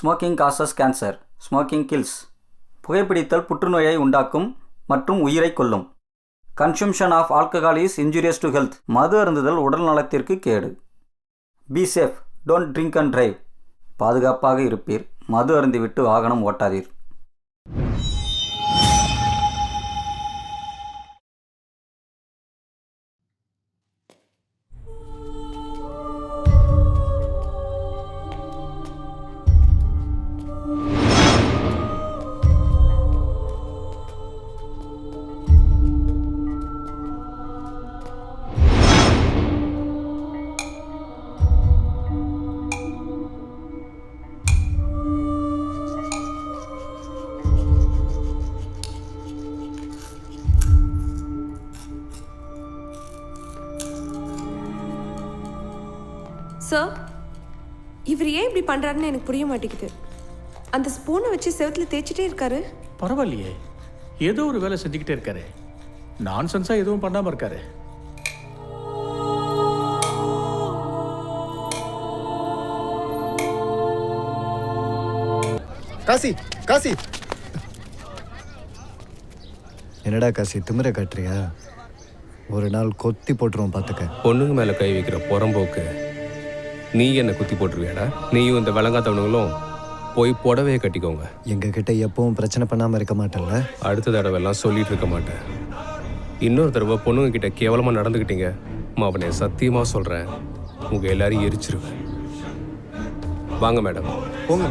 Smoking causes cancer, smoking kills. புகைப்பிடித்தல் புற்றுநோயை உண்டாக்கும் மற்றும் உயிரை கொல்லும். Consumption of alcohol is injurious to health. மது அருந்துதல் உடல் நலத்திற்கு கேடு. Be safe, don't drink and drive. பாதுகாப்பாக இருப்பீர், மது அருந்திவிட்டு வாகனம் ஓட்டாதீர். சார், இவர் ஏன் இப்படி பண்ணுறாருன்னு எனக்கு புரிய மாட்டேங்குது. அந்த ஸ்பூனை வச்சு செவத்தில் தேய்ச்சிட்டே இருக்காரு. பரவாயில்லையே, ஏதோ ஒரு வேலை செஞ்சுக்கிட்டே இருக்காரு. நான்சென்ஸாக எதுவும் பண்ணாமல் இருக்காரு. காசி காசி, என்னடா காசி திமிர காட்டுறியா? ஒரு நாள் கொத்தி போட்டுருவோம் பார்த்துக்க. பொண்ணுங்க மேலே கை வைக்கிற புறம்போக்கு நீ என்ன குத்தி போட்டுருவியாடா? நீயும் இந்த விளங்காத்தவனுங்களும் போய் புடவையை கட்டிக்கோங்க. எங்ககிட்ட எப்பவும் பிரச்சனை பண்ணாமல் இருக்க மாட்டேன்ல? அடுத்த தடவைலாம் சொல்லிட்டு இருக்க மாட்டேன். இன்னொரு தடவை பொண்ணுங்க கிட்ட கேவலமாக நடந்துக்கிட்டீங்க, அவனை சத்தியமாக சொல்கிறேன், உங்கள் எல்லாரையும் எரிச்சிருவேன். வாங்க மேடம். போங்க.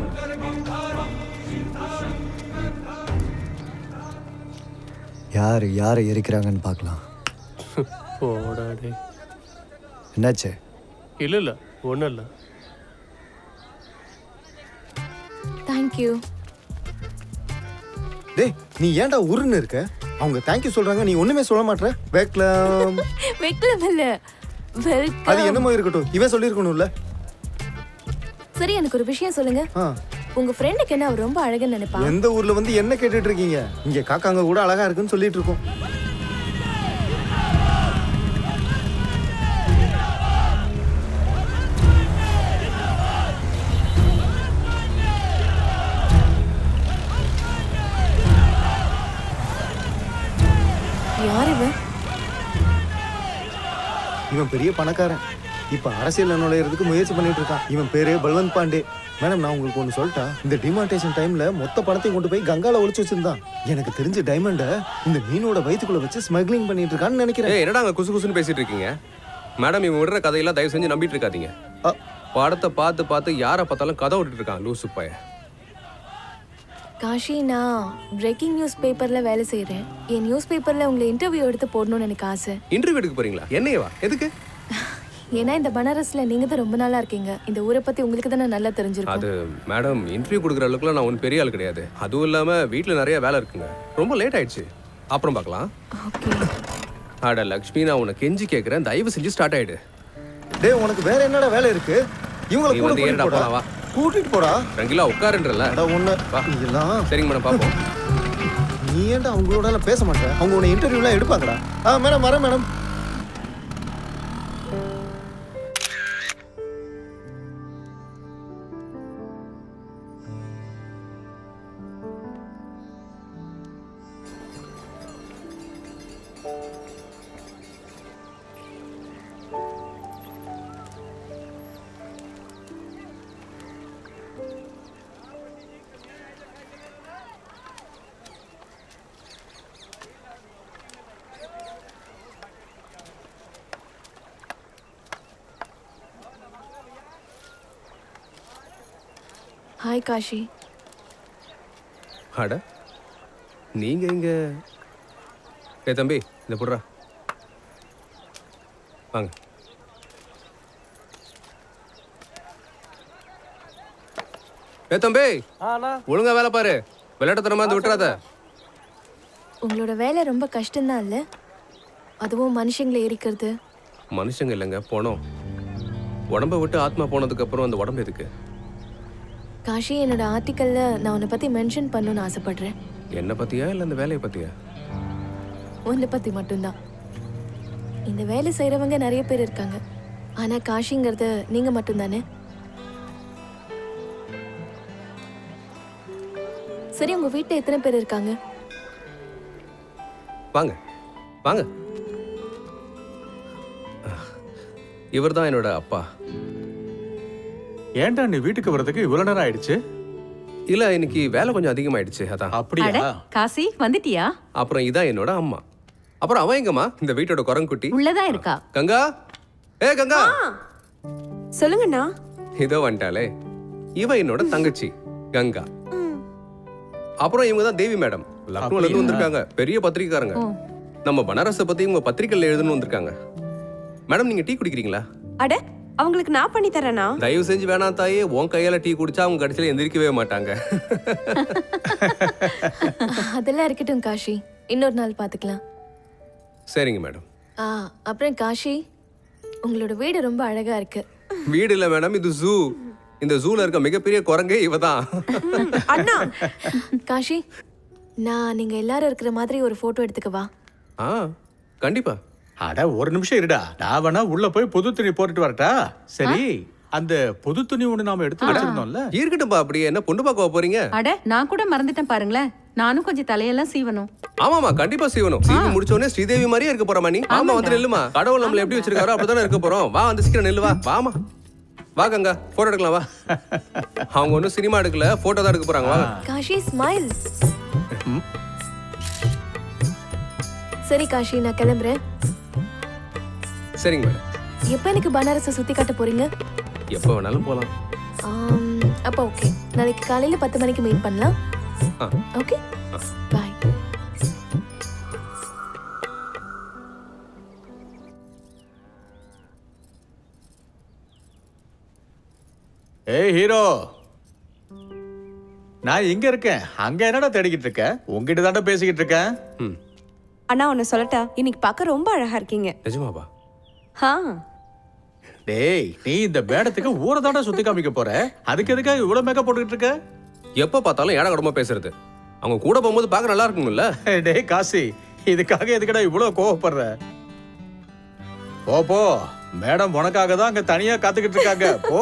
யார் யாரை எரிக்கிறாங்கன்னு பார்க்கலாம். போடாடே. என்னாச்சு? இல்லை இல்லை, ஒன்றும் இல்லை. தேங்க்யூ. டேய், நீ ஏன்டா உருன்னு இருக்க? அவங்க தேங்க்யூ சொல்றாங்க, நீ ஒண்ணுமே சொல்ல மாட்ற. வெல்கம். வெல்கம் இல்ல, வெல்கம். அது என்னமோ இருக்கட்டும், இவன் சொல்லிருக்கணும்ல. சரி, எனக்கு ஒரு விஷயம் சொல்லுங்க. உங்க ஃப்ரெண்டுக்கு என்ன அவர் ரொம்ப அழகுன்னு நினைப்பா? எந்த ஊர்ல வந்து என்ன கேட்டுட்டு இருக்கீங்க? இங்க காக்காங்க கூட அழகா இருக்குன்னு சொல்லிட்டு இருக்கோம். யார் இவன்? இவன் பெரிய பணக்காரன், இப்ப அரசியல் நுழையிறதுக்கு முயற்சி பண்ணிட்டு இருக்கான். இவன் பேரு பல்வந்த் பாண்டே. மேடம், நான் உங்களுக்கு ஒன்று சொல்லிட்டா, இந்த டிமார்டேஷன் டைம்ல மொத்த பணத்தையும் கொண்டு போய் கங்கால ஒளிச்சு வச்சிருந்தான். எனக்கு தெரிஞ்ச டைமண்ட இந்த மீனோட வயிற்றுக்குள்ள வச்சு ஸ்மக்லிங் பண்ணிட்டு இருக்கான்னு நினைக்கிறேன். என்னடா அங்க குசு குசுன்னு பேசிட்டு இருக்கீங்க? மேடம், இவன் விடுற கதையெல்லாம் தயவு செஞ்சு நம்பிட்டு இருக்காதீங்க. படத்தை பார்த்து பார்த்து யாரை பார்த்தாலும் கதை விட்டுட்டு இருக்கான் லூசு பைய. காஷி, நான் பிரேக்கிங் நியூஸ் பேப்பர்ல வேலை செய்யறேன். என் நியூஸ் பேப்பர்ல உங்களை இன்டர்வியூ எடுத்து போடணும்னு எனக்கு ஆசை. இன்டர்வியூ எடுக்க போறீங்களா? என்னையவா? எதுக்கு? ஏன்னா இந்த பனாரஸ்ல நீங்க தான் ரொம்ப நாளா இருக்கீங்க. இந்த ஊரை பத்தி உங்களுக்கு தானே நல்லா தெரிஞ்சிருக்கும். அது மேடம், இன்டர்வியூ கொடுக்குற அளவுக்குலாம் நான் ஒன்றும் பெரிய ஆள் கிடையாது. அதுவும் இல்லாம வீட்டில் நிறைய வேலை இருக்குங்க. ரொம்ப லேட் ஆயிடுச்சு, அப்புறம் பார்க்கலாம். ஓகே. அட லக்ஷ்மி, நான் உனக்கு கெஞ்சி கேட்குறேன், தயவு செஞ்சு ஸ்டார்ட் ஆயிடு. டேய், உனக்கு வேற என்னடா வேலை இருக்கு? இவங்களை நீ கூட வந்து ஏறடா போலாம், வா. கூட்டிட்டு போடா. ரங்கிலா உட்காருன்றல. ஒண்ணு இதெல்லாம் சரிங்க மேடம், பார்ப்போம். நீ ஏன்டா அவங்களோட பேச மாட்டேன்? அவங்க உன்னை இன்டர்வியூலாம் எடுப்பாங்கடா. மேடம் வரேன் மேடம். ஹாய் காஷி. அட, நீங்க இங்க? ஏ தம்பி, இந்த புடுறா, வாங்க. ஏ தம்பி, ஒழுங்கா வேலை பாரு, விளையாட்டுத்தனமா இருந்து விட்டுறாத. உங்களோட வேலை ரொம்ப கஷ்டம்தான் இல்ல? அதுவும் மனுஷங்களை எரிக்கிறது. மனுஷங்க இல்லைங்க, போனோம். உடம்ப விட்டு ஆத்மா போனதுக்கு அப்புறம் அந்த உடம்பு எதுக்கு? காஷி, என்னோட ஆர்டிக்கல்ல நான் உன்னை பத்தி மென்ஷன் பண்ணணும்னு ஆசைப்படுறேன். என்ன பத்தியா இல்ல இந்த வேலையை பத்தியா? உன்னை பத்தி மட்டும்தான். இந்த வேலை செய்யறவங்க நிறைய பேர் இருக்காங்க, ஆனா காஷிங்கிறது நீங்க மட்டும்தானே? சரி உங்க வீட்டில் எத்தனை பேர் இருக்காங்க? வாங்க வாங்க. இவர் தான் என்னோட அப்பா. ஏன்டா நீ வீட்டுக்கு வர்றதுக்கு இவ்வளவு நேரம் ஆயிடுச்சு? இல்ல இன்னைக்கு வேலை கொஞ்சம் அதிகமாயிடுச்சு அதான். அப்படியா? காசி வந்துட்டியா? அப்புறம் இதான் என்னோட அம்மா. அப்புறம் அவன் எங்கம்மா? இந்த வீட்டோட குரங்குட்டி உள்ளதான் இருக்கா. கங்கா. கங்கா. சொல்லுங்கண்ணா. இதோ வந்துட்டாலே. இவ என்னோட தங்கச்சி கங்கா. அப்புறம் இவங்க தான் தேவி மேடம். லக்னோல இருந்து வந்திருக்காங்க. பெரிய பத்திரிக்கைக்காரங்க. நம்ம பனாரஸை பத்தி இவங்க பத்திரிக்கையில் எழுதுன்னு வந்திருக்காங்க. மேடம் நீங்க டீ குடிக்கிறீங்களா? அட அவங்களுக்கு நான் பண்ணி தரேனா? தயவு செஞ்சு வேணாம் தாயே. உன் கையால டீ குடிச்சா அவங்க கடைசியில எந்திரிக்கவே மாட்டாங்க. அதெல்லாம் இருக்கட்டும் காஷி, இன்னொரு நாள் பார்த்துக்கலாம். சரிங்க மேடம். அப்புறம் காஷி, உங்களோட வீடு ரொம்ப அழகா இருக்கு. வீடு இல்ல மேடம், இது ஜூ. இந்த ஜூல இருக்க மிகப்பெரிய குரங்கே இவதான். அண்ணா காஷி, நான் நீங்க எல்லாரும் இருக்கிற மாதிரி ஒரு போட்டோ எடுத்துக்கவா? கண்டிப்பா. அட ஒரு நிமிஷம் இருடா. நான் வேணா உள்ள போய் புது துணி போட்டுட்டு வரட்டா? சரி, அந்த புது துணி ஒண்ணு நாம எடுத்து வச்சிருந்தோம்ல. இருக்கட்டும்பா. அப்படியே என்ன பொண்ணு பார்க்க போறீங்க? அட நான் கூட மறந்துட்டேன் பாருங்களேன். நானும் கொஞ்சம் தலையெல்லாம் சீவணும். ஆமாமா கண்டிப்பா சீவனும். சீவி முடிச்ச உடனே ஸ்ரீதேவி மாதிரியே இருக்க போறமா நீ? ஆமா வந்து நில்லுமா. கடவுள் நம்மள எப்படி வச்சிருக்காரோ அப்படிதானே இருக்க போறோம். வா வந்து சீக்கிரம் நில்லு. வா வாமா. வா கங்கா, போட்டோ எடுக்கலாம் வா. அவங்க ஒன்னும் சினிமா எடுக்கல, போட்டோ தான் எடுக்க போறாங்க. வா காஷி ஸ்மைல். சரி காஷி, நான் கிளம்புறேன். சரிங்க மேடம். எப்ப எனக்கு பனாரஸை சுத்தி காட்ட போறீங்க? எப்ப வேணாலும் போலாம். அப்ப ஓகே, நாளைக்கு காலையில 10 மணிக்கு மீட் பண்ணலாம். Okay bye. ஏய் ஹீரோ, நான் இங்க இருக்கேன். அங்க என்னடா தேடிக்கிட்டு இருக்க? உங்ககிட்ட தாண்டா பேசிக்கிட்டு இருக்கேன். அண்ணா ஒன்னு சொல்லட்டா? இன்னைக்கு பார்க்க ரொம்ப அழகா இருக்கீங்க. நிஜமாவா? டேய் நீ இந்த பேடத்துக்கு ஊரை தாண்டா சுத்தி காமிக்க போற. அதுக்கு எதுக்காக இவ்வளவு மேக்கப் போட்டுக்கிட்டு இருக்க? எப்ப பார்த்தாலும் ஏடா கூடமா பேசுறது. அவங்க கூட போகும்போது பார்க்க நல்லா இருக்கும்ல. டேய் காசி, இதுக்காக எதுக்குடா இவ்வளவு கோவப்படுற? போ போ, மேடம் உனக்காக தான் அங்க தனியா காத்துக்கிட்டு இருக்காங்க. போ.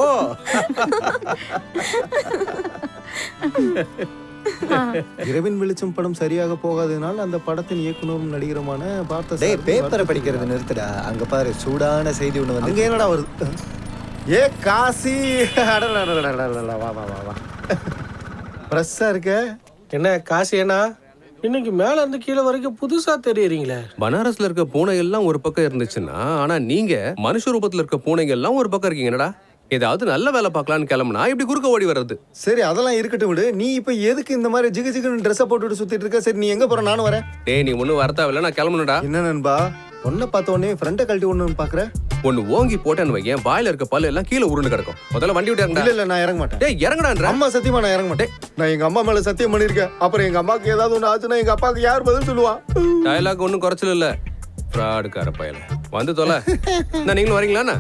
இரவின் வெளிச்சம் படம் சரியாக போகாததுனால அந்த படத்தின் இயக்குனரும் நடிகருமான பார்த்த டேய் பேப்பரை படிக்கிறது நிறுத்துடா. அங்க பாரு சூடான செய்தி ஒண்ணு வந்து. அங்க என்னடா வருது? ஏ காசி, அடடடடடடடடட, வா வா வா வா. ஃப்ரெஷ்ஷா இருக்க. என்ன காசு ஏனா இன்னைக்கு மேல இருந்து கீழே வரைக்கும் புதுசா தெரியறீங்களே. பனாரஸ்ல இருக்க பூனை எல்லாம் ஒரு பக்கம் இருந்துச்சுன்னா, ஆனா நீங்க மனுஷ ரூபத்துல இருக்க பூனைங்க எல்லாம் ஒரு பக்கம் இருக்கீங்க. என்னடா ஏதாவது நல்ல வேலை பார்க்கலான்னு கிளம்புனா இப்படி குறுக்க ஓடி வர்றது. சரி அதெல்லாம் இருக்கட்டும் விடு. நீ இப்ப எதுக்கு இந்த மாதிரி ஜிகு ஜிகுன்னு ட்ரெஸ்ஸை போட்டுட்டு சுத்திட்டு இருக்க? சரி நீ எங்க போற? நானும் வரேன். டேய் நீ ஒன்னும் வரத்தாவில்ல, நான் கிளம்பணும்டா. என்ன நண்பா, ஒன்ன பார்த்த உடனே ஃப்ரெண்டை கழட்டி ஒண்ணு பாக்குற? ஒன்னு ஓங்கி போட்டேன்னு வையேன், வாயில இருக்க பல்லு எல்லாம் கீழே உருண்டு கிடக்கும். முதல்ல வண்டி விட்டு இறங்கடா. இல்ல இல்ல நான் இறங்க மாட்டேன். டேய் இறங்கடான்ற. அம்மா சத்தியமா நான் இறங்க மாட்டேன். நான் எங்க அம்மா மேல சத்தியம் பண்ணிருக்கேன். அப்புறம் எங்க அம்மாக்கு ஏதாவது ஒண்ணு ஆச்சுன்னா எங்க அப்பாவுக்கு யார் பதில் சொல்லுவா? டயலாக் ஒன்னும் குறைச்சல இல்ல. ஃப்ராடுக்கார பயல வந்து தொலை. நான் நீங்களும் வரீங்களாண்ணா?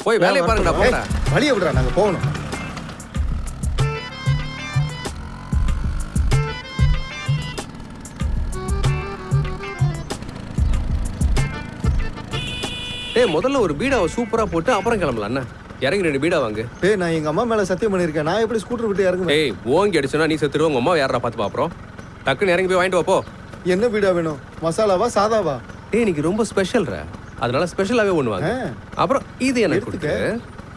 போய் வேலையை பாருங்கடா. போடா வழிய விடுறா, நாங்க போகணும். டேய் முதல்ல ஒரு பீடாவை சூப்பரா போட்டு அப்புறம் கிளம்பலாம். அண்ணா இறங்கி 2 பீடா வாங்கு. டேய் நான் எங்க அம்மா மேல சத்தியம் பண்ணிருக்கேன். நான் எப்படி ஸ்கூட்டர் விட்டு இறங்குவேன்? டேய் ஓங்கி அடிச்சனா நீ செத்துருவ. உங்க அம்மா யாரா பார்த்து பாப்பறோம். டக்குன்னு இறங்கி போய் வாங்கிட்டு வா போ. என்ன பீடா வேணும்? மசாலாவா சாதாவா? டேய் இன்னைக்கு ரொம்ப ஸ்பெஷல்ரா, அதனால ஸ்பெஷலாவே ஒண்ணு வாங்க. அப்புறம் இது எனக்கு கொடுங்க.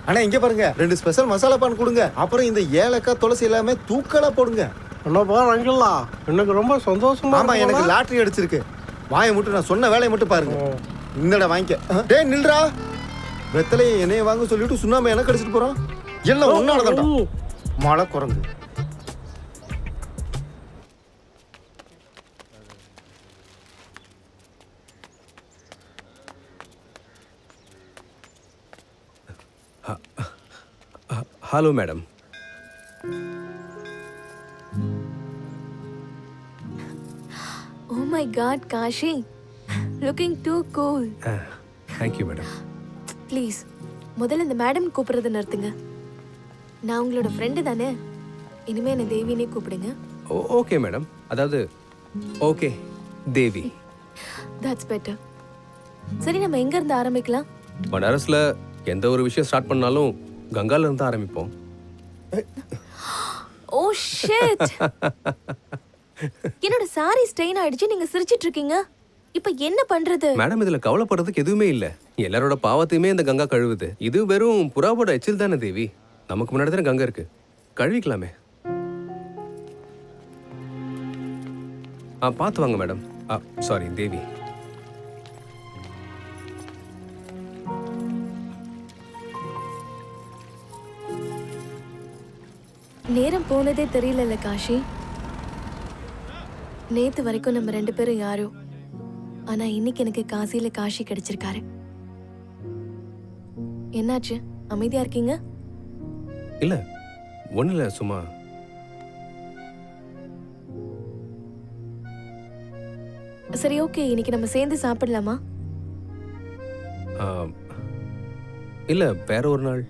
ஆனா இங்க பாருங்க, 2 ஸ்பெஷல் மசாலா பான் கொடுங்க. அப்புறம் இந்த ஏலக்காய் துளசி எல்லாமே தூக்கலா போடுங்க. என்னப்பா வாங்கிடலாம். எனக்கு ரொம்ப சந்தோஷமா. ஆமா எனக்கு லாட்டரி அடிச்சிருக்கு. வாயை மட்டும் நான் சொன்ன வேலையை மட்டும் பாருங்க. இந்தடா வாங்கிக்க. டேய் நில்றா. வெத்தலையை என்னைய வாங்க சொல்லிட்டு சுண்ணாம்பு எனக்கு அடிச்சிட்டு போறான். எல்லாம் ஒன்னாலதான்டா. மழை குரங்கு. Hello madam. Oh my god Kashi, looking too cool. Thank you madam. Please முதல்ல இந்த மேடம் கூப்பிடுறத நிறுத்துங்க. நான் உங்களோட ஃப்ரெண்டு தானே, இனிமே என்ன தேவினே கூப்பிடுங்க. Okay madam. அதாவது ஓகே தேவி. That's better. சரி நம்ம எங்க இருந்து ஆரம்பிக்கலாம்? பனாரஸ்ல எந்த ஒரு விஷயம் ஸ்டார்ட் பண்ணாலும் கங்கால இருந்து ஆரம்பிப்போம். Oh shit. சாரி ஸ்டெயின் ஆயிடுச்சு, நீங்க சிரிச்சிட்டு இருக்கீங்க. இப்ப என்ன பண்றது? மேடம் இதுல கவலைப்படுறதுக்கு எதுவுமே இல்ல. எல்லாரோட பாவத்தையுமே இந்த கங்கா கழுவுது. இது வெறும் புறாவோட எச்சில் தானே தேவி. நமக்கு முன்னாடி தானே கங்கா இருக்கு, கழுவிக்கலாமே. பார்த்து வாங்க மேடம். சாரி தேவி. நேரம் போனதே தெரியல காஷி. நேத்து வரைக்கும் நம்ம 2 பேரும் யாரோ, ஆனா இன்னைக்கு எனக்கு காசியில காஷி கிடைச்சிருக்காரு. என்னாச்சு, அமைதியா இருக்கீங்க? இல்ல ஒண்ணு இல்ல, சும்மா. சரி ஓகே, இன்னைக்கு நம்ம சேர்ந்து சாப்பிடலாமா? இல்ல வேற ஒரு நாள்.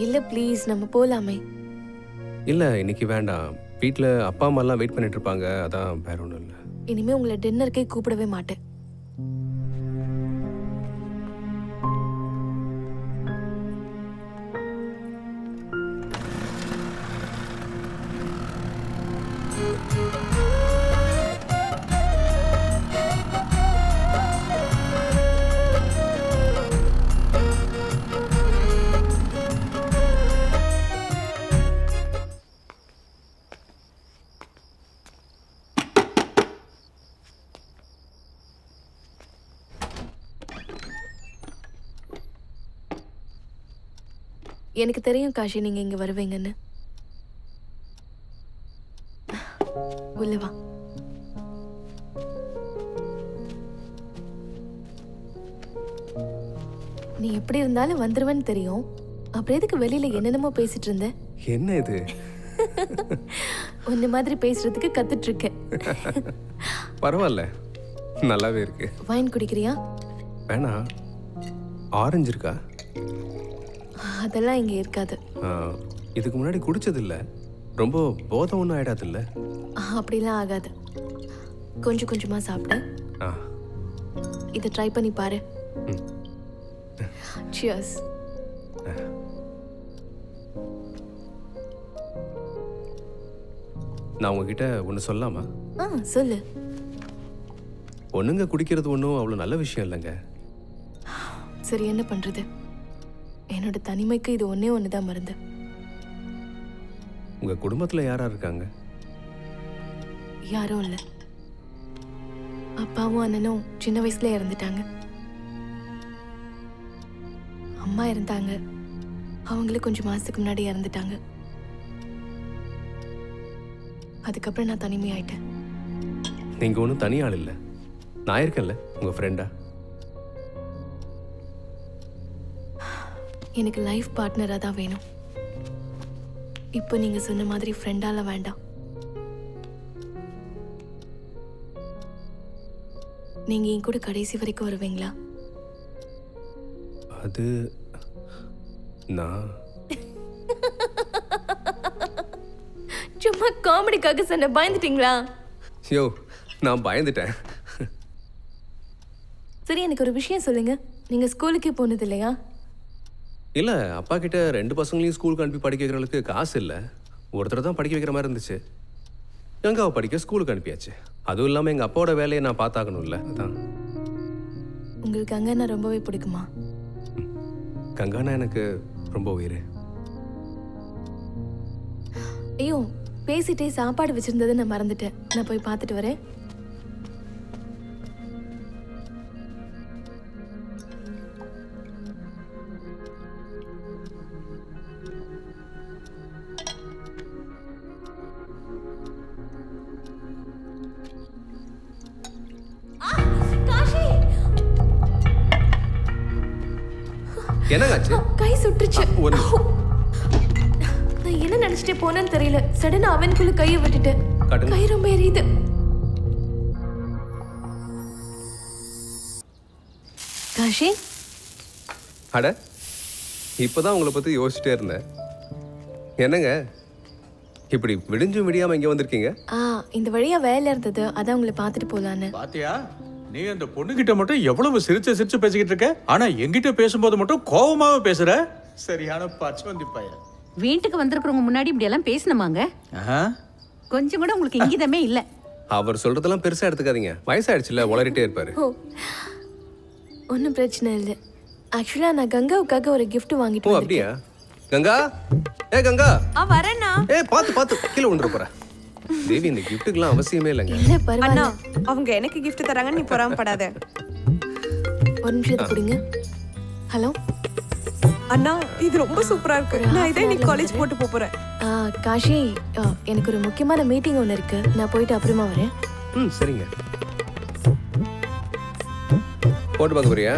இல்ல ப்ளீஸ், நம்ம போலாமே. இல்ல இன்னைக்கு வேண்டாம். வீட்ல அப்பா அம்மா எல்லாம் வெயிட் பண்ணிட்டு இருப்பாங்க, அதான் வேற ஒண்ணும் இல்ல. இனிமே உங்களை டின்னருக்கே கூப்பிடவே மாட்டேன். எனக்கு தெரியும் காஷி, நீங்க இங்க வருவீங்கன்னு. உள்ள வா. நீ எப்படி இருந்தாலும் வந்துருவேன்னு தெரியும். அப்புறம் எதுக்கு வெளியில என்னென்னமோ பேசிட்டு இருந்த? என்ன இது? உன்ன மாதிரி பேசுறதுக்கு கத்துட்டு இருக்கேன். பரவாயில்ல, நல்லாவே இருக்கு. வைன் குடிக்கிறியா? வேணா. ஆரஞ்சு இருக்கா? அதெல்லாம் இங்க இருக்காது. இதுக்கு முன்னாடி குடிச்சது இல்ல. ரொம்ப போதை ஒன்றும் ஆயிடாது இல்ல? அப்படிலாம் ஆகாது. கொஞ்சம் கொஞ்சமா சாப்பிட. இதை ட்ரை பண்ணி பாரு. சியர்ஸ். நான் உங்ககிட்ட ஒன்று சொல்லலாமா? சொல்லு. பொண்ணுங்க குடிக்கிறது ஒன்றும் அவ்வளோ நல்ல விஷயம் இல்லைங்க. சரி, என்ன பண்றது? என்னோட தனிமைக்கு இது ஒன்னே ஒண்ணுதான் மருந்து. உங்க குடும்பத்துல யாரா இருக்காங்க? யாரும் இல்ல. அப்பாவும் அண்ணனும் சின்ன வயசுல இறந்துட்டாங்க. அம்மா இருந்தாங்க, அவங்களும் கொஞ்சம் மாசத்துக்கு முன்னாடி இறந்துட்டாங்க. அதுக்கப்புறம் நான் தனிமையாயிட்டேன். நீங்க ஒன்றும் தனி ஆள் இல்லை, நான் இருக்கேன்ல உங்க ஃப்ரெண்டா. எனக்கு லைஃப் பார்ட்னரா தான் வேணும். இப்போ நீங்க சொன்ன மாதிரி ஃப்ரெண்டால வேண்டாம். நீங்க என் கூட கடைசி வரைக்கும் வருவீங்களா? அது நான் சும்மா காமெடிக்காக சொன்ன. பயந்துட்டீங்களா? யோ, நான் பயந்துட்டேன். சரி, எனக்கு ஒரு விஷயம் சொல்லுங்க. நீங்க ஸ்கூலுக்கே போனது இல்லையா? இல்ல, அப்பா கிட்ட 2 பசங்களையும் ஸ்கூலுக்கு அனுப்பி படிக்க வைக்கிற அளவுக்கு காசு இல்லை. ஒருத்தர் தான் படிக்க வைக்கிற மாதிரி இருந்துச்சு. கங்காவை படிக்க ஸ்கூலுக்கு அனுப்பியாச்சு. அதுவும் இல்லாமல் எங்கள் அப்பாவோட வேலையை நான் பார்த்தாகணும்ல, அதான். உங்களுக்கு கங்கானா ரொம்பவே பிடிக்குமா? கங்கானா எனக்கு ரொம்ப உயிர். ஐயோ, பேசிட்டே சாப்பாடு வச்சிருந்ததை நான் மறந்துட்டேன். நான் போய் பார்த்துட்டு வரேன். என்னங்காச்சு? கை சுட்டுச்சு. ஒரு நான் என்ன நினைச்சிட்டே போனேன்னு தெரியல. சடனா அவனுக்குள்ள கையை விட்டுட்டேன். காட்டுங்க. கை ரொம்ப எரியுது. காஷி, அட, இப்பதான் உங்களை பத்தி யோசிச்சுட்டே இருந்தேன். என்னங்க இப்படி விடிஞ்சும் விடியாம இங்க வந்திருக்கீங்க? இந்த வழியா வேலை இருந்தது, அதான் உங்களை பார்த்துட்டு போலான்னு. பாத்தியா, நீ அந்த பொண்ணுகிட்ட மட்டும் எவ்வளவு சிரிச்சு சிரிச்சு பேசிக்கிட்டு இருக்க, ஆனா என்கிட்ட பேசும்போது மட்டும் கோவமாவே பேசுற. சரியான பச்சவந்தி பையன். வீட்டுக்கு வந்திருக்கிறவங்க முன்னாடி இப்படி எல்லாம் பேசணுமாங்க? கொஞ்சம் கூட உங்களுக்கு இங்கிதமே இல்ல. அவர் சொல்றதெல்லாம் பெருசா எடுத்துக்காதீங்க. வயசாயிடுச்சுல, உளறிட்டே இருப்பாரு. ஓ ஒன்றும் பிரச்சனை இல்லை. ஆக்சுவலாக நான் கங்காவுக்காக ஒரு gift ஓ வாங்கிட்டு வந்திருக்கேன். அப்படியா? கங்கா, ஏ கங்கா, வரேண்ணா. ஏ பாத்து கீழே விழுந்துற போற. தேவி, இந்த கிஃப்ட்டுக்கெல்லாம் அவசியமே இல்லைங்க. இல்லை அண்ணா பரவாயில்ல. அவங்க எனக்கு gift தராங்கன்னு நீ பொறாமப்படாத. ஒரு நிமிஷத்தை கொடுங்க. ஹலோ அண்ணா இது ரொம்ப சூப்பரா இருக்கு. நான் இதை இன்னைக்கு காலேஜ் போட்டு போறேன். காஷி, எனக்கு ஒரு முக்கியமான மீட்டிங் ஒன்று இருக்கு. நான் போயிட்டு அப்புறமா வரேன். சரிங்க. போட்டு பார்க்க போறியா?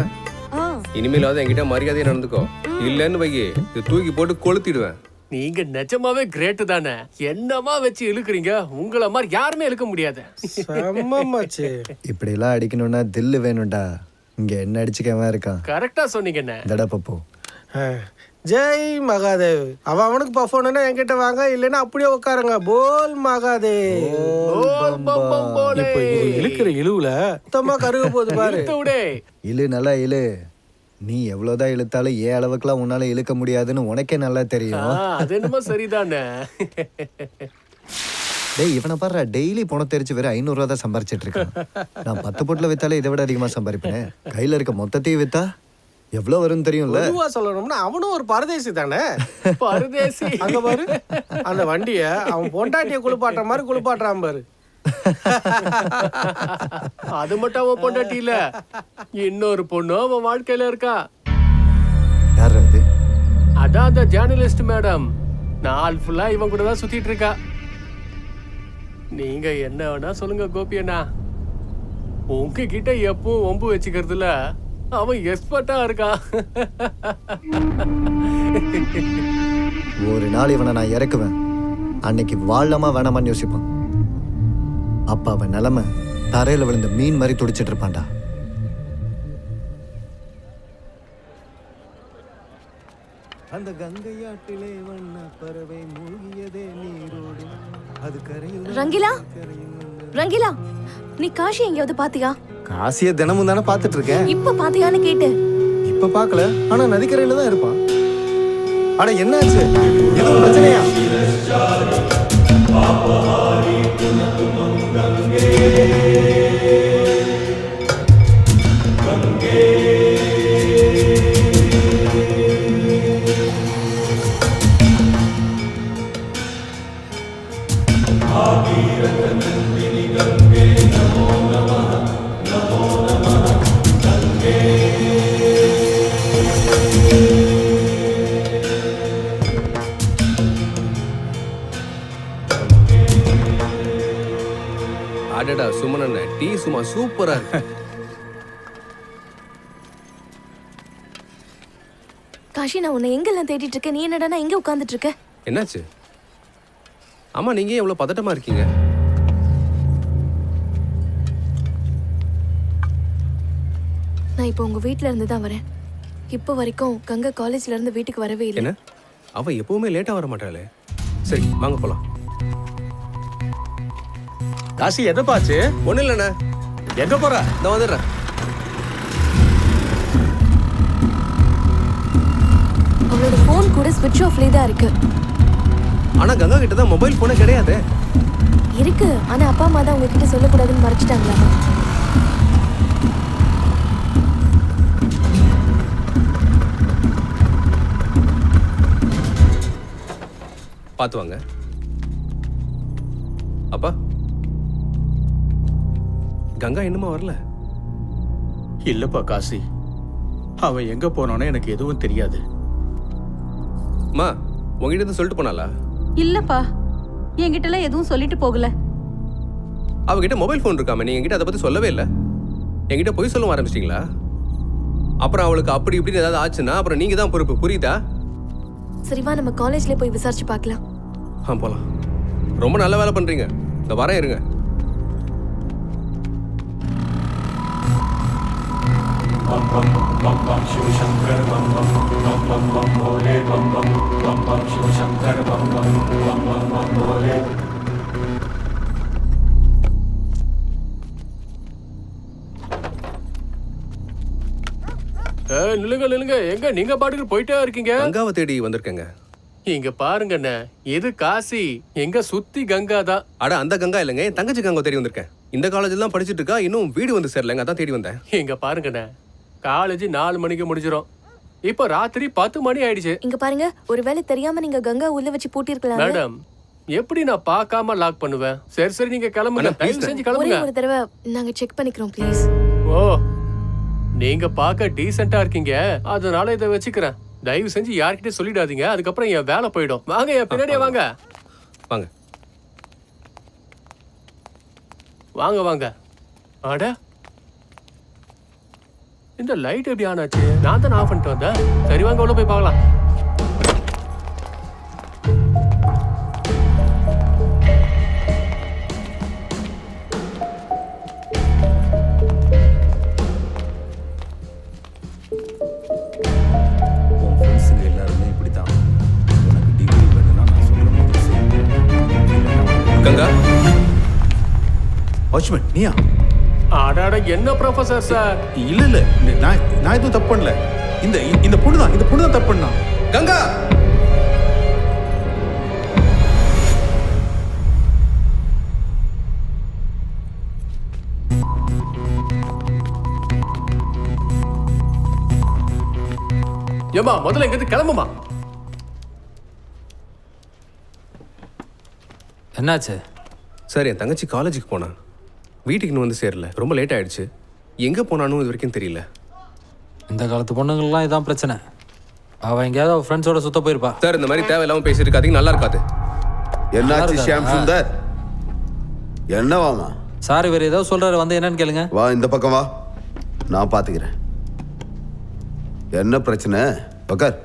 இனிமேலாவது என்கிட்ட மரியாதையா நடந்துக்கோ. இல்லன்னு வைகி, இது தூக்கி போட்டு கொளுத்திடுவேன். நீங்க நிஜமாவே கிரேட் தானே. என்னமா வச்சு இழுக்குறீங்க? உங்களை மாதிரி யாருமே இழுக்க முடியாது. செம்மமாச்சு. இப்படி எல்லாம் அடிக்கணும்னா தில்லு வேணும்டா. இங்க என்ன அடிச்சுக்கவன் இருக்கான். கரெக்டா சொன்னீங்க என்ன. தடா பப்போ. ஜெய் மகாதேவ். அவனுக்கு பஃபோனா என்கிட்ட வாங்க, இல்லைன்னா அப்படியே உட்காருங்க. போல் மகாதேவ். இப்போ இழுக்கிற இழுவுல மொத்தமா கருக போகுது பாரு. இழு, நல்லா இழு. நீ எவ்வளவுதான் இழுத்தாலும் ஏன் அளவுக்குலாம் உன்னால இழுக்க முடியாதுன்னு உனக்கே நல்லா தெரியும். அது என்னமோ சரிதானே. டேய், இவனை பாரு, டெய்லி பணம் தெரிச்சு வேற 500 ரூபா தான் சம்பாரிச்சிட்டு இருக்கான். நான் 10 பொட்டில் வித்தாலே இதை விட அதிகமா சம்பாதிப்பேன். கையில இருக்க மொத்தத்தையும் வித்தா எவ்வளவு வரும்னு தெரியும்ல. பொதுவா சொல்லணும்னா அவனும் ஒரு பரதேசி தானே. பரதேசி. அங்க பாரு, அந்த வண்டிய அவன் பொண்டாட்டிய குளிப்பாட்டுற மாதிரி குளிப்பாட்டுறான் பாரு. அது மட்டும் அவன் பொண்டாட்டி இல்ல, இன்னொரு பொண்ணு அவன் வாழ்க்கையில இருக்கா. யார் அது? அதான் அந்த ஜேர்னலிஸ்ட் மேடம். நாள் ஃபுல்லா இவன் கூட தான் சுத்திட்டு இருக்கா. நீங்க என்ன வேணா சொல்லுங்க கோபி அண்ணா, உங்ககிட்ட எப்பவும் ஒம்பு வச்சுக்கிறதுல அவன் எக்ஸ்பர்ட்டா இருக்கான். ஒரு நாள் இவனை நான் இறக்குவேன். அன்னைக்கு வாழலாமா வேணாமான்னு யோசிப்பான். அப்ப அவன் நிலைமை தரையில விழுந்த மீன் மாதிரி துடிச்சிட்டு இருப்பான்டா. அந்த கங்கையாட்டிலே வண்ண பறவை மூழ்கியதே நீரோடு. அது கரையில் ரங்கிலா, ரங்கிலா, நீ காஷி எங்கேயாவது பாத்தியா? காசியை தினமும் தானே பார்த்துட்டு இருக்கேன். இப்ப பாத்தியான்னு கேட்டு. இப்ப பார்க்கல, ஆனா நதிக்கரையில தான் இருப்பான். அட என்னாச்சு? எதுவும் பிரச்சனையா? அடடா சுமனண்ண, டீ சும்மா சூப்பரா இருக்கு. காஷி, நான் உன்னை எங்கெல்லாம் தேடிட்டு இருக்கேன். நீ என்னடா இங்க உட்கார்ந்துட்டு இருக்க? என்னாச்சு? ஆமா, நீங்க ஏன் இவ்வளவு பதட்டமா இருக்கீங்க? நான் இப்போ உங்க வீட்ல இருந்து தான் வரேன். இப்போ வரைக்கும் கங்கா காலேஜ்ல இருந்து வீட்டுக்கு வரவே இல்லை. என்ன, அவ எப்பவுமே லேட்டா வர மாட்டாளே. சரி வாங்க போலாம். காசி எதப்பாச்சு? ஒண்ணு இல்லண்ணா. எங்க போற? நான் வந்துடுறேன். அவளோட ஃபோன் கூட ஸ்விட்ச் ஆஃப்லயே தான் இருக்கு. ஆனா கங்கா கிட்ட தான் மொபைல் போனே கிடையாது. இருக்கு, ஆனா அப்பா அம்மா தான் உங்ககிட்ட சொல்லக்கூடாதுன்னு மறைச்சிட்டாங்களா? பார்த்து வாங்க. அப்பா, கங்கா இன்னுமா வரல? இல்லப்பா காசி, அவன் எங்க போனானோ எனக்கு எதுவும் தெரியாது. அம்மா, உங்ககிட்ட இருந்து சொல்லிட்டு போனாளா? இல்லப்பா, என்கிட்ட எல்லாம் எதுவும் சொல்லிட்டு போகல. அவகிட்ட மொபைல் ஃபோன் இருக்காம நீங்க என்கிட்ட அதை பத்தி சொல்லவே இல்லை. என்கிட்ட போய் சொல்ல ஆரம்பிச்சிட்டீங்களா? அப்புறம் அவளுக்கு அப்படி இப்படின்னு ஏதாவது ஆச்சுன்னா அப்புறம் நீங்க தான் பொறுப்பு, புரியுதா? சரிவா, நம்ம காலேஜ்ல போய் விசாரிச்சு பார்க்கலாம். போலாம். ரொம்ப நல்ல வேலை பண்றீங்க. இந்த வரேன், இருங்க. நில்லுங்க நில்லுங்க, எங்க நீங்க பாட்டுக்கு போயிட்டே இருக்கீங்க? கங்காவை தேடி வந்திருக்கேங்க. இங்க பாருங்கண்ணே, இது காசி, எங்க சுத்தி கங்கா தான். அட அந்த கங்கா இல்லைங்க, என் தங்கச்சி கங்கா தேடி வந்திருக்கேன். இந்த காலேஜில் தான் படிச்சுட்டு இருக்கா, இன்னும் வீடு வந்து சேரலங்க, அதான் தேடி வந்தேன். இங்க பாருங்கண்ணே, காலேஜ் 4 மணிக்கு முடிஞ்சிடும். இப்போ ராத்திரி 10 மணி ஆயிடுச்சு. இங்க பாருங்க, ஒருவேளை தெரியாம நீங்க கங்கா உள்ள வச்சு பூட்டிருக்கலாம். மேடம், எப்படி நான் பார்க்காம லாக் பண்ணுவேன்? சரி சரி, நீங்க கிளம்புங்க, அண்ணா, தயவு please, செஞ்சு ஒரே கிளம்புங்க. ஒரு தடவை நாங்க செக் பண்ணிக்கிறோம் ப்ளீஸ். ஓ, நீங்க பார்க்க டீசெண்டா இருக்கீங்க, அதனால இதை வச்சுக்கிறேன். தயவு செஞ்சு யார்கிட்ட சொல்லிடாதீங்க, அதுக்கப்புறம் என் வேலை போயிடும். வாங்க, என் பின்னாடியே வாங்க. வாங்க. வாங்க வாங்க. அட, இந்த லைட் எப்படி ஆன் ஆச்சு? நான் தான் ஆஃப் பண்ணிட்டு வந்தேன். சரி வாங்க, உள்ள போய் பார்க்கலாம். உன் ஃப்ரெண்ட்ஸுங்க எல்லாருமே இப்படி தான். உனக்கு டிகிரி வேணும்னா நான் சொல்கிற மாதிரி செய். கங்கா, வாட்ச்மேன் நீயா? அடாட, என்ன ப்ரொஃபசர் சார்? இல்ல இல்ல, நான் எதுவும் தப்பு பண்ணல. இந்த பொண்ணு தான் தப்பு பண்ணா. கங்கா! ஏமா, முதல்ல எங்கிருந்து கிளம்புமா. என்னாச்சு? சார், என் தங்கச்சி காலேஜுக்கு போனான், வீட்டுக்கு இன்னும் வந்து சேரல, ரொம்ப லேட் ஆயிடுச்சு. எங்கே போனானும் இது வரைக்கும் தெரியல. இந்த காலத்து பொண்ணுங்கள்லாம் இதான் பிரச்சனை. அவன் எங்கேயாவது அவள் ஃப்ரெண்ட்ஸோட சுத்த போயிருப்பா. சார், இந்த மாதிரி தேவையில்லாமல் பேசிட்டு இருக்காதீங்க, நல்லா இருக்காது. என்னாச்சு ஷியாம் சுந்தர்? என்னவாமா? சார், இவர் ஏதோ சொல்றாரு, வந்து என்னன்னு கேளுங்க. வா, இந்த பக்கம் வா, நான் பாத்துக்கிறேன். என்ன பிரச்சனை? உக்கார்.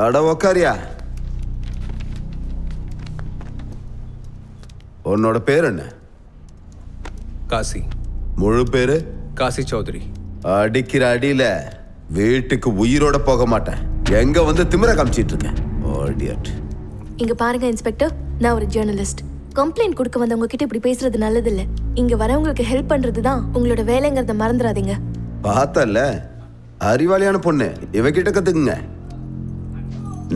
அட உக்காரியா. உன்னோட பேர் என்ன? காசி. முழு பேரு? காசி சௌத்ரி. அடிக்கிற அடியில வீட்டுக்கு உயிரோட போக மாட்டேன். எங்க வந்து திமிர காமிச்சிட்டு இருக்கேன். இங்க பாருங்க இன்ஸ்பெக்டர், நான் ஒரு ஜேர்னலிஸ்ட். கம்ப்ளைண்ட் கொடுக்க வந்தவங்க கிட்ட இப்படி பேசுறது நல்லது இல்ல. இங்க வரவங்களுக்கு ஹெல்ப் பண்றது தான் உங்களோட வேலைங்கிறத மறந்துடாதீங்க. பார்த்தல, அறிவாளியான பொண்ணு, இவகிட்ட கத்துக்குங்க.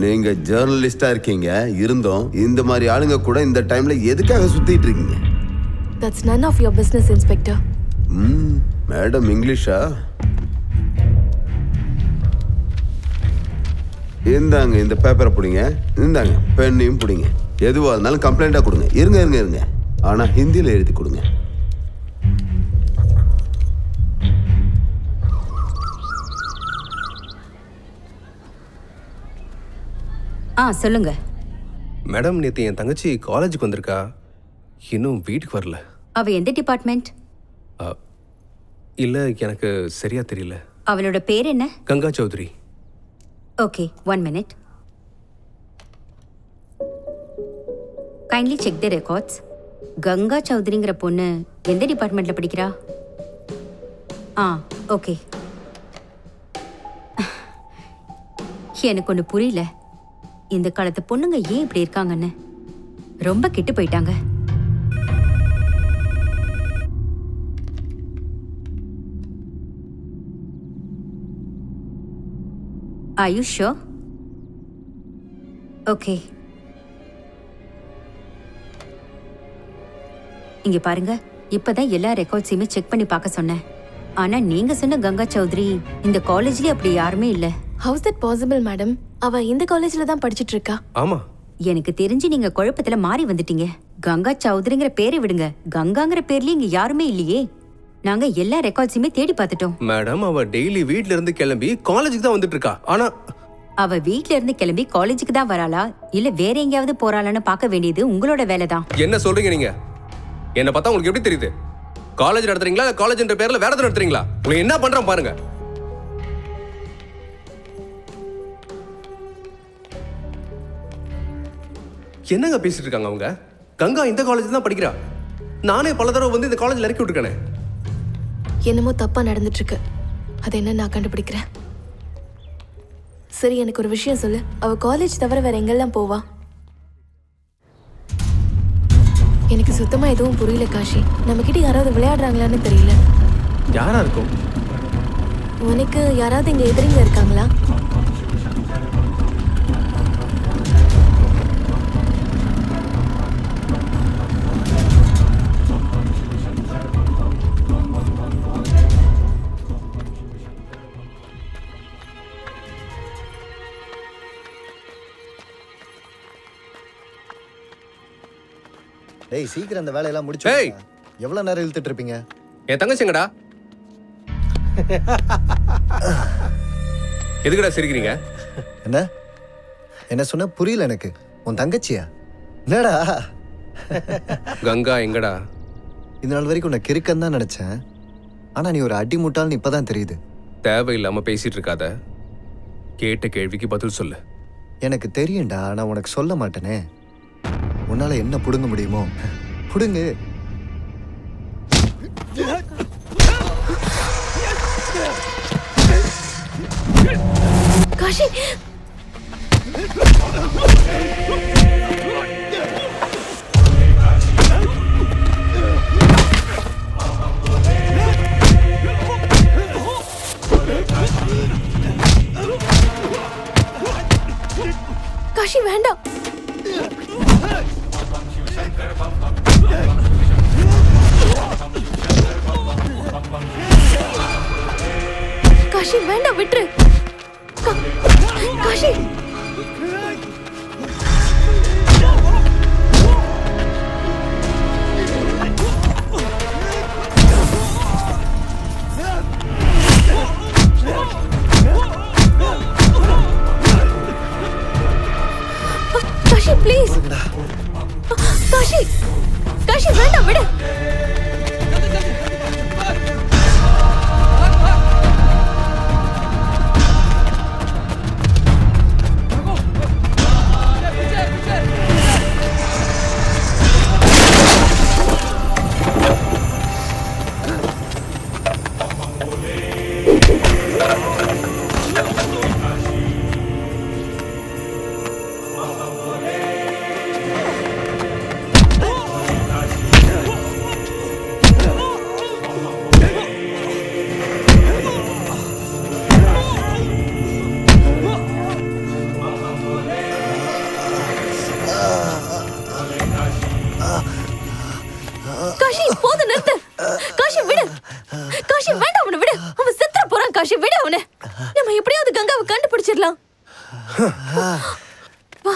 நீங்க ஜேர்னலிஸ்டா இருக்கீங்க, இருந்தோம் இந்த மாதிரி ஆளுங்க கூட இந்த டைம்ல எதுக்காக சுத்திட்டு இருக்கீங்க? That's none of your business, Inspector. Madam இங்கிலீஷா? இந்தாங்க இந்த பேப்பரை பிடிங்க, இந்தாங்க பெண்ணையும் பிடிங்க. எதுவாக இருந்தாலும் கம்ப்ளைண்டா கொடுங்க. இருங்க, ஆனா ஹிந்தியில எழுதி கொடுங்க. சொல்லுங்க. மேடம், நேற்று என் தங்கச்சி காலேஜுக்கு வந்திருக்கா, இன்னும் வீட்டுக்கு வரல. அவ எந்த டிபார்ட்மெண்ட்? இல்லை, எனக்கு சரியா தெரியல. அவளோட பேர் என்ன? Ganga Chaudhary. Okay, 1 minute. Kindly check the records. Ganga சௌத்ரிங்கிற பொண்ணு எந்த டிபார்ட்மெண்ட்ல படிக்கிறா? ஓகே. எனக்கு ஒன்று புரியல, இந்த காலத்து பொண்ணுங்க ஏன் இப்படி இருக்காங்கன்னு. ரொம்ப கெட்டு போயிட்டாங்க. Are you sure? Okay. இங்க பாருங்க, இப்பதான் எல்லா ரெக்கார்ட்ஸையுமே செக் பண்ணி பார்க்க சொன்னேன். ஆனா நீங்க சொன்ன கங்கா சௌத்ரி இந்த காலேஜ்லயே அப்படி யாருமே இல்ல. How's that possible, madam? அவ இந்த காலேஜ்ல தான் படிச்சிட்டு இருக்கா. ஆமா. எனக்கு தெரிஞ்சு நீங்க குழப்பத்துல மாறி வந்துட்டீங்க. கங்கா சௌத்ரிங்கிற பேரை விடுங்க, கங்காங்கிற பேர்லயே இங்க யாருமே இல்லையே. நாங்க எல்லா ரெக்கார்ட்ஸையுமே தேடி பார்த்துட்டோம். மேடம், அவ டெய்லி வீட்ல இருந்து கிளம்பி காலேஜுக்கு தான் வந்துட்டு இருக்கா. ஆனா அவ வீட்ல இருந்து கிளம்பி காலேஜுக்கு தான் வராளா இல்ல வேற எங்கேயாவது போறாளான்னு பார்க்க வேண்டியது உங்களோட வேலை தான். என்ன சொல்றீங்க நீங்க? என்ன பார்த்தா உங்களுக்கு எப்படி தெரியுது? காலேஜ் நடத்துறீங்களா, காலேஜ்ன்ற பேர்ல வேற எதுவும் நடத்துறீங்களா? உங்களுக்கு என்ன பண்றோம் பாருங்க. என்னங்க பேசிட்டு இருக்காங்க அவங்க? கங்கா இந்த காலேஜ் தான் படிக்கிறா. நானே பல தடவை வந்து இந்த காலேஜ்ல இறக்கி விட்டுருக்கேனே. என்னமோ தப்பா நடந்துட்டு இருக்கு. அது என்ன நான் கண்டுபிடிக்கிறேன். சரி, எனக்கு ஒரு விஷயம் சொல்லு. அவ காலேஜ் தவிர வேற எங்கெல்லாம் போவா? எனக்கு சுத்தமா எதுவும் புரியல காஷி. நம்ம கிட்ட யாராவது விளையாடுறாங்களான்னு தெரியல. யாரா இருக்கும்? உனக்கு யாராவது இங்க எதிரிங்க இருக்காங்களா? டேய் சீக்கிரம் அந்த வேலையெல்லாம் முடிச்சு டேய். எவ்வளவு நேரம் இழுத்துட்டு இருப்பீங்க? என் தங்கச்சிங்கடா எதுக்குடா சிரிக்கிறீங்க? என்ன என்ன சொன்ன புரியல எனக்கு. உன் தங்கச்சியா? என்னடா கங்கா எங்கடா? இந்த நாள் வரைக்கும் உன்னை கிறுக்கன்னு தான் நினைச்சேன். ஆனா நீ ஒரு அடி முட்டாள்னு இப்பதான் தெரியுது. தேவையில்லாம பேசிட்டு இருக்காத. கேட்ட கேள்விக்கு பதில் சொல்லு. எனக்கு தெரியும்டா, நான் உனக்கு சொல்ல மாட்டேனே. உன்னால என்ன புடுங்க முடியுமோ புடுங்கு. காஷி காஷி வேண்டாம். காஷி வேண்டாம், விட்டுரு. காஷி காஷி ப்ளீஸ். காஷி காஷி வேண்டாம், விடு. காஷி போது, நிறுத்து. காஷி விடு. காஷி வேண்டாம், அவனை விடு. அவன் செத்துற போறான். காஷி விடு அவனை. நம்ம எப்படியாவது கங்காவை கண்டுபிடிச்சிடலாம். வா.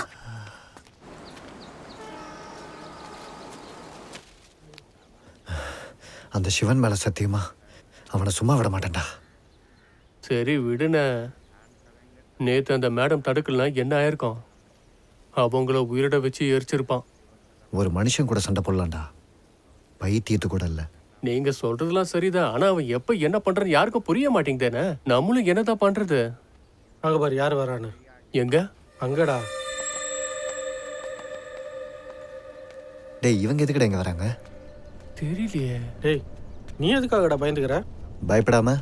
அந்த சிவன் மேல சத்தியமா அவனை சும்மா விட மாட்டேன்டா. சரி விடுன. நேத்து அந்த மேடம் தடுக்கலாம் என்ன ஆயிருக்கும்? அவங்கள உயிரிட வச்சு எரிச்சிருப்பான். ஒரு மனுஷன் கூட சண்டை போடலாம்டா, பைத்தியத்து கூட இல்ல. நீங்க சொல்றதெல்லாம் சரிதான். ஆனா அவன் எப்ப என்ன பண்றான்னு யாருக்கும் புரிய மாட்டேங்குதேனே. நம்மளும் என்னதான் பண்றது? அங்க பாரு யார் வரான்னு. எங்க? அங்கடா. டேய் இவங்க எதுக்குடா இங்க வராங்க? தெரியலையே. டேய் நீ எதுக்காகடா பயந்துக்கிற? பயப்படாம.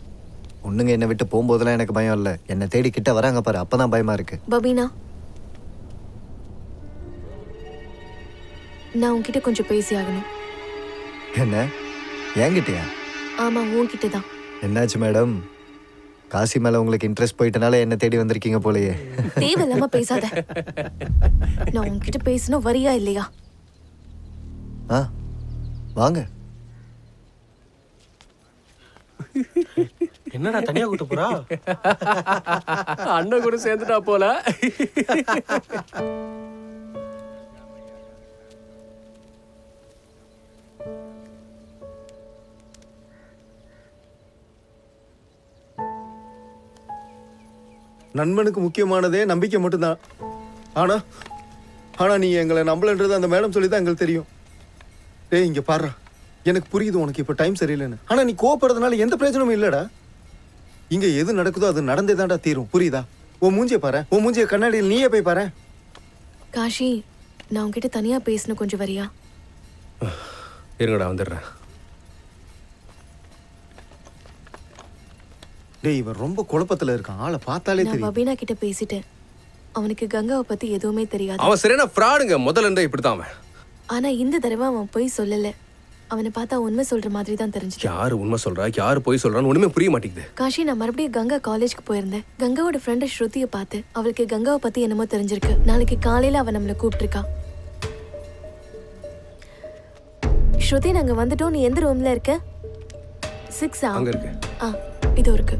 ஒண்ணுங்க என்னை விட்டு போகும்போதெல்லாம் எனக்கு பயம் இல்லை. என்னை தேடி கிட்ட வராங்க பாரு, அப்பதான் பயமா இருக்கு. பபீனா, நான் உன்கிட்ட கொஞ்சம் பேசி ஆகணும். என்ன என்கிட்டயா? ஆமா, உன்கிட்ட தான். என்னாச்சு மேடம்? காசி மேல உங்களுக்கு இன்ட்ரெஸ்ட் போயிட்டனால என்ன தேடி வந்திருக்கீங்க போலயே. தேவையில்லாம பேசாத. நான் உன்கிட்ட பேசணும், வரியா இல்லையா? ஆ வாங்க. என்னடா தனியா கூட்டு போறா? அண்ணன் கூட சேர்ந்துட்டா போல. நண்பனுக்கு முக்கியமானதே நம்பிக்கை மட்டும்தான். ஆனா ஆனா நீ எங்களை நம்பலன்றது அந்த மேடம் சொல்லி தான் எங்களுக்கு தெரியும். டேய் இங்க பாரு, எனக்கு புரியுது உனக்கு இப்ப டைம் சரியில்லைன்னு. ஆனா நீ கோவப்படுறதுனால எந்த பிரயோஜனமும் இல்லடா. இங்க எது நடக்குதோ அது நடந்தே தான்டா தீரும், புரியுதா? உன் மூஞ்சிய பாரு, உன் மூஞ்சிய கண்ணாடியில் நீயே போய் பாரு. காஷி, நான் உன்கிட்ட தனியா பேசணும், கொஞ்சம் வரியா? இருங்கடா வந்துடுறேன். டேய் இவன் ரொம்ப குழப்பத்துல இருக்கான், ஆளை பார்த்தாலே நான் தெரியும். பபீனா கிட்ட பேசிட்டேன். அவனுக்கு கங்காவை பத்தி எதுவுமே தெரியாது. அவன் சரியான ஃப்ராடுங்க. முதல்ல இருந்தா இப்படித்தான் அவன். ஆனா இந்த தடவை அவன் போய் சொல்லல. அவனை பார்த்தா உண்மை சொல்ற மாதிரி தான் தெரிஞ்சுச்சு. யாரு உண்மை சொல்றா, யாரு போய் சொல்றான்னு ஒண்ணுமே புரிய மாட்டேங்குது. காஷி, நான் மறுபடியும் கங்கா காலேஜ்க்கு போயிருந்தேன். கங்காவோட ஃப்ரெண்ட் ஸ்ருதியை பார்த்து அவளுக்கு கங்காவை பத்தி என்னமோ தெரிஞ்சிருக்கு. நாளைக்கு காலையில அவ நம்மள கூப்பிட்டுருக்கா. ஸ்ருதி, நாங்க வந்துட்டோம். நீ எந்த ரூம்ல இருக்க? 6 அங்க இருக்கு. இது இருக்கு.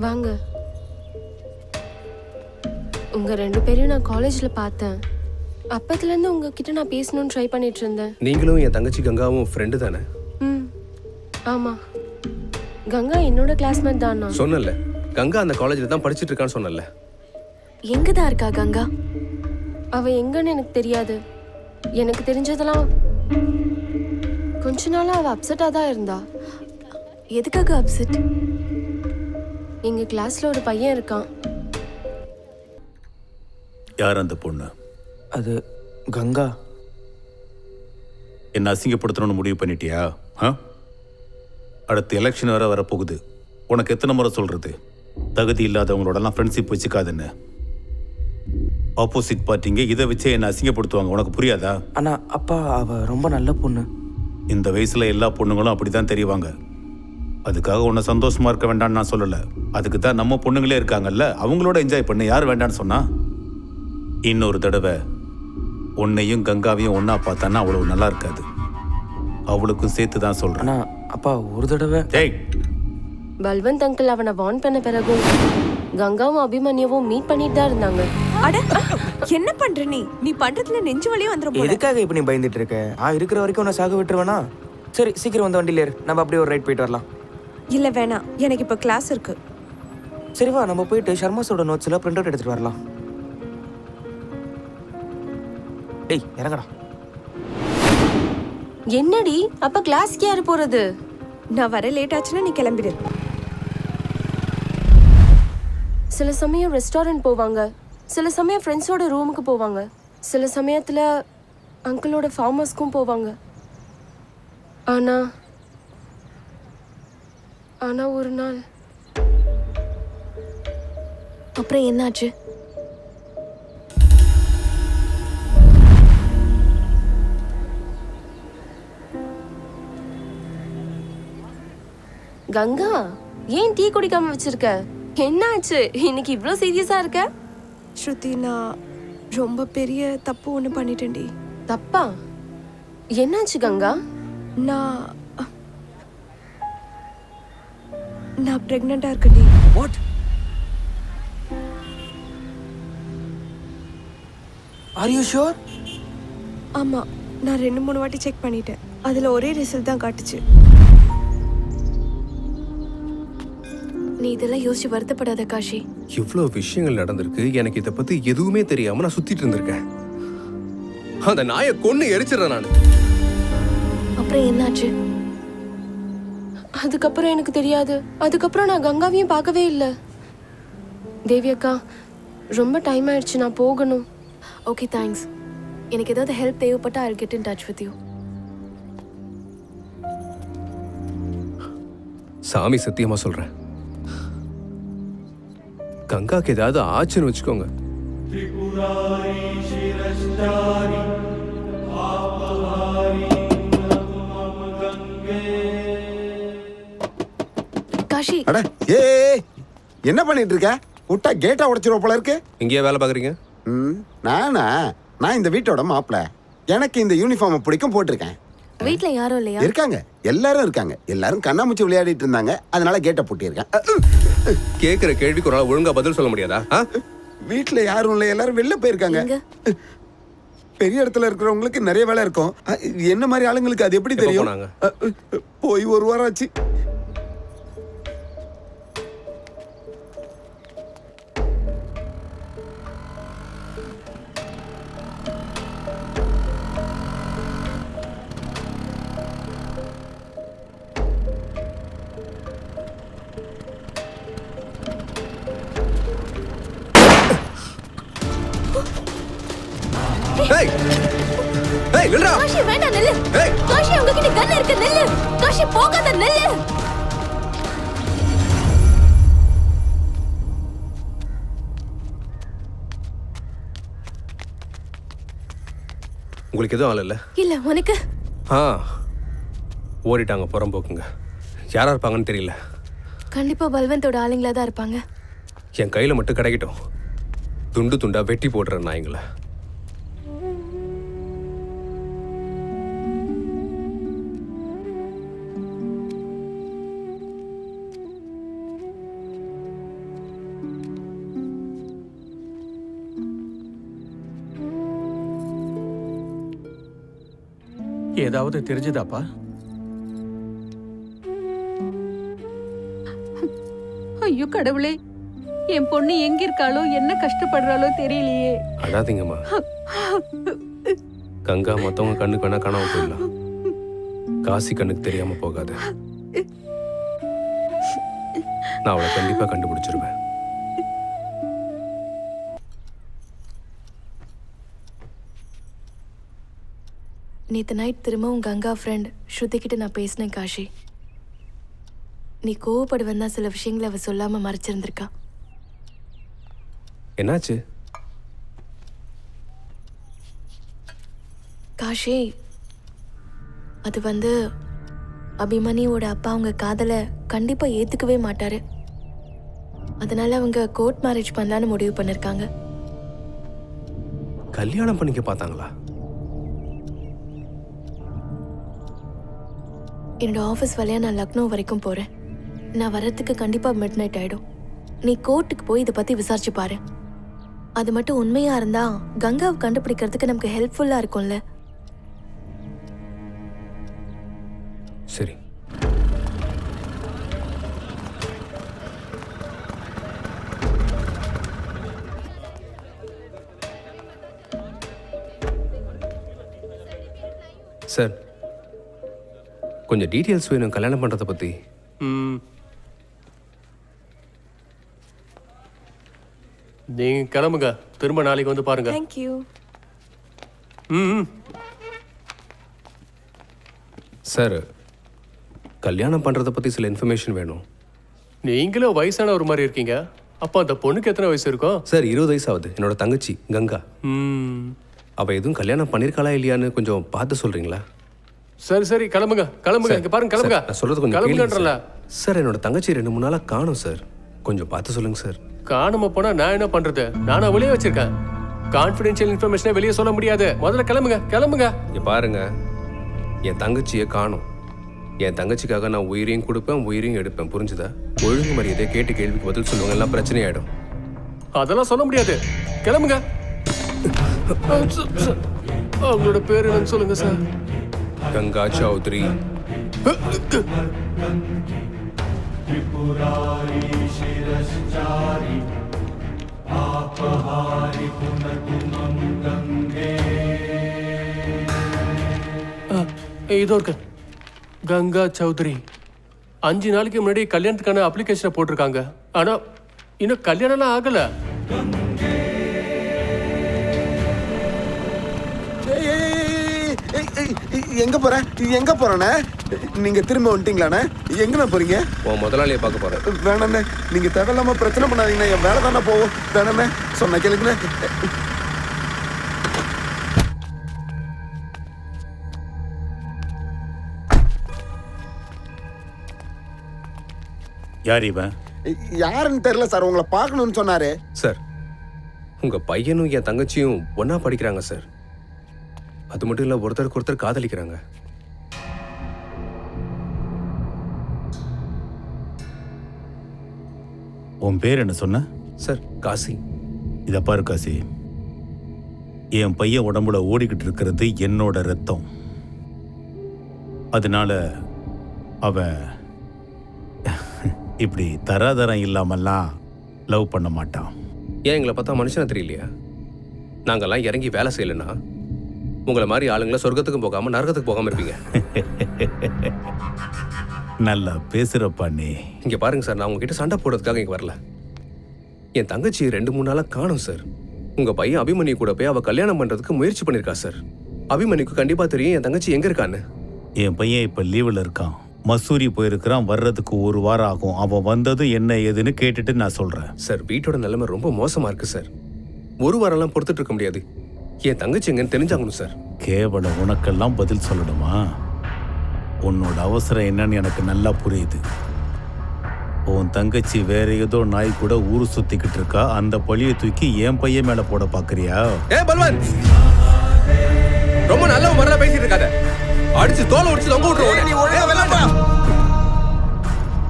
வாங்க. உங்க 2 பேரையும் நான் காலேஜ்ல பார்த்தேன். அப்பத்துல இருந்து உங்ககிட்ட நான் பேசணும்னு ட்ரை பண்ணிட்டு இருந்தேன். நீங்களும் என் தங்கச்சி கங்காவும் ஃப்ரெண்டு தானே? ம் ஆமா. கங்கா என்னோட கிளாஸ்மேட் தான். நான் சொன்னல, கங்கா அந்த காலேஜ்ல தான் படிச்சிட்டு இருக்கான்னு சொன்னல. எங்க தான் இருக்கா கங்கா? அவ எங்கன்னு எனக்கு தெரியாது. எனக்கு தெரிஞ்சதெல்லாம் கொஞ்ச நாளா அவ அப்செட்டா தான் இருந்தா. எதுக்காக அப்செட்? எங்க கிளாஸ்ல ஒரு பையன் இருக்கான். யார் அந்த பொண்ணு? அது கங்கா. என்ன அசிங்கப்படுத்தணும்னு முடிவு பண்ணிட்டியா? அடுத்து எலெக்ஷன் வேற வரப்போகுது. உனக்கு எத்தனை முறை சொல்றது தகுதி இல்லாதவங்களோடலாம் ஃப்ரெண்ட்ஷிப் வச்சுக்காதுன்னு? ஆப்போசிட் பார்ட்டிங்க இதை வச்சே என்ன அசிங்கப்படுத்துவாங்க. உனக்கு புரியாதா? அண்ணா அப்பா அவ ரொம்ப நல்ல பொண்ணு. இந்த வயசுல எல்லா பொண்ணுங்களும் அப்படிதான் தெரிவாங்க. அதுக்காக உன்னை சந்தோஷமா இருக்க வேண்டாம்னு நான் சொல்லல. அதுக்கு தான் நம்ம பொண்ணுங்களே இருக்காங்கல்ல, அவங்களோட என்ஜாய் பண்ணு. யார் வேண்டான்னு சொன்னா? இன்னொரு தடவை உன்னையும் கங்காவையும் ஒன்னா பார்த்தான்னா அவ்வளவு நல்லா இருக்காது. அவளுக்கும் சேர்த்து தான் சொல்றேன். அப்பா ஒரு தடவை பல்வந்த் அங்கிள் அவனை வார்ன் பண்ண பிறகும் கங்காவும் அபிமன்யுவும் மீட் பண்ணிட்டு தான் இருந்தாங்க. அட என்ன பண்ற நீ? நீ பண்றதுல நெஞ்சு வலியே வந்துரும் போல. எதுக்காக இப்ப நீ பயந்துட்டு இருக்க? இருக்கிற வரைக்கும் உன்னை சாக விட்டுருவேனா? சரி சீக்கிரம் வந்து வண்டியில ஏறு, நம்ம அப்படியே ஒரு ரைட் போயிட்டு வரலாம். இல்ல வேணாம், எனக்கு இப்ப கிளாஸ் இருக்கு. சரி வா, நம்ம போயிட்டு ஷர்மாஸோட நோட்ஸ்ல பிரிண்ட் அவுட் எடுத்துட்டு வரலாம். டேய் இறங்கடா. என்னடி அப்ப கிளாஸ்க்கு யாரு போறது? நான் வர லேட் ஆச்சுன்னா நீ கிளம்பிடு. சில சமயம் ரெஸ்டாரண்ட் போவாங்க, சில சமயம் ஃப்ரெண்ட்ஸோட ரூமுக்கு போவாங்க, சில சமயத்துல அங்கிளோட ஃபார்ம் ஹவுஸ்க்கும் போவாங்க. ஆனா ஆனா ஒரு நாள். அப்புறம் என்னாச்சு? கங்கா, ஏன் டீ குடிக்காம வச்சிருக்க? என்னாச்சு இன்னைக்கு இவ்ளோ சீரியஸா இருக்க? ஸ்ருதி, நான் ரொம்ப பெரிய தப்பு ஒன்று பண்ணிட்டேன்டி. தப்பா? என்னாச்சு கங்கா? நான் பிரெக்னெண்டா இருக்கேன்டி. வாட்? Are you sure? ஆமா, நான் 2-3 வாட்டி செக் பண்ணிட்டேன். அதுல ஒரே ரிசல்ட் தான் காட்டுச்சு. நீ இதெல்லாம் யோசிச்சு வருத்தப்படாத காஷி. இவ்வளோ விஷயங்கள் நடந்திருக்கு, எனக்கு இதை பத்தி எதுவுமே தெரியாம நான் சுத்திட்டு இருந்திருக்கேன். அந்த நாயை கொன்னு எரிச்சிடறேன் நான். அப்புறம் என்னாச்சு? அதுக்கப்புறம் எனக்கு தெரியாது. அதுக்கப்புறம் நான் கங்காவையும் பார்க்கவே இல்லை. தேவி அக்கா, ரொம்ப டைம் ஆயிடுச்சு, நான் போகணும். Okay thanks. எனக்கு ஏதாவது ஹெல்ப் தேவைப்பட்டா I'll get in touch with you. சாமி சத்தியமா சொல்றேன், கங்காக்கு ஏதாவது ஆச்சுன்னு வச்சுக்கோங்க. காஷி, அட ஏ என்ன பண்ணிட்டு இருக்க? விட்டா கேட்டா உடைச்சிருவ போல இருக்கு. இங்கேயே வேலை பாக்குறீங்க? நானா? நான் இந்த வீட்டோட மாப்பிள. எனக்கு இந்த யூனிஃபார்ம் பிடிக்கும், போட்டிருக்கேன். வீட்ல யாரும் இல்லையா? இருக்காங்க, எல்லாரும் இருக்காங்க. எல்லாரும் கண்ணாமூச்சி விளையாடிட்டு இருந்தாங்க, அதனால கேட்டை பூட்டியிருக்கேன். கேக்குற கேள்விக்கு ஒரு நாள் ஒழுங்கா பதில் சொல்ல முடியாதா? வீட்டுல யாரும் இல்லை, எல்லாரும் வெளில போயிருக்காங்க. பெரிய இடத்துல இருக்கிறவங்களுக்கு நிறைய வேலை இருக்கும். என்ன மாதிரி ஆளுங்களுக்கு அது எப்படி தெரியும்? போய் 1 வாரம் ஆச்சு. காஷி வேண்டாம், நில்லு. காஷி, உங்ககிட்ட கன் இருக்கு, நில்லு. காஷி போகாத, நில்லு. உங்களுக்கு எதுவும் ஆள் இல்ல? இல்ல, உனக்கு? ஓடிட்டாங்க புறம்போக்குங்க. யாரா இருப்பாங்கன்னு தெரியல. கண்டிப்பா பல்வந்தோட ஆளுங்களா தான் இருப்பாங்க. என் கையில மட்டும் கிடைக்கட்டும், துண்டு துண்டா வெட்டி போடுறேன் நாய்ங்களை. ஏதாவது தெரிஞ்சுதாப்பா? ஐயோ கடவுளே, என் பொண்ணு எங்க இருக்காளோ என்ன கஷ்டப்படுறாளோ தெரியலையே. அழாதீங்கம்மா. கங்கா மத்தவங்க கண்ணுக்கு வேணா காணாம போயிடலாம், காசி கண்ணுக்கு தெரியாம போகாது. நான் அவளை கண்டிப்பா கண்டுபிடிச்சிருவேன். நேற்று நைட் திரும்பவும் கங்கா ஃப்ரெண்ட் ஸ்ருதி கிட்ட நான் பேசினேன் காஷி. நீ கோவப்படுவேன் தான் சில விஷயங்களை அவ சொல்லாம மறைச்சிருந்திருக்கா. என்னாச்சு? காஷி, அது அபிமன்யோட அப்பா அவங்க காதலை கண்டிப்பா ஏத்துக்கவே மாட்டாரு. அதனால அவங்க கோர்ட் மேரேஜ் பண்ணலான்னு முடிவு பண்ணிருக்காங்க. கல்யாணம் பண்ணிக்க பார்த்தாங்களா? என்னோட ஆஃபீஸ் வேலையா நான் லக்னோ வரைக்கும் போறேன். நான் வர்றதுக்கு கண்டிப்பா மிட் நைட் ஆயிடும். நீ கோர்ட்டுக்கு போய் இதை பத்தி விசாரிச்சு பாரு. அது மட்டும் உண்மையா இருந்தா கங்காவை கண்டுபிடிக்கிறதுக்கு நமக்கு ஹெல்ப்ஃபுல்லா இருக்கும்ல. சரி. சார், கொஞ்சம் டீட்டெயில்ஸ் வேணும் கல்யாணம் பண்றதை பத்தி. நீங்க கிளம்புங்க, திரும்ப நாளைக்கு வந்து பாருங்க. தேங்க்யூ. சார், கல்யாணம் பண்றதை பத்தி சில இன்ஃபர்மேஷன் வேணும். நீங்களும் வயசான ஒரு மாதிரி இருக்கீங்க. அப்ப அந்த பொண்ணுக்கு எத்தனை வயசு இருக்கும்? சார், 20 வயசு ஆகுது. என்னோட தங்கச்சி கங்கா. அவ எதுவும் கல்யாணம் பண்ணிருக்காளா இல்லையான்னு கொஞ்சம் பார்த்து சொல்றீங்களா? சரி சரி, கிளம்புங்க கிளம்புங்க. இங்க பாருங்க, கிளம்புங்க. நான் சொல்றது கொஞ்சம் கிளம்புங்கன்றல. சார், என்னோட தங்கச்சி 2-3 நாளா காணோம் சார். கொஞ்சம் பார்த்து சொல்லுங்க சார். காணாம போனா நான் என்ன பண்றது? நான் அவளையே வச்சிருக்கேன். கான்ஃபிடென்ஷியல் இன்ஃபர்மேஷனை வெளியே சொல்ல முடியாது. முதல்ல கிளம்புங்க கிளம்புங்க. இங்க பாருங்க, என் தங்கச்சியை காணோம். என் தங்கச்சிக்காக நான் உயிரையும் கொடுப்பேன், உயிரையும் எடுப்பேன். புரிஞ்சுதா? ஒழுங்கு மரியாதை கேட்டு கேள்விக்கு பதில் சொல்லுவாங்க, எல்லாம் பிரச்சனை ஆயிடும். அதெல்லாம் சொல்ல முடியாது. கிளம்புங்க. அவங்களோட பேர் என்னன்னு சொல்லுங்க சார். கங்கா சௌத்ரி. இதோ இருக்கு, கங்கா சௌத்ரி. 5 நாளைக்கு முன்னாடி கல்யாணத்துக்கான அப்ளிகேஷனை போட்டிருக்காங்க. ஆனா இன்னும் கல்யாணம்லாம் ஆகல. எங்க போறேன் எங்க போறேண்ணே? நீங்க திரும்ப வந்துட்டீங்களாண்ணே? எங்கண்ணா போறீங்க? உன் முதலாளியை பார்க்க போறேன். வேணாண்ணே, நீங்க தேவையில்லாம பிரச்சனை பண்ணாதீங்கண்ணா. என் வேலை தானே போவோம். வேணாண்ணே, சொன்ன கேளுங்கண்ணே. யார் இவன்? யாருன்னு தெரியல சார், உங்களை பார்க்கணும்னு சொன்னாரு. சார், உங்க பையனும் என் தங்கச்சியும் ஒன்னா படிக்கிறாங்க சார். அது மட்டும் இல்ல, ஒருத்தருக்கு ஒருத்தர் காதலிக்கிறாங்க. உன் பேர் என்ன சொன்ன? சார், காசி. இத பாரு காசி, என் பையன் உடம்புல ஓடிக்கிட்டு இருக்கிறது என்னோட ரத்தம். அதனால அவன் இப்படி தராதரம் இல்லாமல்லாம் லவ் பண்ண மாட்டான். ஏன் எங்களை பார்த்தா மனுஷனா தெரியலையா? நாங்கெல்லாம் இறங்கி வேலை செய்யலைன்னா உங்களை மாதிரி ஆளுங்களை சொர்க்கத்துக்கும் போகாம நரகத்துக்கு போகாம இருப்பீங்க. நல்லா பேசுறப்பா நீ. இங்க பாருங்க சார், நான் உங்ககிட்ட சண்டை போடுறதுக்காக இங்க வரல. என் தங்கச்சி 2-3 நாளா காணோம் சார். உங்க பையன் அபிமன்யு கூட போய் அவ கல்யாணம் பண்றதுக்கு முயற்சி பண்ணிருக்கா சார். அபிமன்யுக்கு கண்டிப்பா தெரியும் என் தங்கச்சி எங்க இருக்கான்னு. என் பையன் இப்ப லீவில் இருக்கான், மசூரி போயிருக்கிறான். வர்றதுக்கு 1 வாரம் ஆகும். அவன் வந்ததும் என்ன ஏதுன்னு கேட்டுட்டு நான் சொல்றேன். சார், வீட்டோட நிலைமை ரொம்ப மோசமா இருக்கு சார். 1 வாரம்லாம் பொறுத்துட்டு இருக்க முடியாது. என் தங்கச்சி எங்கன்னு தெரிஞ்சாகணும் சார். கேவல உனக்கெல்லாம் பதில் சொல்லணுமா? உன்னோட அவசரம் என்னன்னு எனக்கு நல்லா புரியுது. உன் தங்கச்சி வேற ஏதோ நாய் கூட ஊரு சுத்திக்கிட்டு இருக்கா. அந்த பழியை தூக்கி என் பையன் மேல போட பாக்குறியா? பல்வன், ரொம்ப நல்ல முறையில பேசிட்டு இருக்காத. அடிச்சு தோலை உடிச்சு தொங்க விட்டுருவோம்.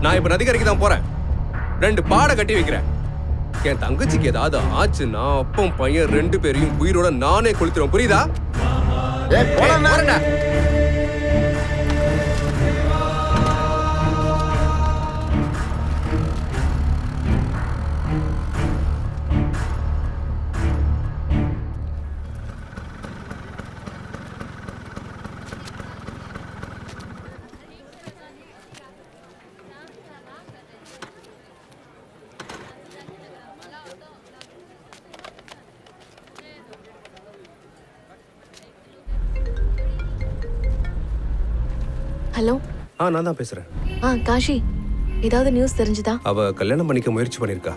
நான் இப்ப நதிக்கரைக்கு தான் போறேன். 2 பாடை கட்டி வைக்கிறேன். என் தங்கச்சிக்கு ஏதாவது ஆச்சுன்னா அப்பம் பையன் 2 பேரையும் உயிரோட நானே கொளுத்துறோம். புரியுதா? ஹலோ. நான் தான் பேசுறேன். காஷி, ஏதாவது நியூஸ் தெரிஞ்சுதா? அவ கல்யாணம் பண்ணிக்க முயற்சி பண்ணிருக்கா,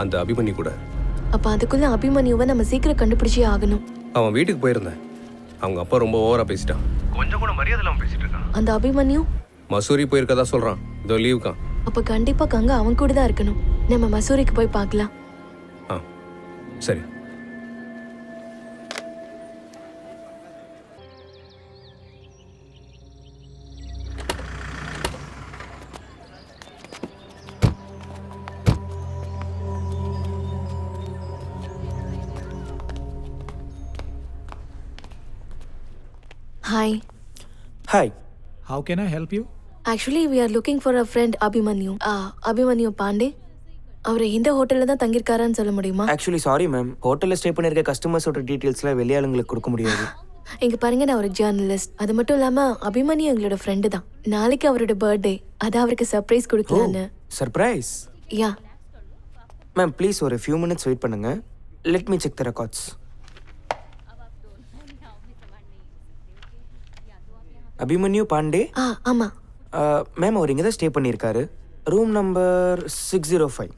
அந்த அபிமன்யு கூட. அப்ப அதுக்குள்ள அபிமன்யுவை நம்ம சீக்கிரம் கண்டுபிடிச்சே ஆகணும். அவன் வீட்டுக்கு போயிருந்தேன். அவங்க அப்பா ரொம்ப ஓவரா பேசிட்டான். கொஞ்சம் கூட மரியாதை இல்லாம பேசிட்டு இருக்கான். அந்த அபிமன்யு மசூரி போயிருக்கதா சொல்றான். இதோ லீவுக்கான். அப்ப கண்டிப்பா கங்கா அவன் கூட தான் இருக்கணும். நம்ம மசூரிக்கு போய் பார்க்கலாம். சரி. Hi. Hi. How can I help you? Actually, we are looking for a friend Abhimanyu. Abhimanyu Pandey. அவர் இந்த ஹோட்டல்ல தான் தங்கியிருக்காரான்னு சொல்ல முடியுமா? ஆக்சுவலி சாரி மேம், ஹோட்டலில் ஸ்டே பண்ணியிருக்க கஸ்டமர்ஸோட டீட்டெயில்ஸ்லாம் வெளியாளுங்களுக்கு கொடுக்க முடியாது. இங்க பாருங்க, நான் ஒரு ஜேர்னலிஸ்ட். அது மட்டும் இல்லாம அபிமன்யு எங்களோட ஃப்ரெண்டு தான். நாளைக்கு அவரோட பர்த்டே, அதான் அவருக்கு சர்ப்ரைஸ் கொடுக்கலான்னு. சர்ப்ரைஸ்? யா மேம் ப்ளீஸ் ஒரு ஃபியூ மினிட்ஸ் வெயிட் பண்ணுங்க. Let me check the records. Abhimanyu Pandey? ஆமா மேம், அவர் இங்கே தான் ஸ்டே பண்ணியிருக்காரு. Room number 605.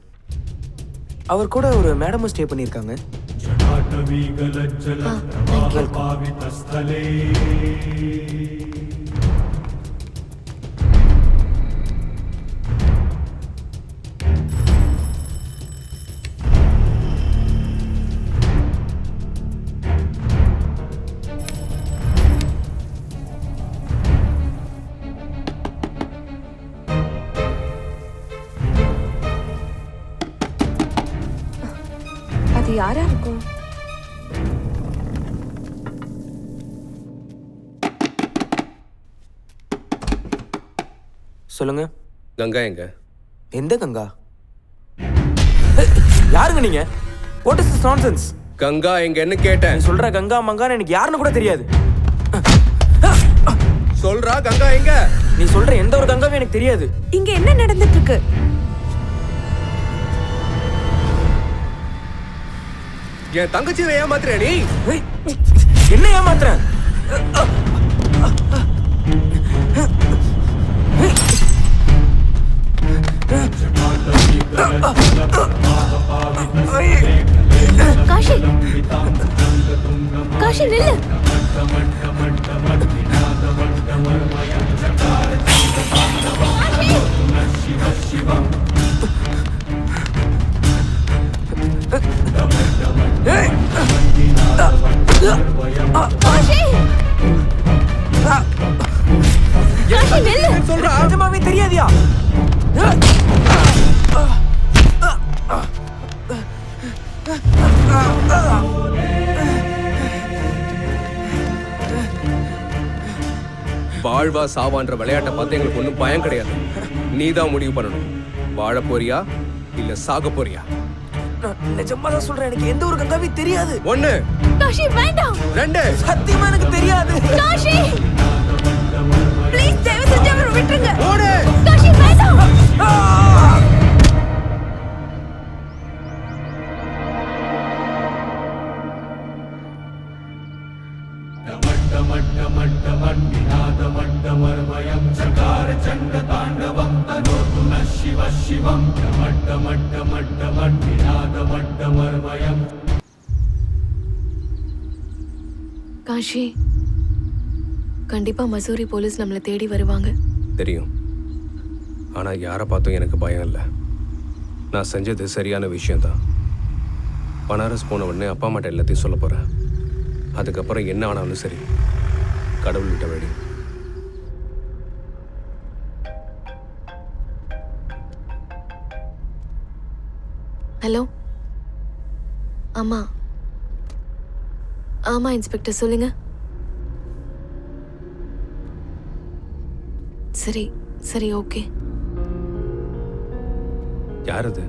அவர் கூட ஒரு மேடமும் ஸ்டே பண்ணியிருக்காங்க. அது யாரா இருக்கும்? சொல்லுங்க. கங்கா எங்க? எந்த கங்கா? யாருங்க நீங்க? What is this nonsense? Ganga எங்கன்னு கேட்டேன். நீ சொல்ற கங்கா மங்கான்னு எனக்கு யாருன்னு கூட தெரியாது. சொல்றா கங்கா எங்க? நீ சொல்ற எந்த ஒரு கங்காவும் எனக்கு தெரியாது. இங்க என்ன நடந்துட்டு இருக்கு? என் தங்கச்சியை ஏமாத்துற நீ? என்ன ஏமாத்துற? காஷி, காஷி நில்லு. சொல்ற நிஜமாவே தெரியாதியா? வாழ்வா சாவான்ற விளையாட்டை பார்த்து எங்களுக்கு ஒன்றும் பயம் கிடையாது. நீ தான் முடிவு பண்ணணும். வாழ போறியா இல்ல சாக போறியா? நிஜமா தான் சொல்றேன், எனக்கு எந்த ஒரு கங்காவே தெரியாது. 1 காஷி வேண்டாம். 2 சத்தியமா எனக்கு தெரியாது. காஷி ப்ளீஸ் தயவு செஞ்சு அவரை விட்டுருங்க. ஓடு. காஷி வேண்டாம். காஷி, கண்டிப்பா மசூரி போலீஸ் நம்மளை தேடி வருவாங்க. தெரியும். ஆனா யாரை பார்த்தும் எனக்கு பயம் இல்லை. நான் செஞ்சது சரியான விஷயம்தான். பனாரஸ் போன உடனே அப்பா அம்மாட்ட எல்லாத்தையும் சொல்ல போறேன். அதுக்கப்புறம் என்ன ஆனாலும் சரி, கடவுள்கிட்ட வேடி. ஹலோ. ஆமா ஆமா இன்ஸ்பெக்டர், சொல்லுங்க. சரி சரி ஓகே. யார் அது?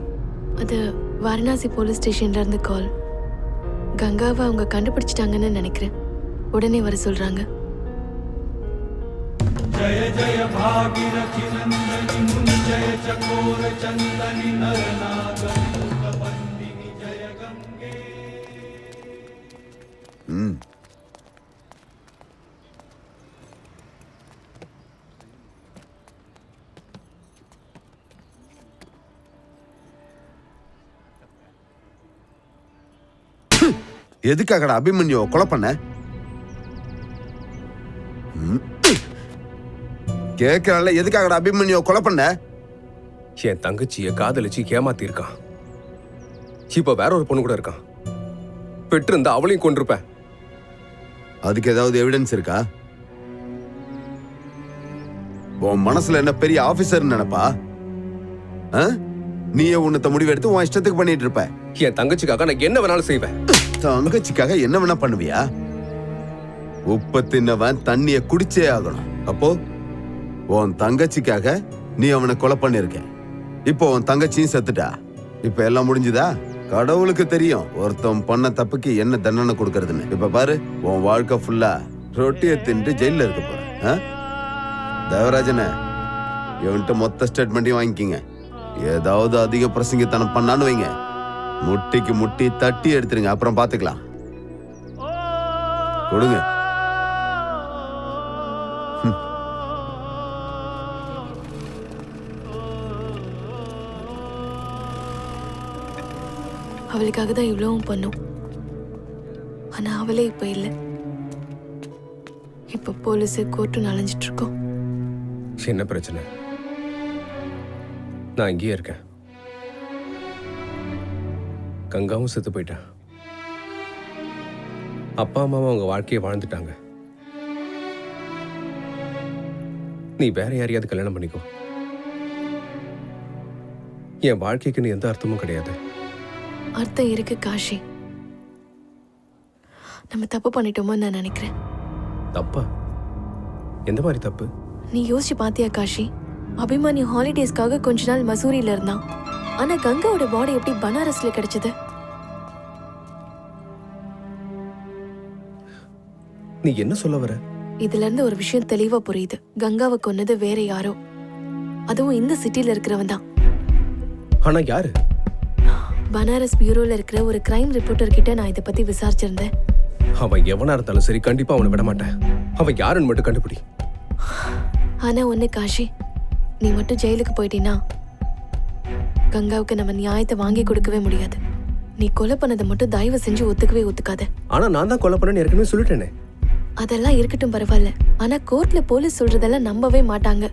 அது வாரணாசி போலீஸ் ஸ்டேஷன்ல இருந்து கால். கங்காவை அவங்க கண்டுபிடிச்சிட்டாங்கன்னு நினைக்கிறேன். உடனே வர சொல்றாங்க. ஜய ஜய பாகிரதி நந்தனி முஞ்சய சகோர சந்தனி நரநாக முகபந்தினி ஜய கங்கே. எதுக்காகடா அபிமன்யு கொலை பண்ண? கேட்கல, எதுக்காகடா அபிமன்யு கொலை பண்ண? என் தங்கச்சியை காதலிச்சு ஏமாத்தி இருக்கான். இப்ப வேற ஒரு பொண்ணு கூட இருக்கான். பெற்றிருந்தா அவளையும் கொண்டிருப்பேன். அதுக்கு ஏதாவது எவிடன்ஸ் இருக்கா? உன் மனசுல என்ன பெரிய ஆபீசர் நினைப்பா? நீயே உன்னத்த முடிவெடுத்து உன் இஷ்டத்துக்கு பண்ணிட்டு இருப்ப. என் தங்கச்சிக்காக நான் என்ன வேணாலும் செய்வேன். தங்கச்சிக்காக என்ன வேணா பண்ணுவியா? உப்பு தின்னவன் தண்ணிய குடிச்சே ஆகணும். அப்போ உன் தங்கச்சிக்காக நீ அவனை கொலை பண்ணிருக்க. இப்போ உன் தங்கச்சியும் செத்துட்டா. இப்ப எல்லாம் முடிஞ்சுதா? கடவுளுக்கு தெரியும் ஒருத்தன் பண்ண தப்புக்கு என்ன தண்டனை கொடுக்கறதுன்னு. இப்ப பாரு, உன் வாழ்க்கை ஃபுல்லா ரொட்டியை தின்ட்டு ஜெயில இருக்க போற. தேவராஜன, இவன்ட்டு மொத்த ஸ்டேட்மெண்ட்டையும் வாங்கிக்கிங்க. ஏதாவது அதிக பிரசங்கித்தனம் பண்ணான்னு வைங்க, முட்டிக்கு முட்டி தட்டி எடுத்துருங்க. அப்புறம் பாத்துக்கலாம். கொடுங்க. அவளுக்காக தான் இவ்வளவும் பண்ணும். ஆனா அவளே இப்ப இல்லை. இப்ப போலீஸ் கோர்ட்டு அலைஞ்சிட்டு இருக்கோம். என்ன பிரச்சனை? நான் இங்கேயே இருக்கேன். கங்காவும் செத்து போயிட்டா. அப்பா அம்மாவும் அவங்க வாழ்க்கையை வாழ்ந்துட்டாங்க. நீ வேற யாரையாவது கல்யாணம் பண்ணிக்கோ. என் வாழ்க்கைக்குன்னு எந்த அர்த்தமும் கிடையாது. அர்த்தம் இருக்கு காஷி. நம்ம தப்பு பண்ணிட்டோமோ நான் நினைக்கிறேன். தப்பா? எந்த மாதிரி தப்பு? நீ யோசிச்சு பாத்தியா காஷி? அபிமானி ஹாலிடேஸ்க்காக கொஞ்ச நாள் மசூரியில இருந்தான். ஆனா கங்காவோட பாடி எப்படி பனாரஸ்ல கிடைச்சது? நீ என்ன சொல்ல வர? இதுல இருந்து ஒரு விஷயம் தெளிவா புரியுது. கங்காவை கொன்னது வேற யாரோ, அதுவும் இந்த சிட்டில இருக்கிறவன் தான். ஆனா யாரு? பனாரஸ் பியூரோல இருக்கிற ஒரு கிரைம் ரிப்போர்ட்டர் கிட்ட நான் இதை பத்தி விசாரிச்சிருந்தேன். அவன் எவனா இருந்தாலும் சரி, கண்டிப்பா அவனை விட மாட்டேன். அவன் யாருன்னு மட்டும் கண்டுபிடி. ஆனா ஒண்ணு காஷி, நீ மட்டும் ஜெயிலுக்கு போயிட்டீன்னா கங்காவுக்கு நம்ம நியாயத்தை வாங்கி கொடுக்கவே முடியாது. நீ கொலை பண்ணதை மட்டும் தயவு செஞ்சு ஒத்துக்கவே ஒத்துக்காத. ஆனா நான் தான் கொலை பண்ணேன்னு ஏற்கனவே சொல்லிட்டேனே. அதெல்லாம் இருக்கட்டும், பரவாயில்ல. ஆனா கோர்ட்ல போலீஸ் சொல்றதெல்லாம் நம்பவே மாட்டாங்க.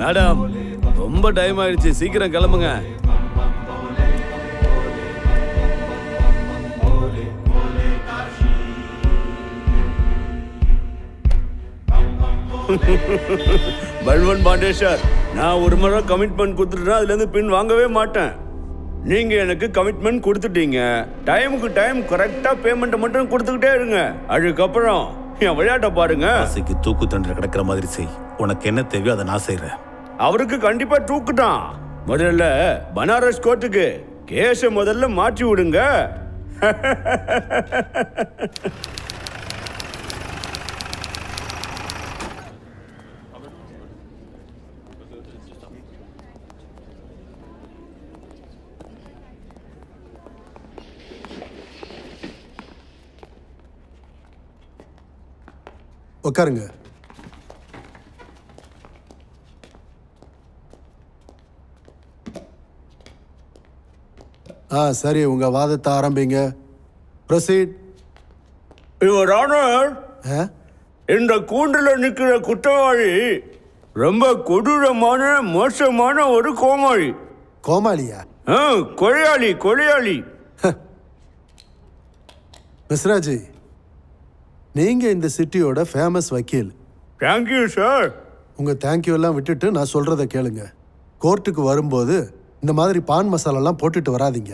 மேடம், ரொம்ப டைம் ஆயிடுச்சு, சீக்கிரம் கிளம்புங்க. பல்வன் பாண்டே சார், நான் ஒரு முறை கமிட்மெண்ட் கொடுத்துட்டேன், அதுல இருந்து பின் வாங்கவே மாட்டேன். நீங்க எனக்கு கமிட்மெண்ட் கொடுத்துட்டீங்க. டைமுக்கு டைம் கரெக்டா பேமெண்ட் மட்டும் கொடுத்துக்கிட்டே இருங்க. அதுக்கப்புறம் என் விளையாட்ட பாருங்க. ஆசைக்கு தூக்கு தண்டனை கிடக்கிற மாதிரி செய். உனக்கு என்ன தேவையோ அதை நான் செய்யறேன். அவருக்கு கண்டிப்பா தூக்குதான். முதல்ல பனாரஸ் கோர்ட்டுக்கு கேஸ முதல்ல மாற்றி விடுங்க. உட்காருங்க. சரி, உங்க வாதத்தை ஆரம்பிங்க. ப்ரொசீட். யுவர் ஆனர், இந்த கூண்டுல நிக்கிற குற்றவாளி ரொம்ப கொடூரமான மோசமான ஒரு கோமாளி. கோமாளியா? கொலையாளி, கொலையாளி. மிஸ்ராஜி, நீங்க இந்த சிட்டியோட ஃபேமஸ் வக்கீல். Thank you sir. உங்க தேங்க்யூ எல்லாம் விட்டுட்டு நான் சொல்றத கேளுங்க. கோர்ட்டுக்கு வரும்போது இந்த மாதிரி பான் மசாலாலாம் போட்டுட்டு வராதீங்க.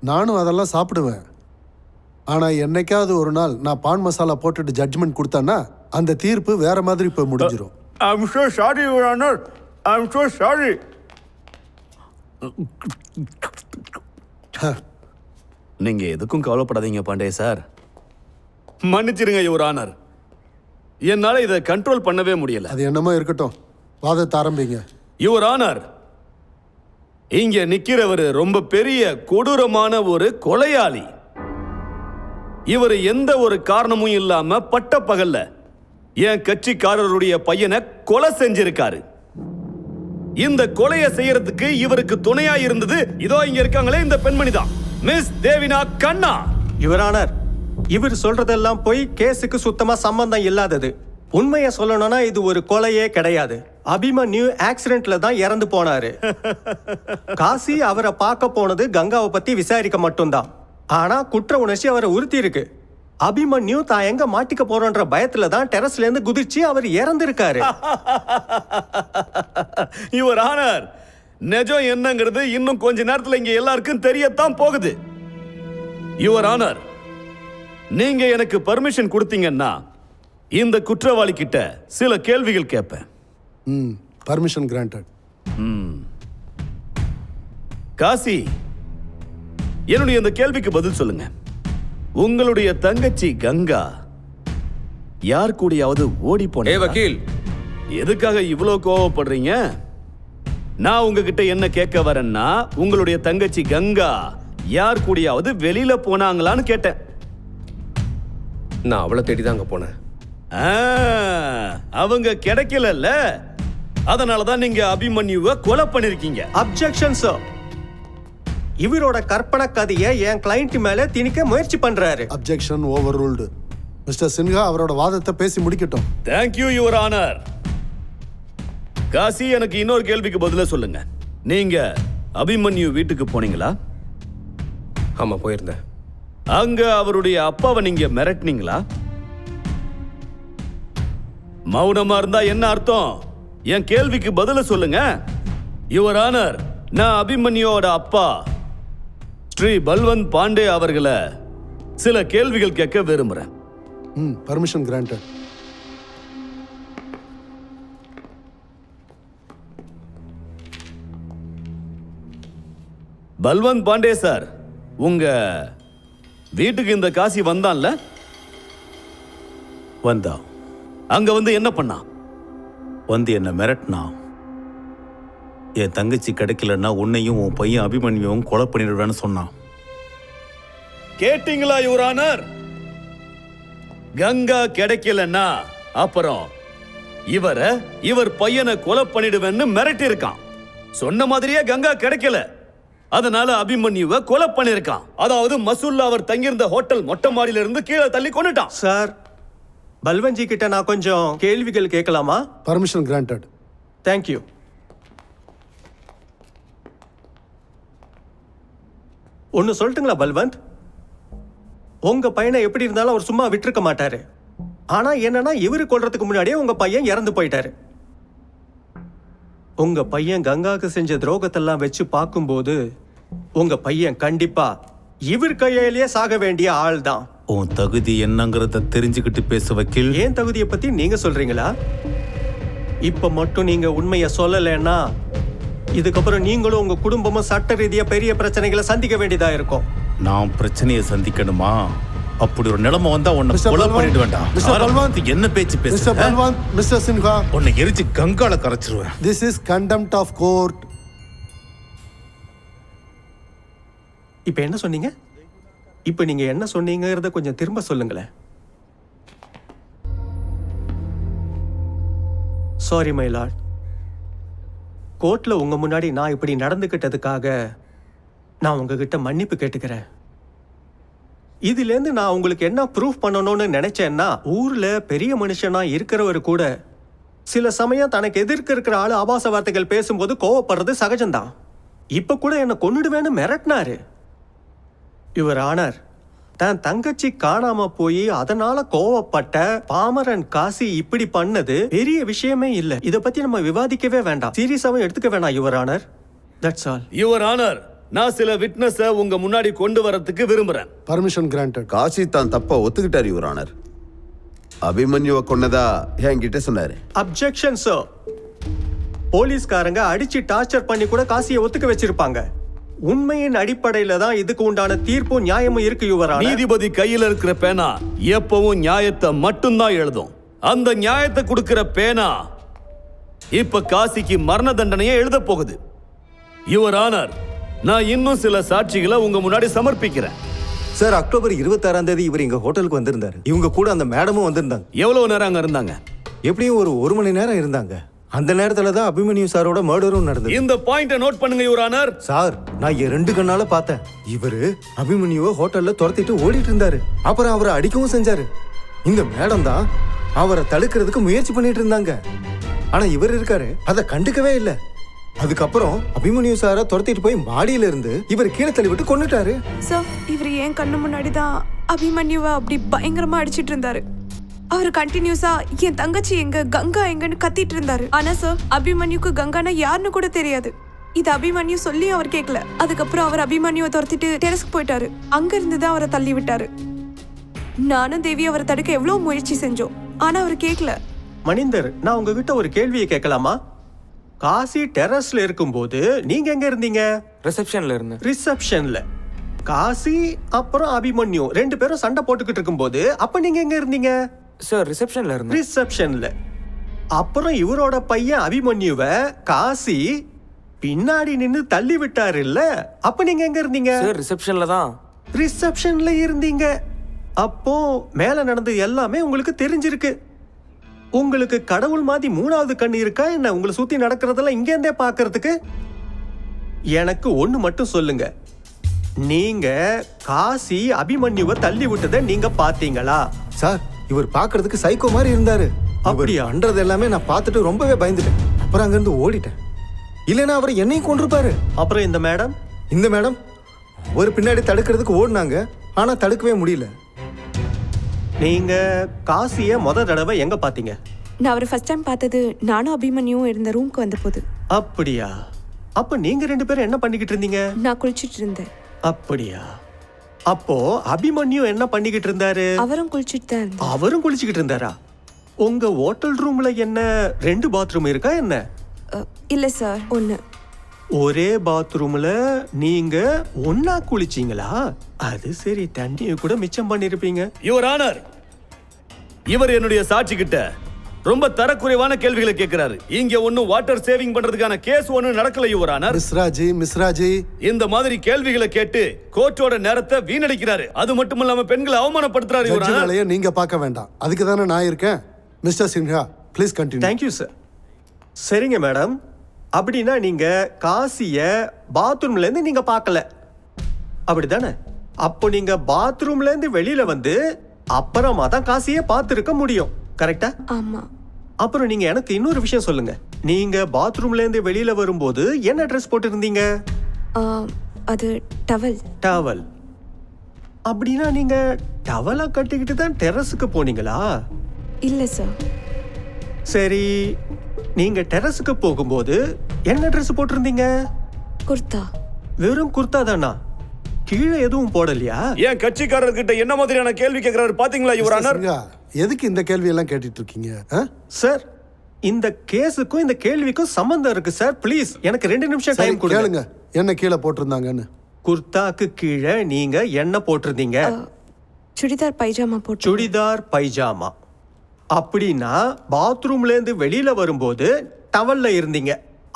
நானும் அதெல்லாம் சாப்பிடுவேன். ஆனால் என்னைக்காவது ஒரு நாள் நான் பான் மசாலா போட்டுட்டு ஜட்ஜ்மெண்ட் கொடுத்தேன்னா அந்த தீர்ப்பு வேற மாதிரி போய் முடிஞ்சிடும். I'm so sorry, Your Honor. I'm so sorry. நீங்க எதுக்கும் கவலைப்படாதீங்க பாண்டே சார். மன்னிச்சிருங்க யுவர் ஆனர், என்னால இதை கண்ட்ரோல் பண்ணவே முடியல. அது என்னமோ இருக்கட்டும், வாதத்தை ஆரம்பிங்க. யுவர் ஆனர், இங்க நிக்கிறவர் ரொம்ப பெரிய கொடூரமான ஒரு கொலையாளி. இவர் எந்த ஒரு காரணமும் இல்லாம பட்ட பகல்ல என் கட்சிக்காரருடைய பையனை கொலை செஞ்சிருக்காரு. இந்த கொலையை செய்யறதுக்கு இவருக்கு துணையா இருந்தது இதோ இங்க இருக்காங்களே இந்த பெண்மணி தான். Miss Devina Khanna. Your honour, இவர் சொல்றதெல்லாம் போய் கேஸுக்கு சுத்தமா சம்பந்தம் இல்லாதது. உண்மையை சொல்லணும்னா இது ஒரு கொலையே கிடையாது. அபிமன்யு ஆக்சிடென்ட்ல தான் இறந்து போனாரு. காசி அவரை பார்க்க போனது கங்காவை பத்தி விசாரிக்க மட்டும்தான். ஆனா குற்ற உணர்ச்சி அவரை உறுத்தி இருக்கு. அபிமன்யு தான் எங்க மாட்டிக்க போறோன்ற பயத்துல தான் டெரஸ்ல இருந்து குதிச்சு அவர் இறந்திருக்காரு. யுவர் ஆனர், நிஜம் என்னங்கிறது இன்னும் கொஞ்ச நேரத்துல இங்க எல்லாருக்கும் தெரியத்தான் போகுது. யுவர் ஆனர், நீங்க எனக்கு பர்மிஷன் கொடுத்தீங்கன்னா இந்த குற்றவாளி கிட்ட சில கேள்விகள் கேட்பேன். Permission granted. காசி, என்னுடைய இந்த கேள்விக்கு பதில் சொல்லுங்க. உங்களுடைய தங்கச்சி கங்கா யார் கூடயாவது ஓடி போன வக்கீல், எதுக்காக இவ்வளவு கோவப்படுறீங்க? நான் உங்ககிட்ட என்ன கேட்க வரேன்னா, உங்களுடைய தங்கச்சி கங்கா யார் கூடயாவது வெளியில போனாங்களான்னு கேட்டேன். நான் அவளை தேடி தான் அங்க போனேன். அவங்க கிடைக்கல, அதனாலதான் நீங்க அபிமன்யுவை கொலை பண்ணிருக்கீங்க. Objection sir. இவரோட கற்பனை கதையை என் கிளைண்ட் மேல திணிக்க முயற்சி பண்றாரு. Objection overruled. Mister Sinha அவரோட வாதத்தை பேசி முடிக்கட்டும். Thank you your honour. காசி, எனக்கு இன்னொரு கேள்விக்கு பதில சொல்லுங்க. நீங்க அபிமன்யு வீட்டுக்கு போனீங்களா? ஆமா, போயிருந்தேன். அங்க அவருடைய அப்பாவை நீங்க மிரட்டினீங்களா? மௌனமா இருந்தா என்ன அர்த்தம்? என் கேள்விக்கு பதில சொல்லுங்க. யுவர் ஆனர், நான் அபிமன்யோட அப்பா ஸ்ரீ பல்வந்த் பாண்டே அவர்களை சில கேள்விகள் கேட்க விரும்புறேன். Permission granted. Balwant Pandey sir, உங்க வீட்டுக்கு இந்த காசி வந்தான்ல? வந்தா. அங்க வந்து என்ன பண்ணா? வந்து என்ன மிரட்டினா. என் தங்கச்சி கிடைக்கலன்னா உன்னையும் உன் பையன் அபிமன்யுவும் கொலை பண்ணிடுவேன்னு சொன்னான். கேட்டீங்களா யுவர் ஆனர்? கங்கா கிடைக்கலன்னா அப்புறம் இவர் பையனை கொலை பண்ணிடுவேன்னு மிரட்டி இருக்கான். சொன்ன மாதிரியே கங்கா கிடைக்கல, அதனால அபிமன்யுவை கொலை பண்ணிருக்கான். அதாவது மசூல்ல அவர் தங்கியிருந்த ஹோட்டல் மொட்டை மாடியில இருந்து கீழே தள்ளி கொண்டுட்டான். சார், பல்வன்ஜி கிட்ட நான் கொஞ்சம் கேள்விகள் கேட்கலாமா? Permission granted. தேங்க்யூ. ஒன்னு சொல்லட்டுங்களா பல்வந்த்? உங்க பையனை எப்படி இருந்தாலும் அவர் சும்மா விட்டுருக்க மாட்டாரு. ஆனா என்னன்னா, இவரு கொல்றதுக்கு முன்னாடியே உங்க பையன் இறந்து போயிட்டாரு. உங்க பையன் கங்காக்கு செஞ்ச துரோகத்தெல்லாம் வச்சு பார்க்கும்போது உங்க பையன் கண்டிப்பா இவர் கையிலேயே சாக வேண்டிய ஆள் தான். உன் தகுதி என்னங்கிறத தெரிஞ்சுக்கிட்டு பேச வக்கீல். ஏன் தகுதியை பத்தி நீங்க சொல்றீங்களா? இப்ப மட்டும் நீங்க உண்மையை சொல்லலைன்னா இதுக்கப்புறம் நீங்களும் உங்க குடும்பமும் சட்ட ரீதியா பெரிய பிரச்சனைகளை சந்திக்க வேண்டியதா இருக்கும். நான் பிரச்சனையை சந்திக்கணுமா? அப்படி ஒரு நிலைமை வந்தா உன்னை மிஸ்டர் கொலை பல்வந்த், பண்ணிட வேண்டாம். மிஸ்டர் பல்வந்த், என்ன பேச்சு மிஸ்டர் பேசுற? பல்வந்த், மிஸ்டர் சின்ஹா, உன்னை எரிச்சு கங்கால கரைச்சிருவேன். This is contempt of court. இப்ப என்ன சொன்னீங்க? இப்ப நீங்க என்ன சொன்னீங்கறத கொஞ்சம் திரும்ப சொல்லுங்களேன். Sorry my Lord. கோர்ட்ல உங்க முன்னாடி நான் இப்படி நடந்துகிட்டதுக்காக நான் உங்ககிட்ட மன்னிப்பு கேட்டுக்கிறேன். இதுல இருந்து நான் உங்களுக்கு என்ன ப்ரூஃப் பண்ணணும்னு நினைச்சேன்னா, ஊர்ல பெரிய மனுஷனா இருக்கிறவர் கூட சில சமயம் தனக்கு எதிர்க்க இருக்கிற ஆளு ஆபாச வார்த்தைகள் பேசும்போது கோவப்படுறது சகஜம்தான். இப்ப கூட என்ன கொன்னுடுவேன்னு மிரட்டினாரு. யுவர் ஆனர், தன் தங்கச்சி காணாம போய் அதனால கோவப்பட்ட பாமரன் காசி இப்படி பண்ணது பெரிய விஷயமே இல்ல. இத பத்தி நம்ம விவாதிக்கவே வேண்டாம், சீரியஸாவும் எடுத்துக்க வேண்டாம் your honour. That's all. Your honour, நான் சில விட்னஸ உங்க முன்னாடி கொண்டு வரதுக்கு விரும்புறேன். Permission granted. காசி தான் தப்பா ஒத்துக்கிட்டார் யுவர் ஆனர். அபிமன்யுவை கொன்னதா என்கிட்ட சொன்னாரு. Objection sir. போலீஸ்காரங்க அடிச்சு டார்ச்சர் பண்ணி கூட காசியை ஒத்துக்க வச்சிருப்பாங்க. உண்மையின் அடிப்படையில தான் இதுக்கு உண்டான தீர்ப்பும் நியாயமும் இருக்கு யுவர் ஆனர். நீதிபதி கையில இருக்கிற பேனா எப்பவும் நியாயத்தை மட்டும்தான் எழுதும். அந்த நியாயத்தை கொடுக்கிற பேனா இப்ப காசிக்கு மரண தண்டனையை எழுத போகுது. யுவர் ஆனர், நான் இன்னும் சில சாட்சிகளை உங்க முன்னாடி சமர்ப்பிக்கிறேன். சார், அக்டோபர் 26ஆம் தேதி இவர் எங்க ஹோட்டலுக்கு வந்திருந்தாரு. இவங்க கூட அந்த மேடமும் வந்திருந்தாங்க. எவ்வளவு நேரம் அங்க இருந்தாங்க? எப்படியும் ஒரு 1 மணி நேரம் இருந்தாங்க. அந்த நேரத்துல தான் அபிமன்யு சாரோட மர்டரும் நடந்தது. இந்த பாயிண்ட நோட் பண்ணுங்க யுவர் ஆனர். சார், நான் என் 2 கண்ணால பார்த்தேன். இவரு அபிமன்யுவை ஹோட்டல்ல துரத்திட்டு ஓடிட்டு இருந்தாரு. அப்புறம் அவரை அடிக்கவும் செஞ்சாரு. இந்த மேடம் தான் அவரை தடுக்கிறதுக்கு முயற்சி பண்ணிட்டு இருந்தாங்க. ஆனா இவர் இருக்காரு, அதை கண்டுக்கவே இல்லை. அதுக்கப்புறம் அபிமன்யு சாரை துரத்திட்டு போய் மாடியில இருந்து இவர் கீழே தள்ளி விட்டு கொன்னுட்டாரு. சார், இவர் ஏன் கண்ணு முன்னாடி தான் அபிமன்யுவை அப்படி பயங்கரமா அடிச்சிட்டு இருந்தாரு. அவர் கண்டினியூஸா என் தங்கச்சி எங்க, கங்கா எங்கன்னு கத்திட்டு இருந்தாரு. ஆனா சார், அபிமன்யுக்கு கங்கானா யாருன்னு கூட தெரியாது. இது அபிமன்யு சொல்லி அவர் கேட்கல. அதுக்கப்புறம் அவர் அபிமன்யுவை துரத்திட்டு டெரஸ்க்கு போயிட்டாரு. அங்க இருந்து தான் அவரை தள்ளி விட்டாரு. நானும் தேவி அவரை தடுக்க எவ்வளவு முயற்சி செஞ்சோம், ஆனா அவர் கேட்கல. மணிந்தர், நான் உங்ககிட்ட ஒரு கேள்வியை கேட்கலாமா? காசி டெரஸ்ல இருக்கும்போது நீங்க எங்க இருந்தீங்க? ரிசப்ஷன்ல இருந்தேன். ரிசப்ஷன்ல காசி அப்புறம் அபிமன்யு 2 பேரும் சண்டை போட்டுக்கிட்டு இருக்கும்போது அப்ப நீங்க எங்க இருந்தீங்க? சார், ரிசப்ஷன்ல இருந்தேன். ரிசப்ஷன்ல. அப்புறம் இவரோட பையன் அபிமன்யுவை காசி பின்னாடி நின்னு தள்ளி விட்டாரு இல்ல, அப்ப நீங்க எங்க இருந்தீங்க? சார், ரிசப்ஷன்ல தான். ரிசப்ஷன்ல இருந்தீங்க. அப்போ மேல நடந்தது எல்லாமே உங்களுக்கு தெரிஞ்சிருக்கு. உங்களுக்கு கடவுள் மாதிரி 3வது கண் இருக்கா என்ன? உங்களை சுத்தி நடக்கிறதெல்லாம் இங்க இருந்தே பாக்குறதுக்கு? எனக்கு ஒண்ணு மட்டும் சொல்லுங்க, நீங்க காசி அபிமன்யுவை தள்ளி விட்டதை நீங்க பாத்தீங்களா? சார், இவர் பாக்குறதுக்கு சைக்கோ மாதிரி இருந்தாரு. அப்படியா? பண்றது எல்லாமே நான் பார்த்துட்டு ரொம்பவே பயந்துட்டேன். அப்புறம் அங்கிருந்து ஓடிட்டேன். இல்லைன்னா அவர் என்னையும் கொண்டிருப்பாரு. அப்புறம் இந்த மேடம்? இந்த மேடம் ஒரு பின்னாடி தடுக்கிறதுக்கு ஓடினாங்க, ஆனா தடுக்கவே முடியல. நீங்க காசிய முத தடவை எங்க பாத்தீங்க? நான் அவரை ஃபர்ஸ்ட் டைம் பார்த்தது நானும் அபிமன்யுவும் இருந்த ரூம்க்கு வந்த போது. அப்படியா? அப்ப நீங்க 2 பேரும் என்ன பண்ணிக்கிட்டு இருந்தீங்க? நான் குளிச்சிட்டு இருந்தேன். அப்படியா? அப்போ அபிமன்யு என்ன பண்ணிக்கிட்டு இருந்தாரு? அவரும் குளிச்சிட்டு தான் இருந்தாரு. அவரும் குளிச்சுக்கிட்டு இருந்தாரா? உங்க ஹோட்டல் ரூம்ல என்ன 2 பாத்ரூம் இருக்கா என்ன? இல்ல சார், 1. ஒரே பாத்ரூம்ல நீங்க ஒண்ணா குளிச்சீங்களா? அது சரி, தண்ணியை கூட மிச்சம் பண்ணிருப்பீங்க. யுவர் ஆனர், இவர் என்னுடைய சாட்சி கிட்ட ரொம்ப தரக்குறைவான கேள்விகளை கேட்கிறாரு. இங்க ஒண்ணும் வாட்டர் சேவிங் பண்றதுக்கான கேஸ் ஒண்ணும் நடக்கல யுவர் ஆனர். மிஸ்ராஜி இந்த மாதிரி கேள்விகளை கேட்டு கோர்ட்டோட நேரத்தை வீணடிக்கிறாரு. அது மட்டும் இல்லாம பெண்களை அவமானப்படுத்துறாரு யுவர் ஆனர். வேலையை நீங்க பார்க்க வேண்டாம், அதுக்கு தானே நான் இருக்கேன். Mister Sinha, please continue. Thank you sir. சரிங்க மேடம், அப்படின்னா நீங்க காசிய பாத்ரூம்ல இருந்து நீங்க பார்க்கல, அப்படிதானே? அப்போ நீங்க பாத்ரூம்ல இருந்து வெளியில வந்து அப்புறமா தான் காசிய பார்த்திருக்க முடியும், கரெக்டா? ஆமா. அப்புறம் நீங்க எனக்கு இன்னொரு விஷயம் சொல்லுங்க, நீங்க பாத்ரூம்ல இருந்து வெளியில வரும்போது என்ன ட்ரெஸ் போட்டு இருந்தீங்க? அது டவல். டவல். அப்படின்னா நீங்க டவலை கட்டிக்கிட்டு தான் டெரஸுக்கு போனீங்களா? இல்ல சார். சரி, நீங்க டெரஸுக்கு போகும்போது என்ன ட்ரெஸ் போட்டிருந்தீங்க? குர்தா. வெறும் குர்தா தானா? கீழே எதுவும் போடலையா? ஏன் கட்சிக்காரர்கிட்ட என்ன மாதிரியான கேள்வி கேட்கிறாரு பாத்தீங்களா யுவர் ஆனர்? எதுக்கு இந்த கேள்வி எல்லாம் கேட்டுட்டு இருக்கீங்க? சார், இந்த கேஸுக்கும் இந்த கேள்விக்கும் சம்பந்தம் இருக்கு சார். ப்ளீஸ் எனக்கு 2 நிமிஷம் டைம் கொடுங்க. என்ன கீழே போட்டிருந்தாங்கன்னு? குர்தாக்கு கீழே நீங்க என்ன போட்டிருந்தீங்க? சுடிதார் பைஜாமா போட்டு. சுடிதார் பைஜாமா. அப்படின்னா பாத்ரூம்ல இருந்து வெளியில வரும்போது டவல்ல இருந்தீங்க,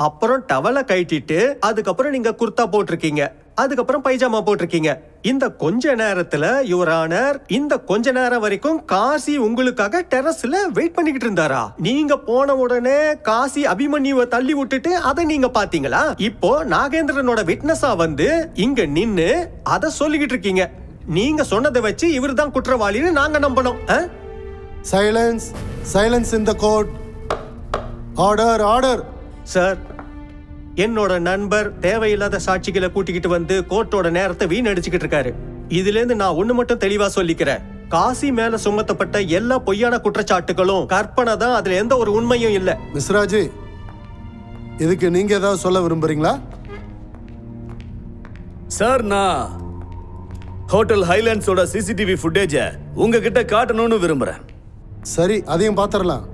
அப்புறம் டவலை கட்டிட்டு அதுக்கப்புறம் நீங்க குர்தா போட்டிருக்கீங்க, அதுக்கப்புறம் பைஜாமா போட்டிருக்கீங்க. இந்த கொஞ்ச நேரத்துல யுவர் ஆனர், இந்த கொஞ்ச நேரம் வரைக்கும் காசி உங்களுக்காக டெரஸ்ல வெயிட் பண்ணிக்கிட்டு இருந்தாரா? நீங்க போன உடனே காசி அபிமன்யுவை தள்ளி விட்டுட்டு அதை நீங்க பாத்தீங்களா? இப்போ நாகேந்திரனோட விட்னஸா வந்து இங்க நின்னு அதை சொல்லிக்கிட்டு இருக்கீங்க. நீங்க சொன்னதை வச்சு இவர் தான் குற்றவாளின்னு நாங்க நம்பணும். Silence, silence in the court. Order, order. Sir, என்னோட நண்பர் தேவையில்லாத சாட்சிகளை கூட்டிக்கிட்டு வந்து கோர்ட்டோட நேரத்தை வீணடிச்சுக்கிட்டு இருக்காரு. இதுல இருந்து நான் ஒண்ணு மட்டும் தெளிவா சொல்லிக்கிறேன், காசி மேல சுமத்தப்பட்ட எல்லா பொய்யான குற்றச்சாட்டுகளும் கற்பனை தான், அதுல எந்த ஒரு உண்மையும் இல்ல. மிஸ்ராஜி, இதுக்கு நீங்க ஏதாவது சொல்ல விரும்புறீங்களா? சார், நான் ஹோட்டல் ஹைலாண்ட்ஸோட சிசிடிவி ஃபுட்டேஜை உங்ககிட்ட காட்டணும்னு விரும்புறேன். சரி, அதையும் பாத்திரலாம்.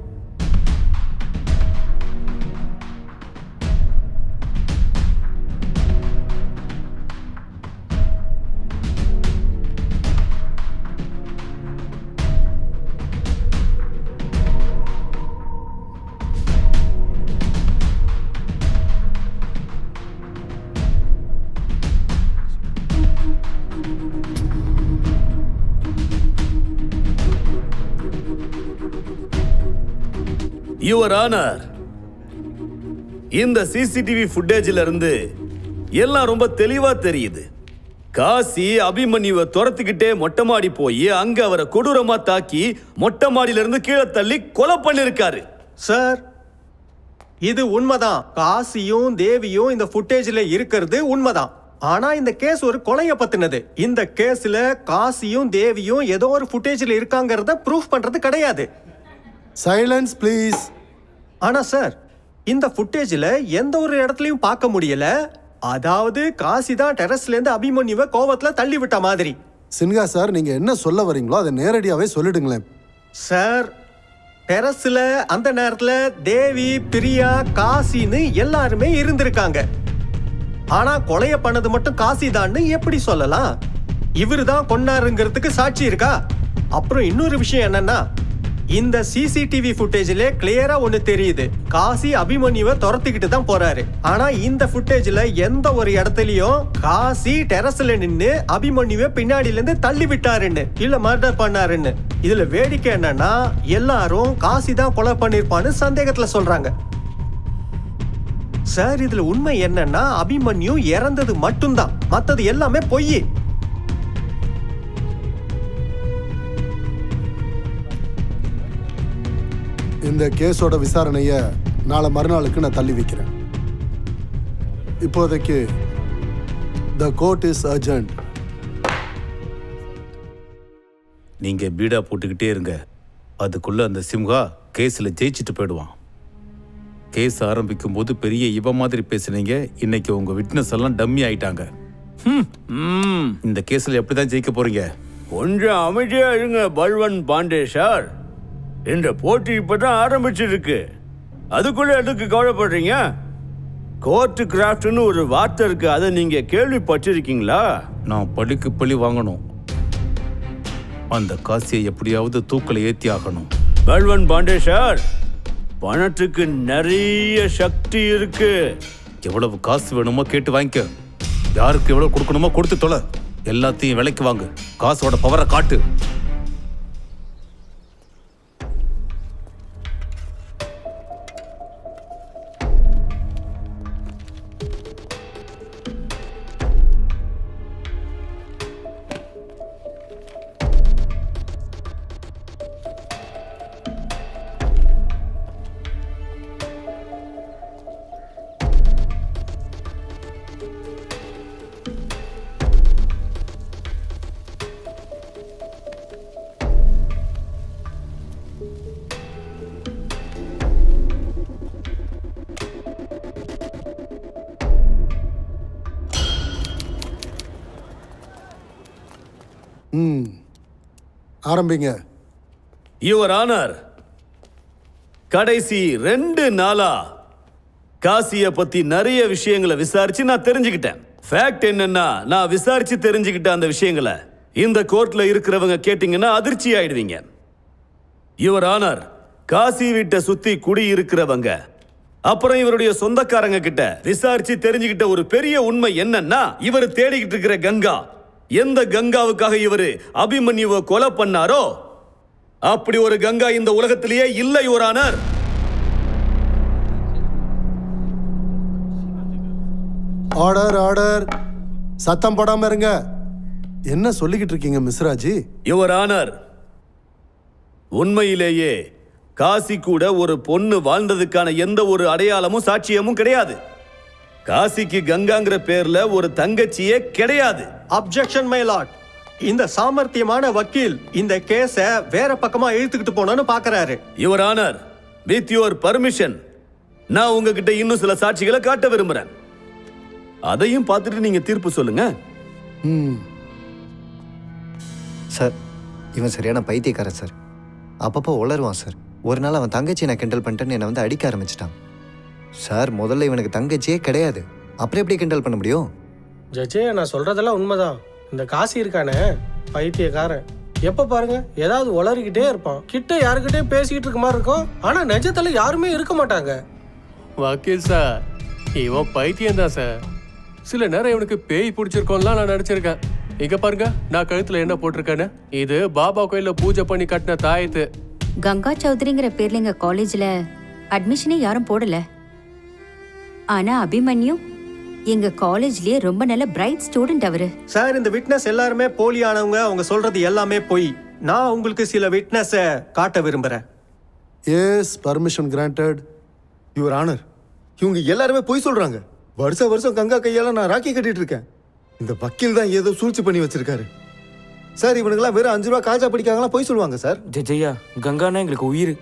யுவர் ஆனர், இந்த சிசிடிவி ஃபுட்டேஜ்ல இருந்து எல்லாம் ரொம்ப தெளிவா தெரியுது. காசி அபிமன்யுவை துரத்துக்கிட்டே மொட்டை மாடி போய் அங்க அவரை கொடூரமா தாக்கி மொட்டை மாடியில இருந்து கீழே தள்ளி கொலை பண்ணிருக்காரு. சார், இது உண்மைதான். காசியும் தேவியும் இந்த ஃபுட்டேஜ்ல இருக்கிறது உண்மைதான். ஆனா இந்த கேஸ் ஒரு கொலைய பத்தினது. இந்த கேஸ்ல காசியும் தேவியும் ஏதோ ஒரு ஃபுட்டேஜ்ல இருக்காங்கறத ப்ரூஃப் பண்றது கிடையாது. Silence please. ஆனா சார், இந்த ஃபுட்டேஜ்ல எந்த ஒரு இடத்துலயும் பார்க்க முடியல. அதாவது காசி தான் டெரஸ்ல இருந்து அபிமன்யுவை கோவத்துல தள்ளி விட்ட மாதிரி. சின்ஹா சார், நீங்க என்ன சொல்ல வரீங்களோ அதை நேரடியாவே சொல்லிடுங்களேன். சார், டெரஸ்ல அந்த நேரத்துல தேவி, பிரியா, காசின்னு எல்லாருமே இருந்திருக்காங்க. ஆனா கொலைய பண்ணது மட்டும் காசி தான்னு எப்படி சொல்லலாம்? இவரு தான் கொன்னாருங்கிறதுக்கு சாட்சி இருக்கா? அப்புறம் இன்னொரு விஷயம் என்னன்னா, இந்த சிசிடிவி ஃபுட்டேஜ்ல கிளியரா ஒண்ணு தெரியுது. காசி அபிமன்யுவை துரத்திக்கிட்டு தான் போறாரு. ஆனா இந்த ஃபுட்டேஜ்ல எந்த ஒரு இடத்துலயும் காசி டெரஸ்ல நின்னு அபிமன்யுவை பின்னாடில இருந்து தள்ளி விட்டாருன்னு இல்ல மர்டர் பண்ணாருன்னு. இதுல வேடிக்கை என்னன்னா, எல்லாரும் காசி தான் கொலை பண்ணிருப்பான்னு சந்தேகத்துல சொல்றாங்க. சார், இதுல உண்மை என்னன்னா, அபிமன்யு இறந்தது மட்டும்தான், மத்தது எல்லாமே பொய். இந்த கேஸோட விசாரணையை நாளை மறுநாளுக்கு நான் தள்ளி வைக்கிறேன். இப்போதைக்கு த கோர்ட் இஸ் அர்ஜென்ட். நீங்க பீடா போட்டுக்கிட்டே இருங்க. அதுக்குள்ள அந்த சிம்ஹா கேஸ்ல ஜெயிச்சுட்டு போயிடுவான். கேஸ் ஆரம்பிக்கும் போது பெரிய இவ மாதிரி பேசுனீங்க. இன்னைக்கு உங்க விட்னஸ் எல்லாம் டம்மி ஆயிட்டாங்க. இந்த கேஸ்ல எப்படிதான் ஜெயிக்க போறீங்க? கொஞ்சம் அமைதியா இருங்க பல்வன் பாண்டே சார். இந்த போட்டி இப்பதான் ஆரம்பிச்சிருக்கு. அதுக்குள்ள எதுக்கு கவலைப்படுறீங்க? கோர்ட் கிராஃப்ட்னு ஒரு வார்த்தை இருக்கு, அதை நீங்க கேள்விப்பட்டிருக்கீங்களா? நான் பழிக்கு பழி வாங்கணும். அந்த காசியை எப்படியாவது தூக்கல ஏத்தி ஆகணும். பல்வன் பாண்டே சார், பணத்துக்கு நிறைய சக்தி இருக்கு. எவ்வளவு காசு வேணுமோ கேட்டு வாங்கிக்க. யாருக்கு எவ்வளவு கொடுக்கணுமோ கொடுத்து தொலை. எல்லாத்தையும் விலைக்கு வாங்கு. காசோட பவரை காட்டு. ஆரம்பிங்க. யுவர் ஆனர், கடைசி 2 நாளா காசிய பத்தி நிறைய விஷயங்களை விசாரிச்சு நான் தெரிஞ்சுக்கிட்டேன். ஃபேக்ட் என்னன்னா, நான் விசாரிச்சு தெரிஞ்சுக்கிட்ட அந்த விஷயங்களை இந்த கோர்ட்ல இருக்கிறவங்க கேட்டீங்கன்னா அதிர்ச்சி ஆயிடுவீங்க. யுவர் ஆனர், காசி வீட்டை சுத்தி குடி இருக்கிறவங்க அப்புறம் இவருடைய சொந்தக்காரங்க கிட்ட விசாரிச்சு தெரிஞ்சுக்கிட்ட ஒரு பெரிய உண்மை என்னன்னா, இவர் தேடிக்கிட்டு இருக்கிற கங்கா, எந்த கங்காவுக்காக இவரு அபிமன்யுவை கொலை பண்ணாரோ அப்படி ஒரு கங்கா இந்த உலகத்திலேயே இல்லை யுவர் ஆனர். Order order. சத்தம் போடாம இருங்க. என்ன சொல்லிக்கிட்டு இருக்கீங்க மிஸ்ராஜி? யுவர் ஆனர், உண்மையிலேயே காசி கூட ஒரு பொண்ணு வாழ்ந்ததுக்கான எந்த ஒரு அடையாளமும் சாட்சியமும் கிடையாது. காசிக்கு கங்காங்கிற பேர்ல ஒரு தங்கச்சியே கிடையாது. Objection my Lord. இந்த சாமர்த்தியமான வக்கீல் இந்த கேஸ வேற பக்கமா இழுத்துக்கிட்டு போனோம்னு பாக்குறாரு. Your honour, with your permission நான் உங்ககிட்ட இன்னும் சில சாட்சிகளை காட்ட விரும்புறேன். அதையும் பார்த்துட்டு நீங்க தீர்ப்பு சொல்லுங்க. சார், இவன் சரியான பைத்தியக்காரன் சார். அப்பப்போ உளருவான் சார். ஒரு நாள் அவன் தங்கச்சி நான் கிண்டல் பண்ணிட்டேன்னு என்னை வந்து அடிக்க ஆரம்பிச்சிட்டான். சார், முதல்ல இவனுக்கு தங்கச்சியே கிடையாது. அப்புறம் எப்படி கிண்டல் பண்ண முடியும்? ஜட்ஜே, நான் சொல்றதெல்லாம் உண்மைதான். இந்த காசி இருக்கானே பைத்தியக்காரன், எப்ப பாருங்க ஏதாவது உளறிக்கிட்டே இருப்பான். கிட்ட யாருக்கிட்டே பேசிக்கிட்டு இருக்க மாதிரி இருக்கும், ஆனா நிஜத்துல யாருமே இருக்க மாட்டாங்க. வக்கீல் சார், இவன் பைத்தியம் தான் சார். சில நேரம் இவனுக்கு பேய் பிடிச்சிருக்கோம்லாம் நான் நினைச்சிருக்கேன். இங்க பாருங்க, நான் கழுத்துல என்ன போட்டிருக்கேன்னு. இது பாபா கோயில்ல பூஜை பண்ணி கட்டின தாயத்து. கங்கா சௌத்ரிங்கிற பேர்ல எங்க காலேஜ்ல அட்மிஷனே யாரும் போடல. ஆனா அபிமன்யு எங்க காலேஜ்லயே ரொம்ப நல்ல பிரைட் ஸ்டூடெண்ட் அவரு. சார் இந்த விட்னஸ் எல்லாருமே போலியானவங்க, அவங்க சொல்றது எல்லாமே பொய். நான் உங்களுக்கு சில விட்னஸை காட்ட விரும்புறேன். Yes, permission granted your honour. இவங்க எல்லாருமே பொய் சொல்றாங்க. வருஷம் கங்கா கையால நான் ராக்கி கட்டிட்டு இருக்கேன். இந்த வக்கீல் தான் ஏதோ சூழ்ச்சி பண்ணி வச்சிருக்காரு. சார் இவனுங்கெல்லாம் வெறும் 5 ரூபா காஜா படிக்காங்களாம் பொய் சொல்லுவாங்க சார். ஜெயா, கங்கானா எங்களுக்கு உயிர்.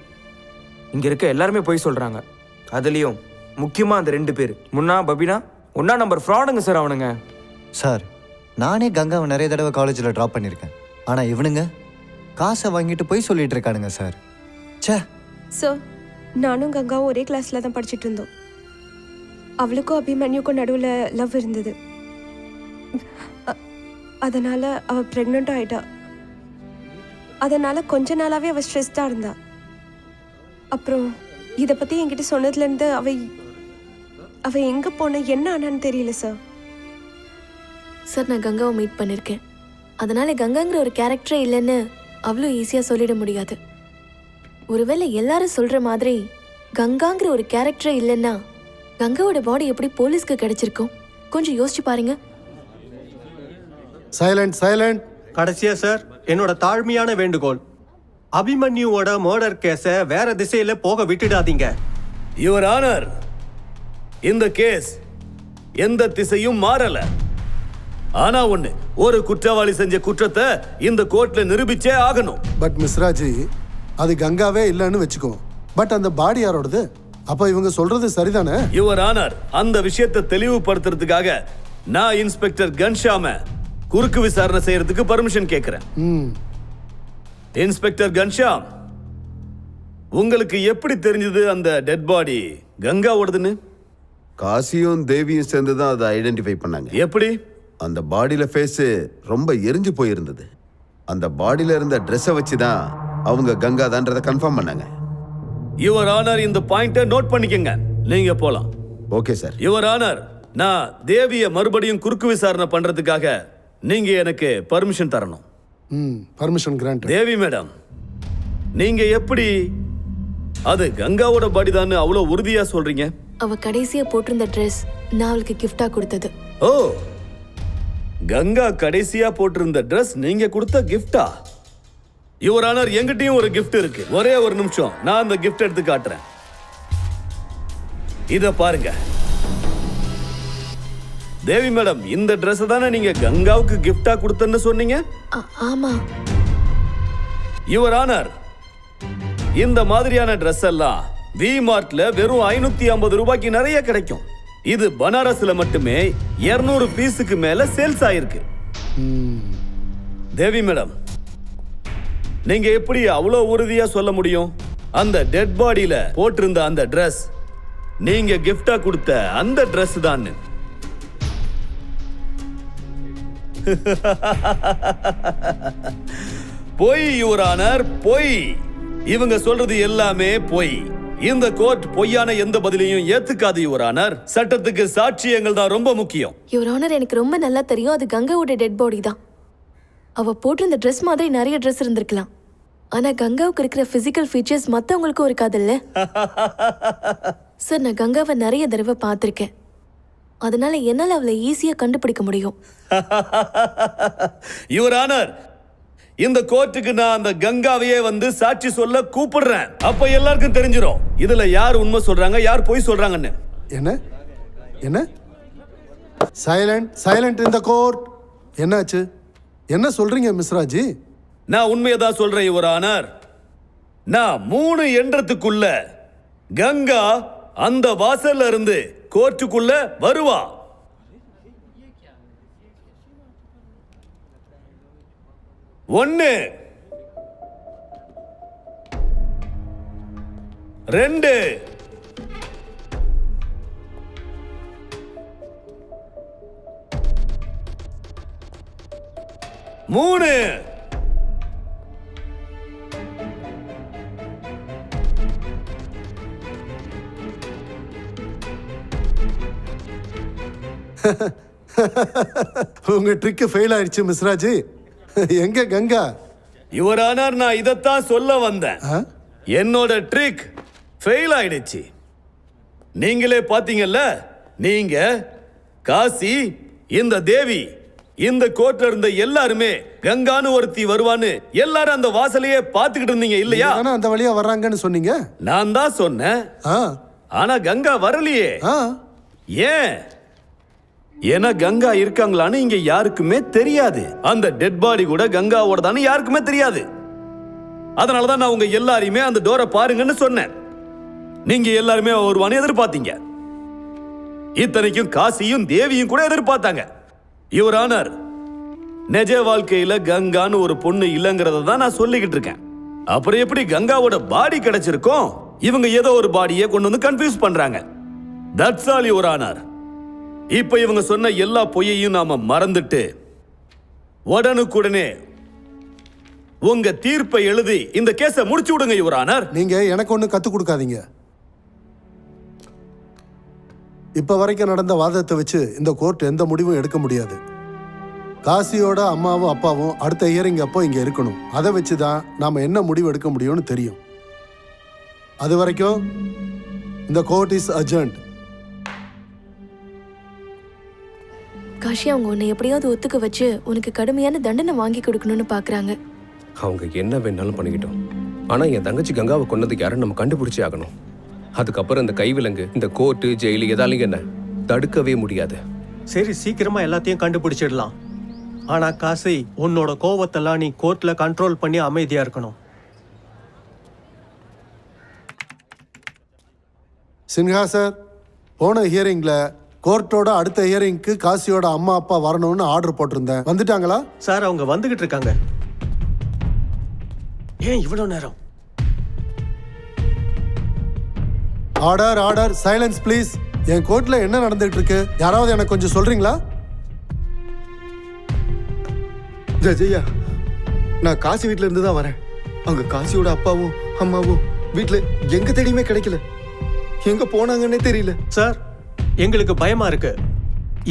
இங்க இருக்க எல்லாருமே பொய் சொல்றாங்க. அதுலயும் முக்கியமா அந்த 2 பேர், முன்னா பபினா, ஒன்னா நம்பர் ஃப்ராடுங்க சார் அவனுங்க. சார் நானே கங்காவை நிறைய தடவை காலேஜில் ட்ராப் பண்ணியிருக்கேன். ஆனால் இவனுங்க காசை வாங்கிட்டு போய் சொல்லிட்டு இருக்கானுங்க சார். ச்சே. சார், நானும் கங்காவும் ஒரே கிளாஸ்ல தான் படிச்சுட்டு இருந்தோம். அவளுக்கும் அபிமன்யுக்கும் நடுவில் லவ் இருந்தது. அதனால அவ பிரெக்னெண்ட் ஆயிட்டா. அதனால கொஞ்ச நாளாவே அவ ஸ்ட்ரெஸ்டா இருந்தா. அப்புறம் இதை பத்தி என்கிட்ட சொன்னதுலேருந்து அவ எங்க போன என்ன ஆனான்னு தெரியல சார். சார், நான் கங்காவை மீட் பண்ணியிருக்கேன். அதனால கங்காங்கிற ஒரு கேரக்டரே இல்லைன்னு அவ்வளோ ஈஸியாக சொல்லிட முடியாது. ஒருவேளை எல்லாரும் சொல்ற மாதிரி கங்காங்கிற ஒரு கேரக்டரே இல்லைன்னா கங்காவோட பாடி எப்படி போலீஸ்க்கு கிடைச்சிருக்கும்? கொஞ்சம் யோசிச்சு பாருங்க. சைலண்ட். கடைசியா சார், என்னோட தாழ்மையான வேண்டுகோள், அபிமன்யுவோட மர்டர் கேஸை வேற திசையில போக விட்டுடாதீங்க. யுவர் ஆனர், இந்த கேஸ் எந்த திசையும் மாறல. ஆனா ஒண்ணு, ஒரு குற்றவாளி செஞ்ச குற்றத்தை இந்த கோர்ட்ல நிரூபிச்சே ஆகணும். பட் மிஸ்ராஜி, அது கங்காவே இல்லைன்னு வச்சுக்கோ. பட் அந்த பாடி யாரோடது? அப்ப இவங்க சொல்றது சரிதானே? யுவர் ஆனர், அந்த விஷயத்தை தெளிவுபடுத்துறதுக்காக நான் இன்ஸ்பெக்டர் கன்ஷாம குறுக்கு விசாரணை செய்யறதுக்கு பர்மிஷன் கேட்கிறேன். இன்ஸ்பெக்டர் கன்ஷாம், உங்களுக்கு எப்படி தெரிஞ்சது அந்த டெட் பாடி கங்காவோடதுன்னு? காசியும் தேவியும் சேர்ந்து தான் அதை ஐடென்டிஃபை பண்ணாங்க. எப்படி? அந்த பாடியில ஃபேஸ் ரொம்ப எரிஞ்சு போயிருந்தது. அந்த பாடியில இருந்த ட்ரெஸ்ஸை வச்சு தான் அவங்க கங்கா தான்றதை கன்ஃபார்ம் பண்ணாங்க. யுவர் ஆனர், இந்த பாயிண்ட்டை நோட் பண்ணிக்கங்க. நீங்க போலாம். Okay sir. யுவர் ஆனர், நான் தேவியை மறுபடியும் குறுக்கு விசாரணை பண்றதுக்காக நீங்க எனக்கு பர்மிஷன் தரணும். Permission grand. தேவி மேடம், நீங்க எப்படி அது கங்காவோட பாடி தான் அவ்வளோ உறுதியா சொல்றீங்க? அவ கடைசியா போட்டிருந்த ட்ரெஸ் நான் அவளுக்கு கிஃப்டா கொடுத்தது. ஓ, கங்கா கடைசியா போட்டிருந்த ட்ரெஸ் நீங்க கொடுத்த கிஃப்டா? யுவர் ஆனர், எங்கிட்டயும் ஒரு கிஃப்ட் இருக்கு. ஒரே ஒரு நிமிஷம், நான் அந்த கிஃப்ட் எடுத்து காட்டுறேன். இத பாருங்க. தேவி மேடம், இந்த ட்ரெஸ் தானே நீங்க கங்காவுக்கு கிஃப்டா கொடுத்தன்னு சொன்னீங்க? ஆமா. யுவர் ஆனர், இந்த மாதிரியான ட்ரெஸ் எல்லாம் வி மார்ட்ல வெறும் 550 ரூபாய்க்கு நிறைய கிடைக்கும். இது பனாரஸ்ல மட்டுமே 200 பீஸுக்கு மேல சேல்ஸ் ஆயிருக்கு. தேவி மேடம், நீங்க எப்படி அவ்வளோ உறுதியா சொல்ல முடியும் அந்த டெட் பாடியில போட்டிருந்த அந்த ட்ரெஸ் நீங்க கிஃப்டா கொடுத்த அந்த ட்ரெஸ் தான்? பொய் யுவர் ஆனர், பொய். இவங்க சொல்றது எல்லாமே பொய். இந்த கோர்ட் பொய்யான எந்த பதிலையும் ஏத்துக்காது யுவர் ஆனர். சட்டத்துக்கு சாட்சியங்கள் தான் ரொம்ப முக்கியம். யுவர் ஆனர், எனக்கு ரொம்ப நல்லா தெரியும் அது கங்காவோட டெட் பாடி தான். அவ போட்டிருந்த ட்ரெஸ் மாதிரி நிறைய ட்ரெஸ் இருந்திருக்கலாம். ஆனா கங்காவுக்கு இருக்கிற பிசிக்கல் ஃபீச்சர்ஸ் மத்தவங்களுக்கும் இருக்காதுல்ல? சார், நான் கங்காவை நிறைய தடவை பார்த்திருக்கேன். அதனால என்னால அவளை ஈஸியா கண்டுபிடிக்க முடியும். யுவர் ஆனர், இந்த கோர்ட்டுக்கு நான் அந்த கங்காவையே வந்து சாட்சி சொல்ல கூப்பிடுறேன். அப்ப எல்லாருக்கும் தெரிஞ்சிடும் இதுல யார் உண்மை சொல்றாங்க, யார் பொய் சொல்றாங்கன்னு. என்ன? Silent in the court. என்னாச்சு? என்ன சொல்றீங்க மிஸ்ராஜி? நான் உண்மையை தான் சொல்றேன் யுவர் ஆனர். நான் 3 எண்ணத்துக்குள்ள கங்கா அந்த வாசல்ல இருந்து கோர்ட்டுக்குள்ள வருவா. ஒன்னு, 2, 3. உங்க ட்ரிக் ஃபெயில் ஆயிடுச்சு மிஸ்ராஜி. எங்க கங்கா? யுவர் ஆனர், நான் இதைத்தான் சொல்ல வந்தேன். என்னோட ட்ரிக் ஃபெயில் ஆயிடுச்சு. நீங்களே பாத்தீங்கல்ல, நீங்க காசி இந்த தேவி இந்த கோர்ட்ல இருந்த எல்லாருமே கங்கான்னு ஒருத்தி வருவான்னு எல்லாரும் அந்த வாசலையே பாத்துக்கிட்டு இருந்தீங்க இல்லையா? அந்த வழியா வர்றாங்கன்னு சொன்னீங்க. நான் தான் சொன்னேன். ஆனா கங்கா வரலையே. ஏன்? ஏன்னா கங்கா இருக்காங்களான்னு இங்க யாருக்குமே தெரியாது. அந்த டெட் பாடி கூட கங்காவோட தானே யாருக்குமே தெரியாது. அதனாலதான் நான் உங்க எல்லாரையுமே அந்த டோரை பாருங்கன்னு சொன்னேன். நீங்க எல்லாருமே வருவான்னு எதிர்பார்த்தீங்க. இத்தனைக்கும் காசியும் தேவியும் கூட எதிர்பார்த்தாங்க. யுவர் ஆனர், நிஜ வாழ்க்கையில கங்கான்னு ஒரு பொண்ணு இல்லைங்கிறத தான் நான் சொல்லிக்கிட்டு இருக்கேன். அப்புறம் எப்படி கங்காவோட பாடி கிடைச்சிருக்கும்? இவங்க ஏதோ ஒரு பாடியை கொண்டு வந்து கன்ஃபியூஸ் பண்றாங்க. That's all your honour. இப்ப இவங்க சொன்ன எல்லா பொய்யையும் நாம மறந்துட்டு உடனுக்குடனே உங்க தீர்ப்பை எழுதி இந்த கேஸை முடிச்சு விடுங்க யுவர் ஆனர். நீங்க எனக்கு ஒண்ணு கத்து கொடுக்காதீங்க. இப்ப வரைக்கும் நடந்த வாதத்தை வச்சு இந்த கோர்ட் எந்த முடிவும் எடுக்க முடியாது. காசியோட அம்மாவும் அப்பாவும் அடுத்த ஹியரிங் அப்போ இங்க இருக்கணும். அதை வச்சுதான் நாம என்ன முடிவு எடுக்க முடியும்னு தெரியும். அது வரைக்கும் இந்த கோர்ட் இஸ் அட்ஜர்ன்ட். காஷி அவங்க உன்னை எப்படியாவது ஒத்துக்க வச்சு உனக்கு கடுமையான தண்டனை வாங்கி கொடுக்கணும்னு பாக்குறாங்க. அவங்க என்ன வேணாலும் பண்ணிக்கிட்டோம். ஆனா என் தங்கச்சி கங்காவை கொன்னதுக்கு யாரும் நம்ம கண்டுபிடிச்சே ஆகணும். அதுக்கப்புறம் இந்த கைவிலங்கு, இந்த கோர்ட்டு, ஜெயிலு எதாலையும் என்ன தடுக்கவே முடியாது. சரி, சீக்கிரமா எல்லாத்தையும் கண்டுபிடிச்சிடலாம். ஆனா காசி, உன்னோட கோவத்தெல்லாம் நீ கோர்ட்ல கண்ட்ரோல் பண்ணி அமைதியா இருக்கணும். சின்ஹா சார், போன ஹியரிங்ல கோர்ட்டோட அடுத்த ஹியரிங்க்கு காசியோட அம்மா அப்பா வரணும்னு ஆர்டர் போட்டிருந்தேன். வந்துட்டாங்களா? சார், அவங்க வந்துகிட்டு இருக்காங்க. ஏன் இவ்வளவு நேரம்? Order, order, silence please. என் கோர்ட்ல என்ன நடந்துட்டு இருக்கு யாராவது எனக்கு கொஞ்சம் சொல்றீங்களா? ஜெயா, நான் காசி வீட்ல இருந்து தான் வரேன். அங்க காசியோட அப்பாவும் அம்மாவும் வீட்ல எங்க தேடியுமே கிடைக்கல. எங்க போனாங்கன்னே தெரியல. சார், எங்களுக்கு பயமா இருக்கு.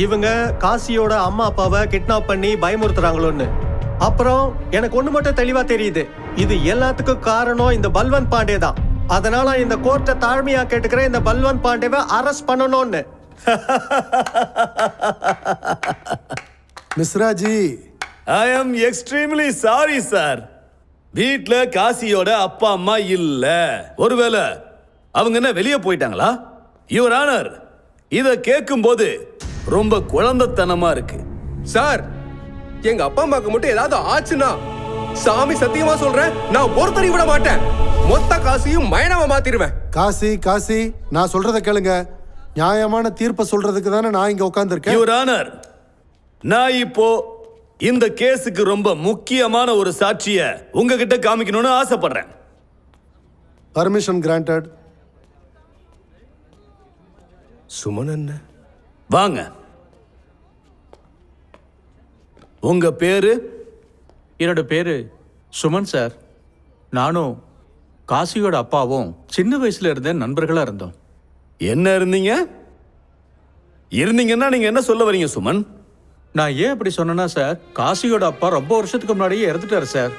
இவங்க காசியோட அம்மா அப்பாவை கிட்னாப் பண்ணி பயமுறுத்துறாங்களோன்னு. அப்புறம் எனக்கு ஒண்ணு மட்டும் தெளிவா தெரியுது. இது எல்லாத்துக்கும் காரணம் இந்த பல்வந்த் பாண்டே தான். அதனால இந்த கோர்ட்டை தாழ்மையா கேட்டுக்கிறேன், இந்த பல்வந்த் பாண்டேவை அரெஸ்ட் பண்ணணும்னு. மிஸ்ராஜி, ஐ அம் எக்ஸ்ட்ரீம்லி சாரி சார். வீட்ல காசியோட அப்பா அம்மா இல்ல. ஒருவேளை அவங்க என்ன வெளியே போயிட்டாங்களா? யுவர் ஆனர், இத கேட்கும் போது ரொம்ப குழந்தைத்தனமா இருக்கு. சார், எங்க அப்பா அம்மாக்கு மட்டும் ஏதாவது ஆச்சுன்னா சாமி சத்தியமா சொல்றேன், நான் ஒருத்தரையும் விட மாட்டேன். மொத்த காசியும் மைனவ மாத்திடுவேன். காசி, காசி, நான் சொல்றத கேளுங்க. நியாயமான தீர்ப்பை சொல்றதுக்கு தானே நான் இங்க உட்கார்ந்திருக்கேன். யுவர் ஆனர், நான் இப்போ இந்த கேஸுக்கு ரொம்ப முக்கியமான ஒரு சாட்சிய உங்ககிட்ட காமிக்கணும்னு ஆசைப்படுறேன். Permission granted. சுமன் என்ன? வாங்க. உங்க பேரு? என்னோட பேரு சுமன் சார். நானும் காசியோட அப்பாவும் சின்ன வயசுல இருந்த நண்பர்களா இருந்தோம். என்ன இருந்தீங்க? இருந்தீங்கன்னா நீங்க என்ன சொல்ல வரீங்க சுமன்? நான் ஏன் அப்படி சொன்னேன்னா சார், காசியோட அப்பா ரொம்ப வருஷத்துக்கு முன்னாடியே இறந்துட்டாரு சார்.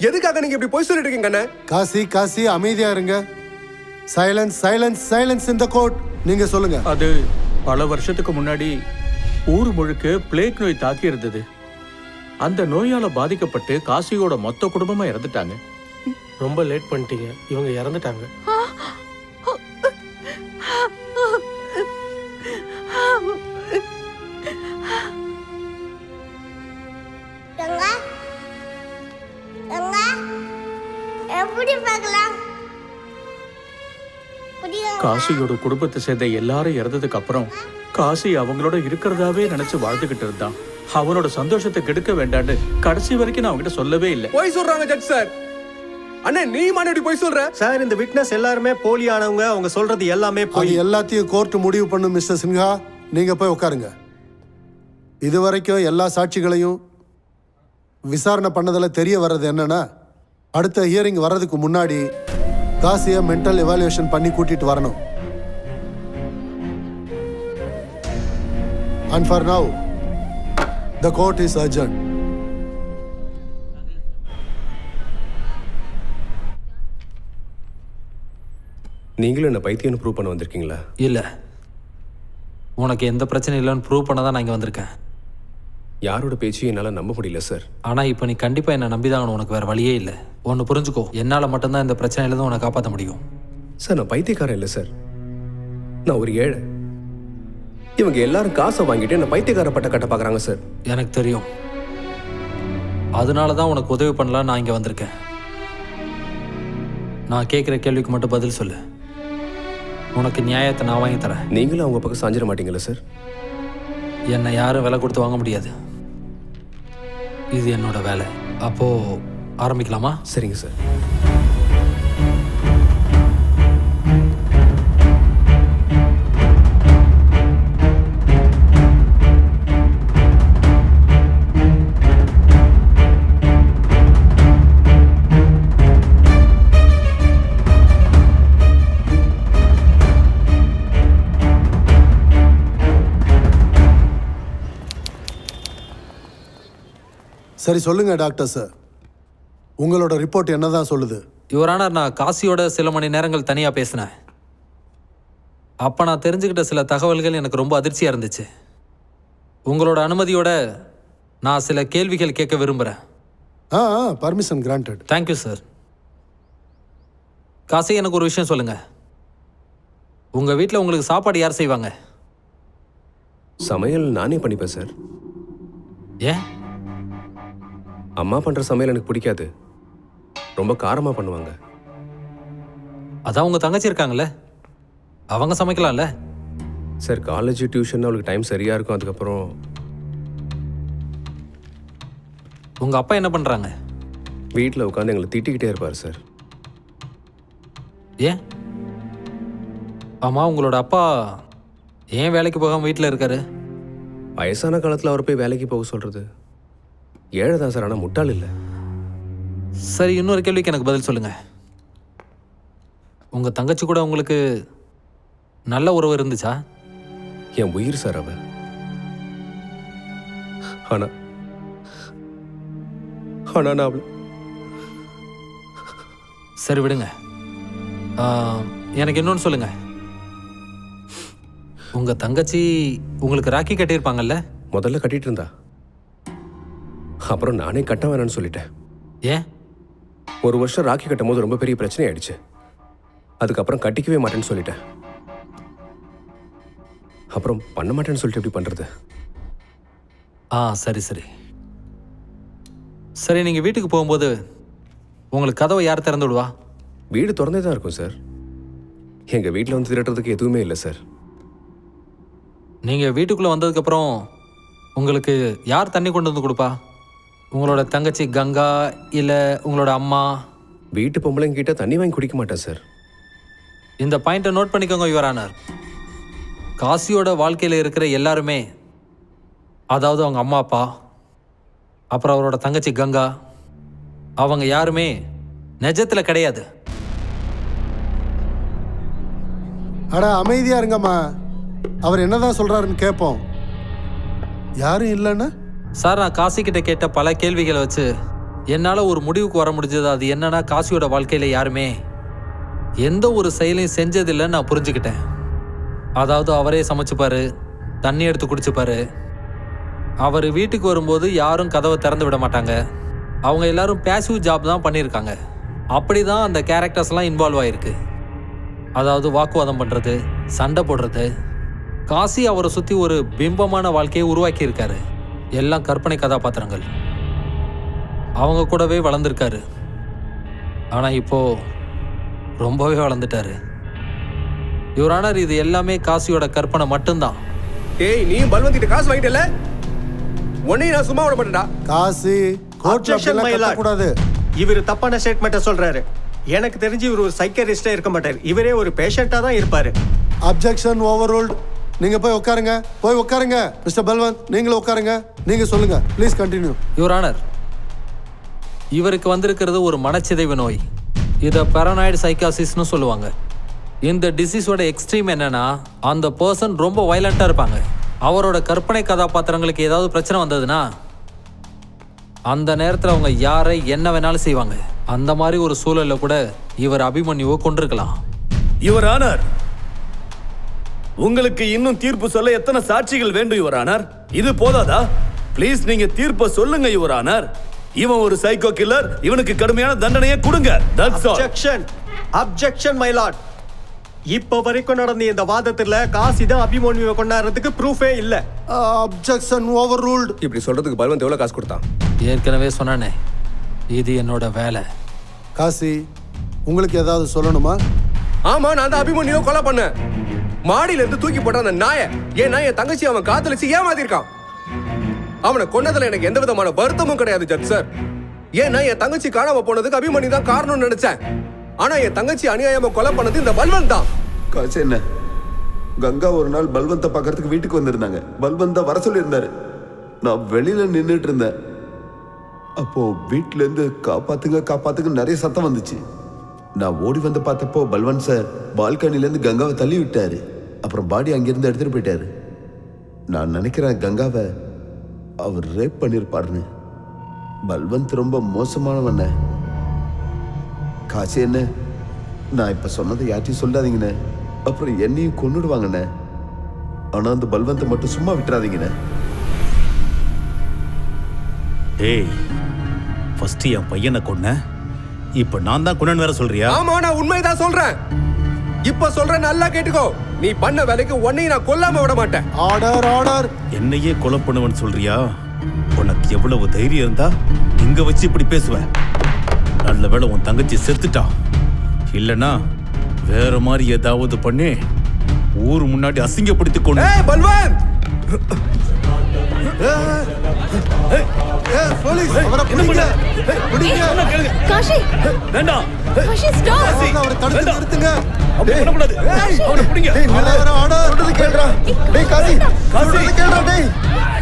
எதுக்காக நீங்க இப்படி போய் சொல்லிட்டு இருக்கீங்க? காசி, காசி, அமைதியா இருங்க. Silence, silence, silence in the court. நீங்க சொல்லுங்க. அது பல வருஷத்துக்கு முன்னாடி ஊர் முழுக்க பிளேக் நோய் தாக்கி இருந்தது. அந்த நோயால பாதிக்கப்பட்டு காசியோட மொத்த குடும்பமா இறந்துட்டாங்க. ரொம்ப லேட் பண்ணிட்டீங்க, இவங்க இறந்துட்டாங்க. காசியோட குடும்பத்தை சேர்ந்த எல்லாரும் இறந்ததுக்கு அப்புறம் காசி அவங்களோட இருக்கிறதாவே நினைச்சு வாழ்ந்துகிட்டு இருந்தான். அவனோட சந்தோஷத்தை கெடுக்க வேண்டான்னு கடைசி வரைக்கும் நான் அவங்கிட்ட சொல்லவே இல்லை. போய் சொல்றாங்க ஜட்ஜ் சார். அண்ணே, நீ மானடி போய் சொல்ற? சார், இந்த விட்னஸ் எல்லாருமே போலியானவங்க. அவங்க சொல்றது எல்லாமே போய். அது எல்லாத்தையும் கோர்ட் முடிவு பண்ணும் மிஸ்டர் சின்ஹா. நீங்க போய் உட்காருங்க. இதுவரைக்கும் எல்லா சாட்சிகளையும் விசாரணை பண்ணதுல தெரிய வர்றது என்னன்னா, அடுத்த ஹியரிங் வர்றதுக்கு முன்னாடி காசியை மென்டல் எவாலுவேஷன் பண்ணி கூட்டிட்டு வரணும். And for now, the court is adjourned. நீங்களும் என்ன பைத்தியம்னு ப்ரூவ் பண்ண வந்திருக்கீங்களா? இல்லை, உனக்கு எந்த பிரச்சனையும் இல்லைன்னு ப்ரூவ் பண்ண தான் நான் இங்கே வந்திருக்கேன். யாரோட பேச்சையும் என்னால் நம்ப முடியல சார். ஆனால் இப்போ நீ கண்டிப்பாக என்னை நம்பிதாகணும். உனக்கு வேறு வழியே இல்லை. ஒன்று புரிஞ்சுக்கோ, என்னால் மட்டும்தான் இந்த பிரச்சனையிலேருந்து உன்னை காப்பாற்ற முடியும். சார் நான் பைத்தியக்காரன் இல்லை சார், நான் ஒரு ஏழை. இவங்க எல்லாரும் காசை வாங்கிட்டு என்ன பைத்தியக்கார பட்ட கட்ட பார்க்குறாங்க சார். எனக்கு தெரியும், அதனால தான் உனக்கு உதவி பண்ணலாம் நான் இங்கே வந்திருக்கேன். நான் கேட்குற கேள்விக்கு மட்டும் பதில் சொல்லு. உனக்கு நியாயத்தை நான் வாங்கி தரேன். நீங்களும் அவங்க பக்கம் சாஞ்சிட மாட்டீங்களா சார்? என்னை யாரும் விலை கொடுத்து வாங்க முடியாது. இது என்னோட வேலை. அப்போ ஆரம்பிக்கலாமா? சரிங்க சார். சரி சொல்லுங்க டாக்டர் சார், உங்களோட ரிப்போர்ட் என்னதான் சொல்லுது? யுவரானர், நான் காசியோட சில மணி நேரங்கள் தனியாக பேசினேன். அப்போ நான் தெரிஞ்சுக்கிட்ட சில தகவல்கள் எனக்கு ரொம்ப அதிர்ச்சியாக இருந்துச்சு. உங்களோட அனுமதியோட நான் சில கேள்விகள் கேட்க விரும்புகிறேன். Permission granted. Thank you sir. Kashi, எனக்கு ஒரு விஷயம் சொல்லுங்கள். உங்கள் வீட்டில் உங்களுக்கு சாப்பாடு யார் செய்வாங்க? சமையல் நானே பண்ணிப்பேன் சார். ஏன்? அம்மா பண்ணுற சமையல் எனக்கு பிடிக்காது, ரொம்ப காரமாக பண்ணுவாங்க. அதான் உங்கள் தங்கச்சி இருக்காங்கல்ல, அவங்க சமைக்கலாம்ல. சார் காலேஜ் டியூஷன் அவளுக்கு டைம் சரியாக இருக்கும். அதுக்கப்புறம் உங்கள் அப்பா என்ன பண்ணுறாங்க? வீட்டில் உட்காந்து எங்களை திட்டிக்கிட்டே இருப்பார் சார். ஏன்? ஆமாம், உங்களோட அப்பா ஏன் வேலைக்கு போகாமல் வீட்டில் இருக்காரு? வயசான காலத்தில் அவர் போய் வேலைக்கு போக சொல்கிறது ஏழை தான் சார், ஆனால் முட்டாள் இல்லை. சரி, இன்னொரு கேள்விக்கு எனக்கு பதில் சொல்லுங்கள். உங்கள் தங்கச்சி கூட உங்களுக்கு நல்ல உறவு இருந்துச்சா? என் உயிர் சார் அவ. ஆனா நான் அவளை... சரி விடுங்க. எனக்கு இன்னொன்று சொல்லுங்க. உங்கள் தங்கச்சி உங்களுக்கு ராக்கி கட்டியிருப்பாங்கல்ல? முதல்ல கட்டிட்டு இருந்தா, அப்புறம் நானே கட்ட வேணான்னு சொல்லிட்டேன். ஏன்? ஒரு வருஷம் ராக்கி கட்டும் போது ரொம்ப பெரிய பிரச்சனை ஆயிடுச்சு. அதுக்கப்புறம் கட்டிக்கவே மாட்டேன்னு சொல்லிட்டேன். அப்புறம் பண்ண மாட்டேன்னு சொல்லிட்டு எப்படி பண்றது? சரி சரி சரி, நீங்கள் வீட்டுக்கு போகும்போது உங்களுக்கு கதவை யார் திறந்து விடுவா? வீடு திறந்தே தான் இருக்கும் சார். எங்கள் வீட்டில் வந்து திரட்டுறதுக்கு எதுவுமே இல்லை சார். நீங்கள் வீட்டுக்குள்ளே வந்ததுக்கப்புறம் உங்களுக்கு யார் தண்ணி கொண்டு வந்து கொடுப்பா? உங்களோட தங்கச்சி கங்கா இல்லை உங்களோட அம்மா? வீட்டு பொம்பளைங்க கிட்ட தண்ணி வாங்கி குடிக்க மாட்டேன் சார். இந்த பாயிண்ட்டை நோட் பண்ணிக்கோங்க யுவரானர். காசியோட வாழ்க்கையில் இருக்கிற எல்லாருமே, அதாவது அவங்க அம்மா அப்பா, அப்புறம் அவரோட தங்கச்சி கங்கா, அவங்க யாருமே நிஜத்தில் கிடையாது. அட அமைதியா இருங்கம்மா, அவர் என்னதான் சொல்றாருன்னு கேட்போம். யாரும் இல்லைன்னா? சார், நான் காசிக்கிட்ட கேட்ட பல கேள்விகளை வச்சு என்னால் ஒரு முடிவுக்கு வர முடிஞ்சது. அது என்னன்னா, காசியோட வாழ்க்கையில் யாருமே எந்த ஒரு செயலையும் செஞ்சதில்லைன்னு நான் புரிஞ்சுக்கிட்டேன். அதாவது அவரே சமைச்சுப்பாரு, தண்ணி எடுத்து குடிச்சுப்பாரு. அவர் வீட்டுக்கு வரும்போது யாரும் கதவை திறந்து விட மாட்டாங்க. அவங்க எல்லாரும் பேசிவ் ஜாப் தான் பண்ணியிருக்காங்க. அப்படி தான் அந்த கேரக்டர்ஸ்லாம் இன்வால்வ் ஆகிருக்கு. அதாவது வாக்குவாதம் பண்ணுறது, சண்டை போடுறது. காசி அவரை சுற்றி ஒரு பிம்பமான வாழ்க்கையை உருவாக்கியிருக்காரு. எல்லாம் கற்பனை கதாபாத்திரங்கள். அவங்க கூடவே வளர்ந்துருக்காரு. ஆனால் இப்போது ரொம்பவே வளர்ந்துட்டாரு. யுவரானர், இது எல்லாமே காசியோட கற்பனை மட்டும்தான். ஏய், நீ பல்வந்திட்ட காசு வாங்கிட்டல, உன்னையும் நான் சும்மா விட மாட்டேன்டா. காசி கூடாது. இவர் தப்பான ஸ்டேட்மெண்ட்டை சொல்றாரு. எனக்கு தெரிஞ்சு இவர் ஒரு சைக்கியாட்ரிஸ்டா இருக்க மாட்டார். இவரே ஒரு பேஷண்டா தான் இருப்பாரு. அப்ஜெக்ஷன் ஓவர்ரூல்ட். நீங்க போய் உட்காருங்க, போய் உட்காருங்க. மிஸ்டர் பல்வந்த், நீங்களும் உட்காருங்க. நீங்க சொல்லுங்க, ப்ளீஸ் கண்டினியூ. யுவரானர், இவருக்கு வந்திருக்கிறது ஒரு மனச்சிதைவு நோய். இதை பேரனாய்டு சைக்காசிஸ்னு சொல்லுவாங்க. இந்த டிசீஸோட எக்ஸ்ட்ரீம் என்னன்னா, அந்த பர்சன் ரொம்ப வயலண்ட்டாக இருப்பாங்க. அவரோட கற்பனை கதாபாத்திரங்களுக்கு ஏதாவது பிரச்சனை வந்ததுன்னா அந்த நேரத்தில் அவங்க யாரை என்ன வேணாலும் செய்வாங்க. அந்த மாதிரி ஒரு சூழலில் கூட இவர் அபிமன்யுவை கொண்டிருக்கலாம். யுவர் ஆனர், உங்களுக்கு இன்னும் தீர்ப்பு சொல்ல எத்தனை சாட்சிகள் வேண்டும் யுவர் ஆனர்? இது போதாதா? ப்ளீஸ் நீங்க தீர்ப்பை சொல்லுங்க யுவர் ஆனர். இவன் ஒரு சைக்கோ கில்லர், இவனுக்கு கடுமையான தண்டனையை கொடுங்க. That's all. Objection, objection my Lord. இப்ப வரைக்கும் நடந்த இந்த வாதத்துல காசி தான் அபிமன்யுவை கொண்டாடுறதுக்கு ப்ரூஃபே இல்ல. Objection over ruled. இப்படி சொல்றதுக்கு பல்வந்த் எவ்வளவு காசு கொடுத்தான்? ஏற்கனவே சொன்னானே, இது என்னோட வேலை. காசி, உங்களுக்கு ஏதாவது சொல்லணுமா? ஆமா, நான் தான் அபிமன்யுவை கொலை பண்ணேன். மாடியில இருந்து தூக்கி போட்ட அந்த நாயை, ஏன் என் தங்கச்சி அவன் காதலிச்சு ஏமாத்திருக்கான். அவனை கொன்னதுல எனக்கு எந்த விதமான வருத்தமும் கிடையாது ஜட்ஜ் சார். ஏன்னா என் தங்கச்சி காணாம போனதுக்கு அபிமன்யு தான் காரணம்னு நினைச்சேன். ஆனா என் தங்கச்சி அநியாயமா கொலை பண்ணது இந்த பல்வந்த் தான். காசு என்ன? கங்கா ஒரு நாள் பல்வந்த பார்க்கறதுக்கு வீட்டுக்கு வந்திருந்தாங்க. பல்வந்தா வர சொல்லியிருந்தாரு. நான் வெளியில நின்றுட்டு இருந்தேன். அப்போ வீட்டுல இருந்து காப்பாத்துங்க காப்பாத்துங்க நிறைய சத்தம் வந்துச்சு. நான் ஓடி வந்து பார்த்தப்போ பல்வந்த் சார் பால்கனில இருந்து கங்காவை தள்ளி விட்டாரு. அப்புறம் பாடி அங்கிருந்து எடுத்துட்டு போயிட்டாரு. நான் நினைக்கிறேன் கங்காவை அவர் ரேப் பண்ணிருப்பாருன்னு. பல்வந்த் ரொம்ப மோசமானவண்ண. காசு என்ன? நான் இப்ப சொன்னதை யார்ட்டையும் சொல்லாதீங்கண்ணே. அப்புறம் என்னையும் கொன்னுடுவாங்கண்ணே. ஆனா அந்த பல்வந்தை மட்டும் சும்மா விட்டுறாதீங்கண்ணே. ஏய், ஃபர்ஸ்ட் என் பையனை கொன்ன, இப்ப நான் தான் கொன்னேன்னு வேற சொல்றியா? ஆமா, நான் உண்மைதான் சொல்றேன். இப்ப சொல்றேன், நல்லா கேட்டுக்கோ. நீ பண்ண வேலைக்கு உன்னையும் நான் கொல்லாம விட மாட்டேன். Order, order. என்னையே கொலை பண்ணுவன்னு சொல்றியா? உனக்கு எவ்வளவு தைரியம் இருந்தா இங்க வச்சு இப்படி பேசுவ? நல்ல வேளை உன் தங்கச்சி செத்துட்டா. இல்லனா வேற மாதிரி ஏதாவது பண்ணி ஊர் முன்னாடி அசிங்கப்படுத்தி கொண்டு. ஏய் பல்வந்த், போலீஸ் அவரை பிடிங்க. பிடிங்க. காஷி, வேண்டாம். காஷி ஸ்டாப். அவரை தடுத்து நிறுத்துங்க. அப்படி பண்ண கூடாது. அவனை பிடிங்க. டேய் நல்லவரா ஆர்டர். சொல்றது கேளுடா. டேய் காசி, சொல்றது கேளுடா. டேய்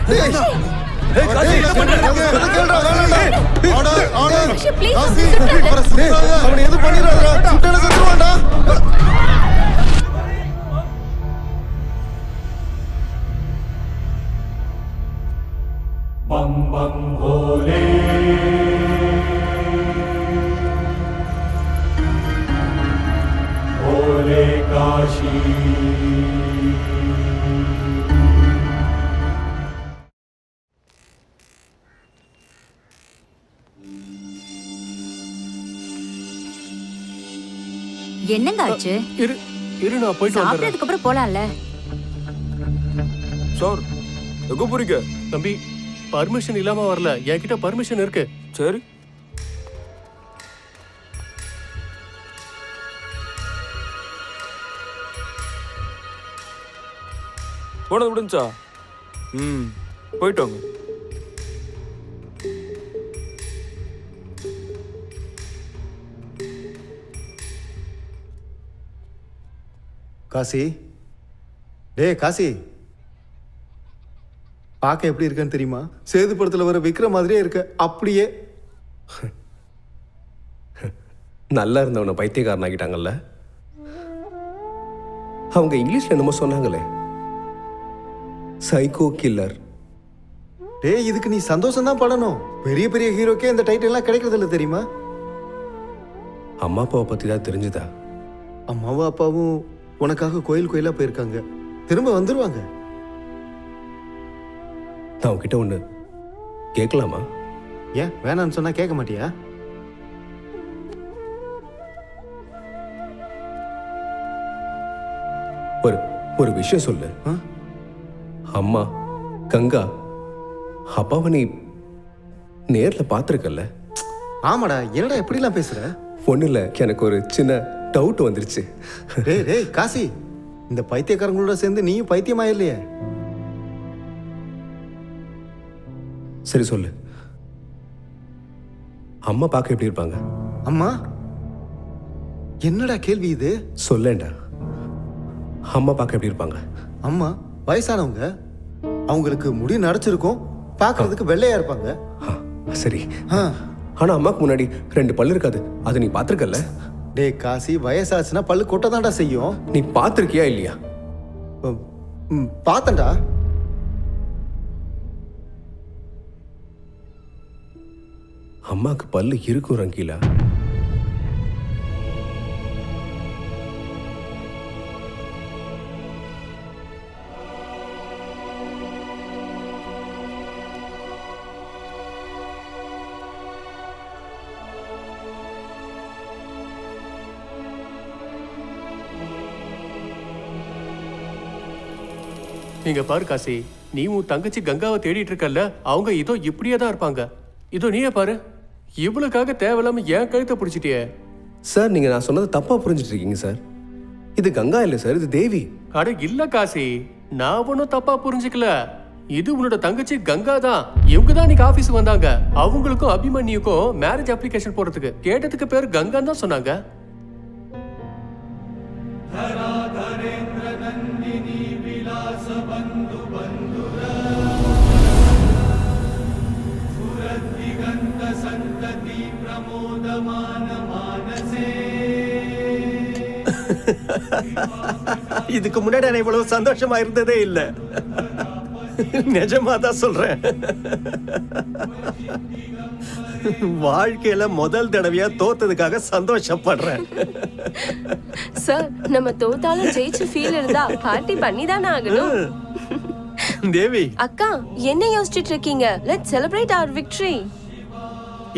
டேய் ஏய் காசி, என்ன பண்ற? சொல்றது கேளுடா. வேண்டாம். Order, order. Kashi please Kashi, சுட்டாத. அவரை சுட்டாத. அவனை எது பண்ணிராதடா. சுட்டேன செத்துவான்டா. बम बम भोले, भोले काशी. என்னங்க ஆச்சு? இரு இரு, நான் போயிட்டு வந்துடுறேன். சாப்பிட்டதுக்கு அப்புறம் போலாம்ல. சார் எங்க போறீங்க? தம்பி, பர்மிஷன் இல்லாம வரல. என்கிட்ட பர்மிஷன் இருக்கு. சரி. போனது முடிஞ்சா? போயிட்டோங்க. காசி, டேய் காசி, பார்க்க எப்படி இருக்கன்னு தெரியுமா? சேது படத்துல வர விக்கிர மாதிரியே இருக்க. அப்படியே நல்லா இருந்தவனை பைத்தியக்காரன் ஆகிட்டாங்கல்ல. அவங்க இங்கிலீஷ்ல என்னமோ சொன்னாங்களே, சைக்கோ கில்லர். டேய் இதுக்கு நீ சந்தோஷம் தான் படணும். பெரிய பெரிய ஹீரோக்கே இந்த டைட்டில் எல்லாம் கிடைக்கிறது இல்லை தெரியுமா? அம்மா அப்பாவை பத்தி தான் தெரிஞ்சுதா? அம்மாவும் அப்பாவும் உனக்காக கோயில் கோயிலா போயிருக்காங்க. திரும்ப வந்துருவாங்க. நான் உன்கிட்ட ஒண்ணு கேட்கலாமா? ஏன் வேணான்னு சொன்னா கேட்க மாட்டியா? ஒரு விஷயம் சொல்லு. அம்மா கங்கா அப்பாவை நீ நேர்ல பாத்திருக்கல? ஆமாடா. என்னடா எப்படிலாம் பேசுற? ஒண்ணு இல்ல, எனக்கு ஒரு சின்ன டவுட் வந்துருச்சு. டேய் டேய் காசி, இந்த பைத்தியக்காரங்களோட சேர்ந்து நீயும் பைத்தியமாயில்லையே. சரி சொல்லு, அம்மா பார்க்க எப்படி இருப்பாங்க? அம்மா? என்னடா கேள்வி இது? சொல்லேன்டா, அம்மா பார்க்க எப்படி இருப்பாங்க? அம்மா வயசானவங்க, அவங்களுக்கு முடி நரைச்சிருக்கும், பார்க்கிறதுக்கு வெள்ளையா இருப்பாங்க. சரி, ஆனா அம்மாக்கு முன்னாடி 2 பல்லு இருக்காது, அது நீ பார்த்திருக்கல? டேய் காசி, வயசாச்சுன்னா பல்லு கொட்டதான்டா செய்யும். நீ பார்த்திருக்கியா இல்லையா? பார்த்தேன்டா. அம்மாக்கு பல்லு இருக்கும் ரங்கீலா. நீங்க பாரு காசி, நீ உன் தங்கச்சி கங்காவை தேடிட்டு இருக்கல்ல, அவங்க இதோ இப்படியே தான் இருப்பாங்க. இதோ நீயே பாரு, இவளுக்காக தேவையில்லாம ஏன் கழுத்தை பிடிச்சிட்டியே. சார் நீங்க நான் சொன்னதை தப்பா புரிஞ்சுட்டு இருக்கீங்க சார். இது கங்கா இல்லை சார், இது தேவி. அட இல்ல காசி, நான் ஒன்னும் தப்பா புரிஞ்சுக்கல. இது உன்னோட தங்கச்சி கங்கா தான். இவங்க தான் இன்னைக்கு ஆபீஸ் வந்தாங்க. அவங்களுக்கும் அபிமன்யுக்கும் மேரேஜ் அப்ளிகேஷன் போடுறதுக்கு. கேட்டதுக்கு பேர் கங்கா தான் சொன்னாங்க. இதுக்கு முன்னாடி நான் இவ்வளவு சந்தோஷமா இருந்ததே இல்ல. நிஜமா தான் சொல்றேன். வாழ்க்கையில முதல் தடவையா தோத்ததுக்காக சந்தோஷப்படுறேன். சார் நம்ம தோத்தாலும் ஜெயிச்சு ஃபீல் இருந்தா பார்ட்டி பண்ணி தானே ஆகணும். தேவி அக்கா என்ன யோசிச்சுட்டு இருக்கீங்க? Let's celebrate our victory.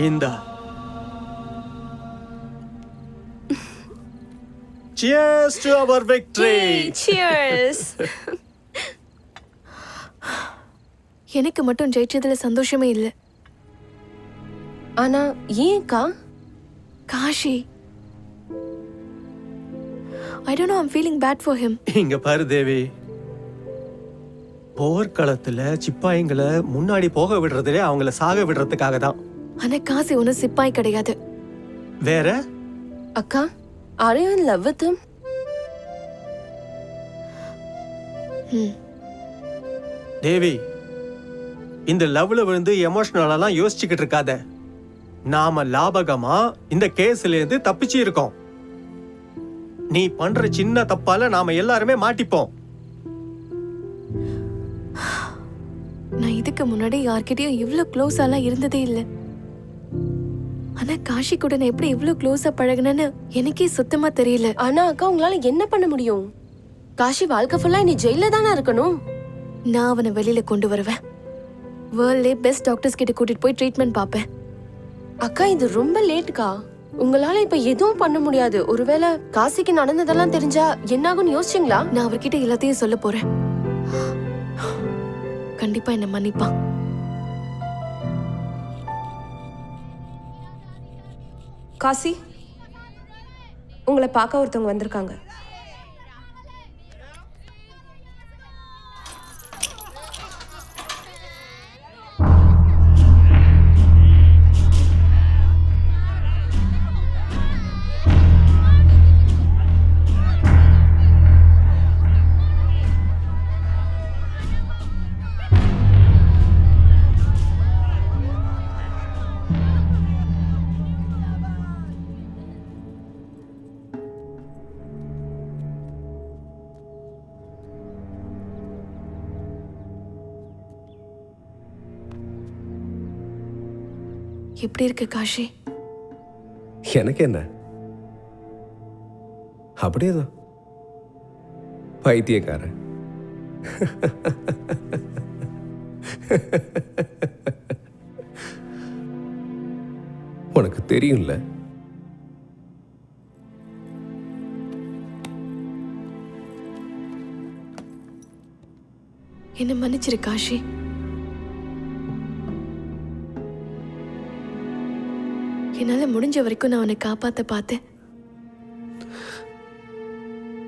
இந்தா Cheers to our victory. Cheers. எனக்கு மட்டும் ஜெயிச்சதுல சந்தோஷமே இல்லை. ஆனா ஏன்க்கா? Kashi, I don't know, I'm feeling bad for him. இங்க பாரு தேவி, போர்க்களத்துல சிப்பாய்களை முன்னாடி போக விடுறதுலே அவங்கள சாக விடுறதுக்காக தான். ஆனா காசி ஒன்னும் சிப்பாய் கிடையாது. வேற? அக்கா, are you in love with him? தேவி, இந்த லவ்ல விழுந்து எமோஷனலாம் யோசிச்சுக்கிட்டு இருக்காத. நாம லாபகமா இந்த கேஸ்ல இருந்து தப்பிச்சு இருக்கோம். நீ பண்ற சின்ன தப்பால நாம எல்லாருமே மாட்டிப்போம். நான் இதுக்கு முன்னாடி யார்கிட்டயும் இவ்ளோ க்ளோஸாலாம் இருந்ததே இல்லை. ஆனா காஷி கூட நான் எப்படி இவ்ளோ க்ளோஸா பழகுனேன்னு எனக்கே சுத்தமா தெரியல. ஆனா அக்கா உங்களால என்ன பண்ண முடியும்? காஷி வாழ்க்கை ஃபுல்லா நீ ஜெயில தானே இருக்கணும். நான் அவனை வெளியில கொண்டு வருவேன். வேர்ல்ட்லே பெஸ்ட் டாக்டர்ஸ் கிட்ட கூட்டிட்டு போய் ட்ரீட்மெண்ட் பார்ப்பேன். அக்கா இது ரொம்ப லேட்க்கா. உங்களால இப்ப எதுவும் பண்ண முடியாது. ஒருவேளை காசிக்கு நடந்ததெல்லாம் தெரிஞ்சா என்னாகும்னு யோசிச்சீங்களா? நான் அவர்கிட்ட எல்லாத்தையும் சொல்ல போறேன். கண்டிப்பா என்ன மன்னிப்பான். காசி, உங்களை பார்க்க ஒருத்தவங்க வந்திருக்காங்க. எப்படி இருக்கு காஷி? எனக்கு என்ன, அப்படியேதான். பைத்தியக்காரன். உனக்கு தெரியும்ல, என்ன மன்னிச்சிரு காஷி. என்னால முடிஞ்ச வரைக்கும் நான் உன்னை காப்பாத்த பார்த்தேன்.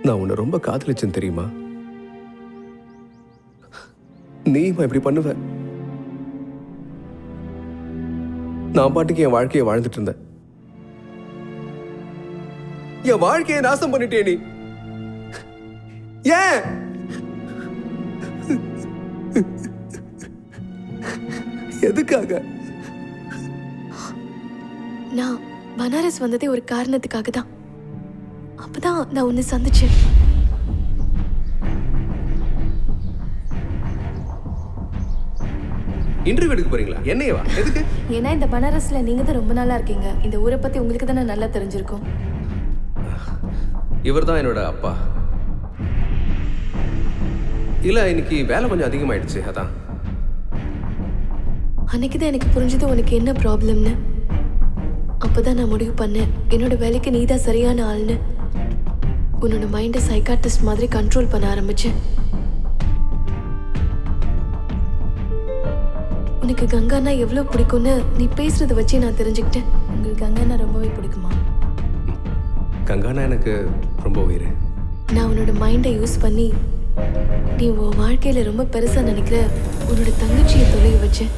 நான் உன்னை ரொம்ப காதலிச்சேன் தெரியுமா? நீமா இப்படி பண்ணுவ? நான் பாட்டுக்கு என் வாழ்க்கையை வாழ்ந்துட்டு இருந்தேன். என் வாழ்க்கையை நாசம் பண்ணிட்டே நீ. ஏன்? எதுக்காக? நான் பனாரஸ் வந்ததே ஒரு காரணத்துக்காக தான். அப்பதான் நான் உன்னை சந்திச்சேன். இன்டர்வியூ எடுக்க போறீங்களா? என்னையவா? எதுக்கு? ஏன்னா இந்த பனாரஸ்ல நீங்க தான் ரொம்ப நாளா இருக்கீங்க. இந்த ஊரை பத்தி உங்களுக்கு தானே நல்லா தெரிஞ்சிருக்கும். இவர் தான் என்னோட அப்பா. இல்ல, இன்னைக்கு வேலை கொஞ்சம் அதிகமாயிடுச்சு, அதான். அன்னைக்கு தான் எனக்கு புரிஞ்சது உனக்கு என்ன ப்ராப்ளம்னு. அப்பதான் நான் முடிவு பண்ணேன், என்னோட வேலைக்கு நீ தான் சரியான ஆள்னு. உன்னோட மைண்டை சைக்காட்ரிஸ்ட் மாதிரி கண்ட்ரோல் பண்ண ஆரம்பிச்சேன். உனக்கு கங்கானா எவ்வளோ பிடிக்கும்னு நீ பேசுறத வச்சு நான் தெரிஞ்சுக்கிட்டேன். உங்களுக்கு கங்கானா ரொம்பவே பிடிக்குமா? கங்கானா எனக்கு ரொம்ப உயிர். நான் உன்னோட மைண்டை யூஸ் பண்ணி நீ உன் வாழ்க்கையில ரொம்ப பெருசா நினைக்கிற உன்னோட தங்கச்சியை தொலைய வச்சேன்.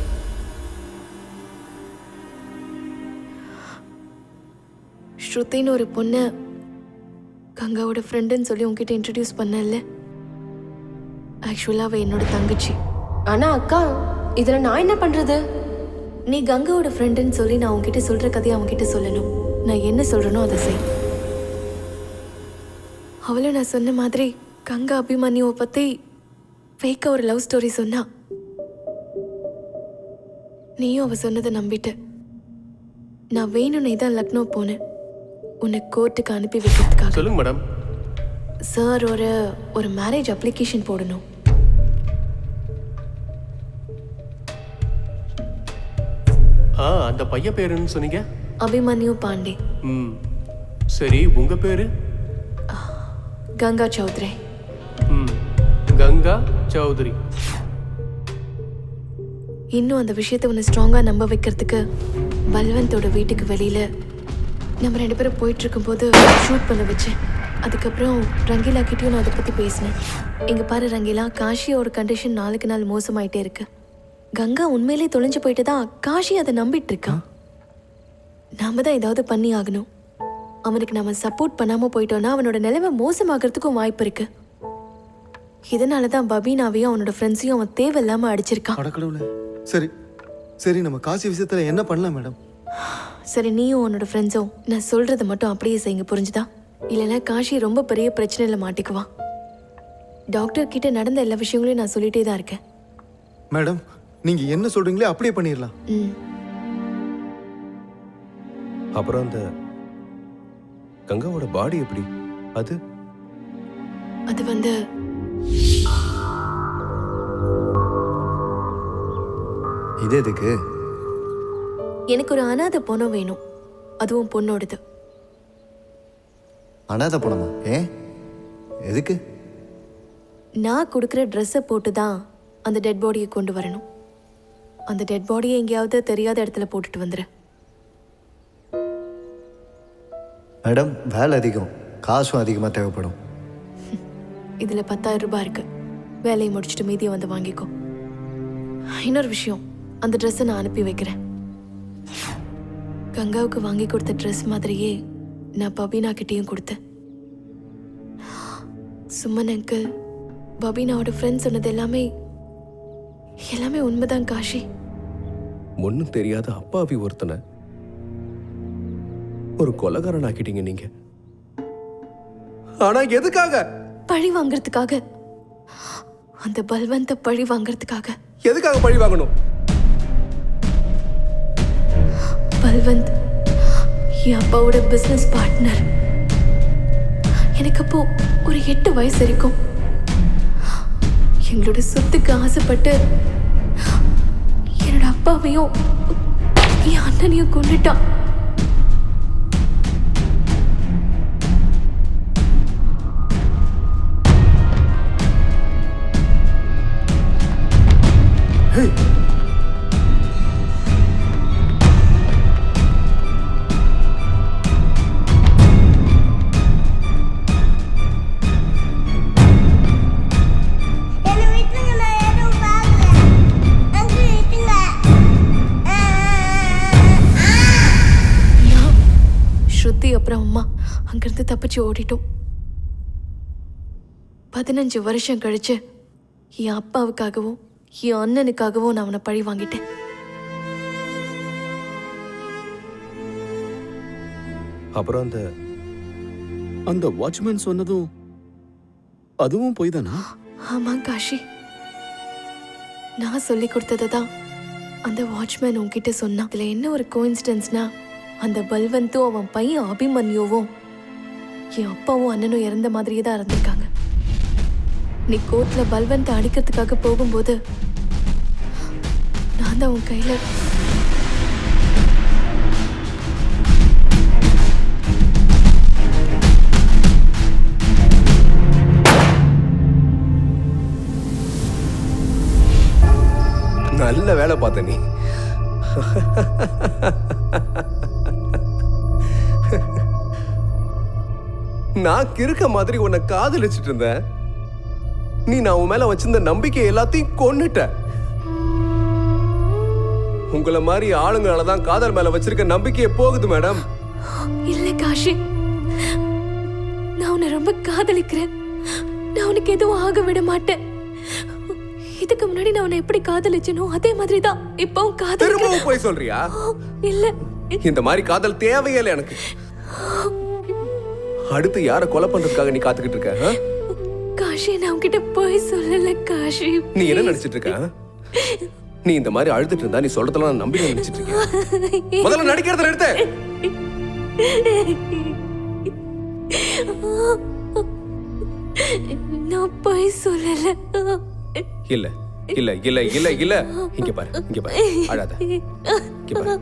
ஸ்ருதின்னு ஒரு பொண்ணை கங்காவோட ஃப்ரெண்டுன்னு சொல்லி உன்கிட்ட இன்ட்ரடியூஸ் பண்ணல. ஆக்சுவலாக அவள் என்னோட தங்கச்சி. ஆனா அக்கா, இதுல நான் என்ன பண்றது? நீ கங்காவோட ஃப்ரெண்டுன்னு சொல்லி நான் உன்கிட்ட சொல்ற கதையை அவன்கிட்ட சொல்லணும். நான் என்ன சொல்றேனோ அதை செய். அவளும் நான் சொன்ன மாதிரி கங்கா அபிமன்யுவை பத்தி ஃபேக்கா ஒரு லவ் ஸ்டோரி சொன்னா. நீயும் அவ சொன்னதை நம்பிட்ட. நான் வேணும்னே தான் லக்னோ போனேன் உன்னை கோர்ட்டுக்கு அனுப்பி வைக்கிறதுக்காக. சொல்லுங்க மேடம். சார் ஒரு மேரேஜ் அப்ளிகேஷன் போடணும். அந்த பையன் பேருன்னு சொன்னீங்க? அபிமன்யு பாண்டே. ம் சரி, உங்க பேரு? கங்கா சௌத்ரி. ம் கங்கா சௌத்ரி. இன்னும் அந்த விஷயத்தை உன்னை ஸ்ட்ராங்கா நம்ப வைக்கிறதுக்கு பல்வந்தோட வீட்டுக்கு வெளியில நம்ம 2 பேரும் போயிட்டு இருக்கும்போது ஷூட் பண்ண வச்சேன். அதுக்கப்புறம் ரங்கீலா கிட்டயும் நான் அதை பத்தி பேசினேன். இங்க பாரு ரங்கீலா, காஷியோட கண்டிஷன் நாளுக்கு நாள் மோசமாயிட்டே இருக்கு. கங்கா உண்மையிலே தொலைஞ்சு போயிட்டு தான் காஷி அதை நம்பிட்டு இருக்கான். நாம தான் ஏதாவது பண்ணி ஆகணும். அவனுக்கு நம்ம சப்போர்ட் பண்ணாம போயிட்டோம்னா அவனோட நிலைமை மோசமாகறதுக்கும் வாய்ப்பு இருக்கு. இதனால தான் பபீனாவையும் அவனோட ஃப்ரெண்ட்ஸையும் அவன் தேவையில்லாம அடிச்சிருக்கான். சரி சரி, நம்ம காசி விஷயத்துல என்ன பண்ணலாம் மேடம்? சரி, நீயும் உன்னோட ஃப்ரெண்ட்ஸும் நான் சொல்றதை மட்டும் அப்படியே செய்யுங்க, புரிஞ்சுதா? இல்லைன்னா காஷி ரொம்ப பெரிய பிரச்சனையில மாட்டிக்குவான். டாக்டர் கிட்ட நடந்த எல்லா விஷயங்களையும் நான் சொல்லிட்டே தான் இருக்கேன். மேடம், நீங்க என்ன சொல்றீங்களோ அப்படியே பண்ணிடலாம். அப்புறம் அந்த கங்காவோட பாடி எப்படி? அது வந்து இது எதுக்கு? எனக்கு ஒரு அனாதை பொண்ணு வேணும், அதுவும் பொண்ணோடது. அனாதை பொண்ணமா? ஏன், எதுக்கு? நான் கொடுக்குற ட்ரெஸ்ஸை போட்டு தான் அந்த டெட் பாடியை கொண்டு வரணும். அந்த டெட் பாடியை எங்கேயாவது தெரியாத இடத்துல போட்டுட்டு வந்துரு. மேடம், வேலை அதிகம், காசும் அதிகமாக தேவைப்படும். இதில் 10,000 ரூபாய் இருக்கு. வேலையை முடிச்சுட்டு மீதியை வந்து வாங்கிக்கோ. இன்னொரு விஷயம், அந்த ட்ரெஸ்ஸை நான் அனுப்பி வைக்கிறேன். கங்காவுக்கு வாங்கி கொடுத்த ட்ரெஸ் மாதிரியே நான் பபீனா கிட்டேயும் கொடுத்தேன். சுமன் அங்கிள், பபீனாவோட ஃப்ரெண்ட் சொன்னது எல்லாமே உண்மைதான் காஷி. ஒன்னும் தெரியாத அப்பாவி ஒருத்தனை ஒரு கொலைகாரன் ஆக்கிட்டீங்க நீங்க. ஆனா எதுக்காக? பழி வாங்குறதுக்காக. அந்த பல்வந்த பழி வாங்குறதுக்காக. எதுக்காக பழி வாங்கணும்? பல்வந்த் என் அப்பாவோட பிசினஸ் பார்ட்னர். எனக்கு அப்போ ஒரு 8 வயசு இருக்கும். எங்களோட சொத்துக்கு ஆசைப்பட்டு என்னோட அப்பாவையும் என் அண்ணனையும் கொண்டுட்டான். அப்புறம் அம்மா அங்கிருந்து தப்பிச்சு ஓடிட்டோம். 15 வருஷம் கழிச்சு என் அப்பாவுக்காகவும் என் அண்ணனுக்காகவும் நான் அவனை பழி வாங்கிட்டேன். அப்புறம் அந்த வாட்ச்மேன் சொன்னதும் அதுவும் போய் தானா? ஆமா காஷி, நான் சொல்லி கொடுத்ததை தான் அந்த வாட்ச்மேன் உன்கிட்ட சொன்னான். இதுல என்ன ஒரு கோஇன்சிடென்ஸ்னா, அந்த பல்வந்தும் அவன் பையன் அபிமன்யுவும் என் அப்பாவும் அண்ணனும் இறந்த மாதிரியே தான் இருந்திருக்காங்க. நீ கோர்ட்ல பல்வந்தை அடிக்கிறதுக்காக போகும்போது நான் தான் உன் கையில நல்ல நல்ல வேலை பார்த்த நீ. நான் கிறுக்க மாதிரி உன்னை காதலிச்சிட்டு இருந்தேன். நீ நான் உன் மேல வச்சிருந்த நம்பிக்கை எல்லாத்தையும் கொன்னுட்ட. உங்களை மாதிரி ஆளுங்களால தான் காதல் மேல வச்சிருக்க நம்பிக்கையே போகுது மேடம். இல்ல காஷி, நான் உன்னை ரொம்ப காதலிக்கிறேன். நான் உனக்கு எதுவும் ஆக விட மாட்டேன். இதுக்கு முன்னாடி நான் உன்னை எப்படி காதலிச்சனோ அதே மாதிரி தான் இப்பவும் திரும்பவும் போய் சொல்றியா? இல்ல, இந்த மாதிரி காதல் தேவையே இல்லை எனக்கு. அடுத்து யாரை கொலை பண்றதுக்காக நீ காத்துக்கிட்டு இருக்க? காஷி, நான் உன்கிட்ட போய் சொல்லல காஷி. நீ என்ன நினைச்சிட்டு இருக்க? நீ இந்த மாதிரி அழுதுட்டு இருந்தா நீ சொல்றதெல்லாம் நான் நம்பி நினைச்சிட்டு இருக்கேன். முதல்ல நடிக்கிறத நிறுத்து. நான் போய் சொல்லல. இல்ல இல்ல இல்ல இல்ல இல்ல, இங்க பாரு, இங்க பாரு, அழாத. இங்க பாரு,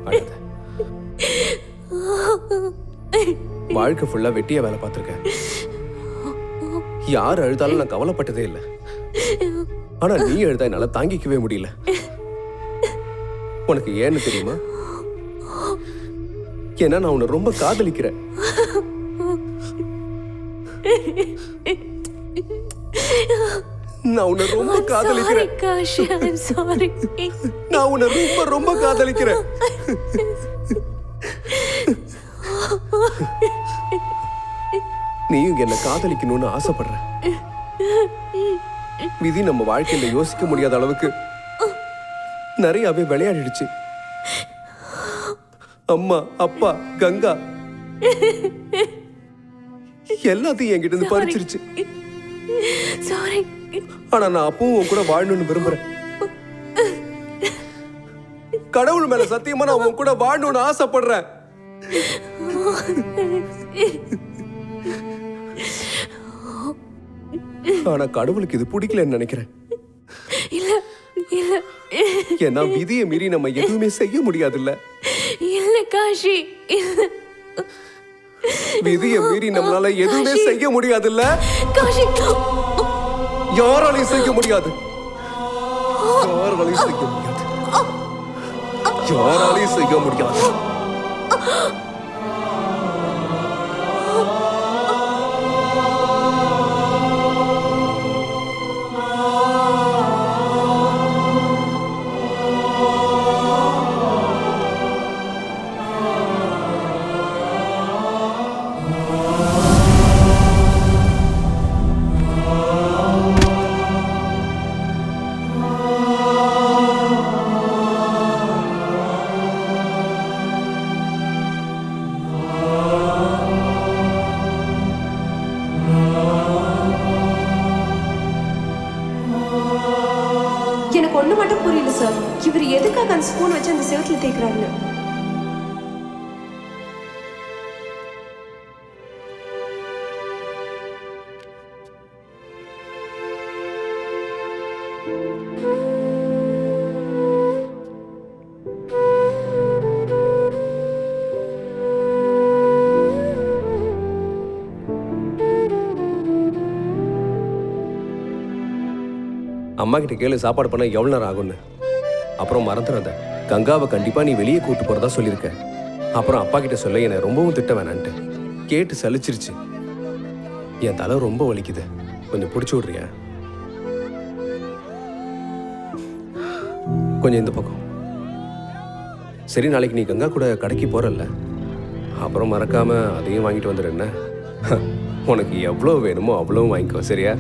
அழாத. வாழ்க்கை ஃபுல்லா வெட்டியா வேலை பார்த்திருக்கேன். யார் அழுதாலும் நான் கவலைப்பட்டதே இல்லை. ஆனா நீ அழுதா என்னால தாங்கிக்கவே முடியல. உனக்கு ஏன்னு தெரியுமா? ஏன்னா நான் உன்னை ரொம்ப காதலிக்கிறேன். நான் உன்னை ரொம்ப காதலிக்கிறேன். Kashi, I'm sorry. நான் உன்னை ரொம்ப ரொம்ப காதலிக்கிறேன். நீயும் என்ன காதலிக்கணும்னு ஆசைப்படுற. விதி நம்ம வாழ்க்கையில யோசிக்க முடியாத அளவுக்கு நிறையவே விளையாடிடுச்சு. அம்மா, அப்பா, கங்கா எல்லாத்தையும் என்கிட்ட இருந்து பறிச்சிருச்சு. Sorry. ஆனா நான் அப்பவும் உன் கூட வாழணும்னு விரும்புறேன். கடவுள் மேல சத்தியமா நான் உன் கூட வாழணும்னு ஆசைப்படுறேன். ஆனா கடவுளுக்கு இது பிடிக்கலன்னு நினைக்கிறேன். இல்ல இல்ல, ஏன்னா விதியை மீறி நம்ம எதுவுமே செய்ய முடியாதுல்ல. இல்ல காஷி, இல்ல. விதியை மீறி நம்மளால எதுவுமே செய்ய முடியாதுல்ல. காஷி, யாராலையும் செய்ய முடியாது. யாராலையும் செய்ய முடியாது. யாராலையும் செய்ய முடியாது. எனக்கு ஒண்ணு மட்டும் புரியல சார், இவர் எதுக்காக அந்த ஸ்பூன் வச்சு அந்த செவத்துல தேய்க்கிறாருன்னு. அம்மா கிட்ட கேளு சாப்பாடு பண்ண எவ்வளவு நேரம் ஆகும்னு. அப்புறம் மறந்துடாத, கங்காவை கண்டிப்பா நீ வெளியே கூட்டு போறதா சொல்லியிருக்க. அப்புறம் அப்பா கிட்ட சொல்ல என்னை ரொம்பவும் திட்ட வேணான்ட்டு. கேட்டு சலிச்சிருச்சு. என் தலை ரொம்ப வலிக்குது, கொஞ்சம் பிடிச்சி விடுறியா? கொஞ்சம் இந்த பக்கம். சரி, நாளைக்கு நீ கங்கா கூட கடைக்கு போறல்ல, அப்புறம் மறக்காம அதையும் வாங்கிட்டு வந்துடு. என்ன, உனக்கு எவ்வளோ வேணுமோ அவ்வளவும் வாங்கிக்கோ, சரியா?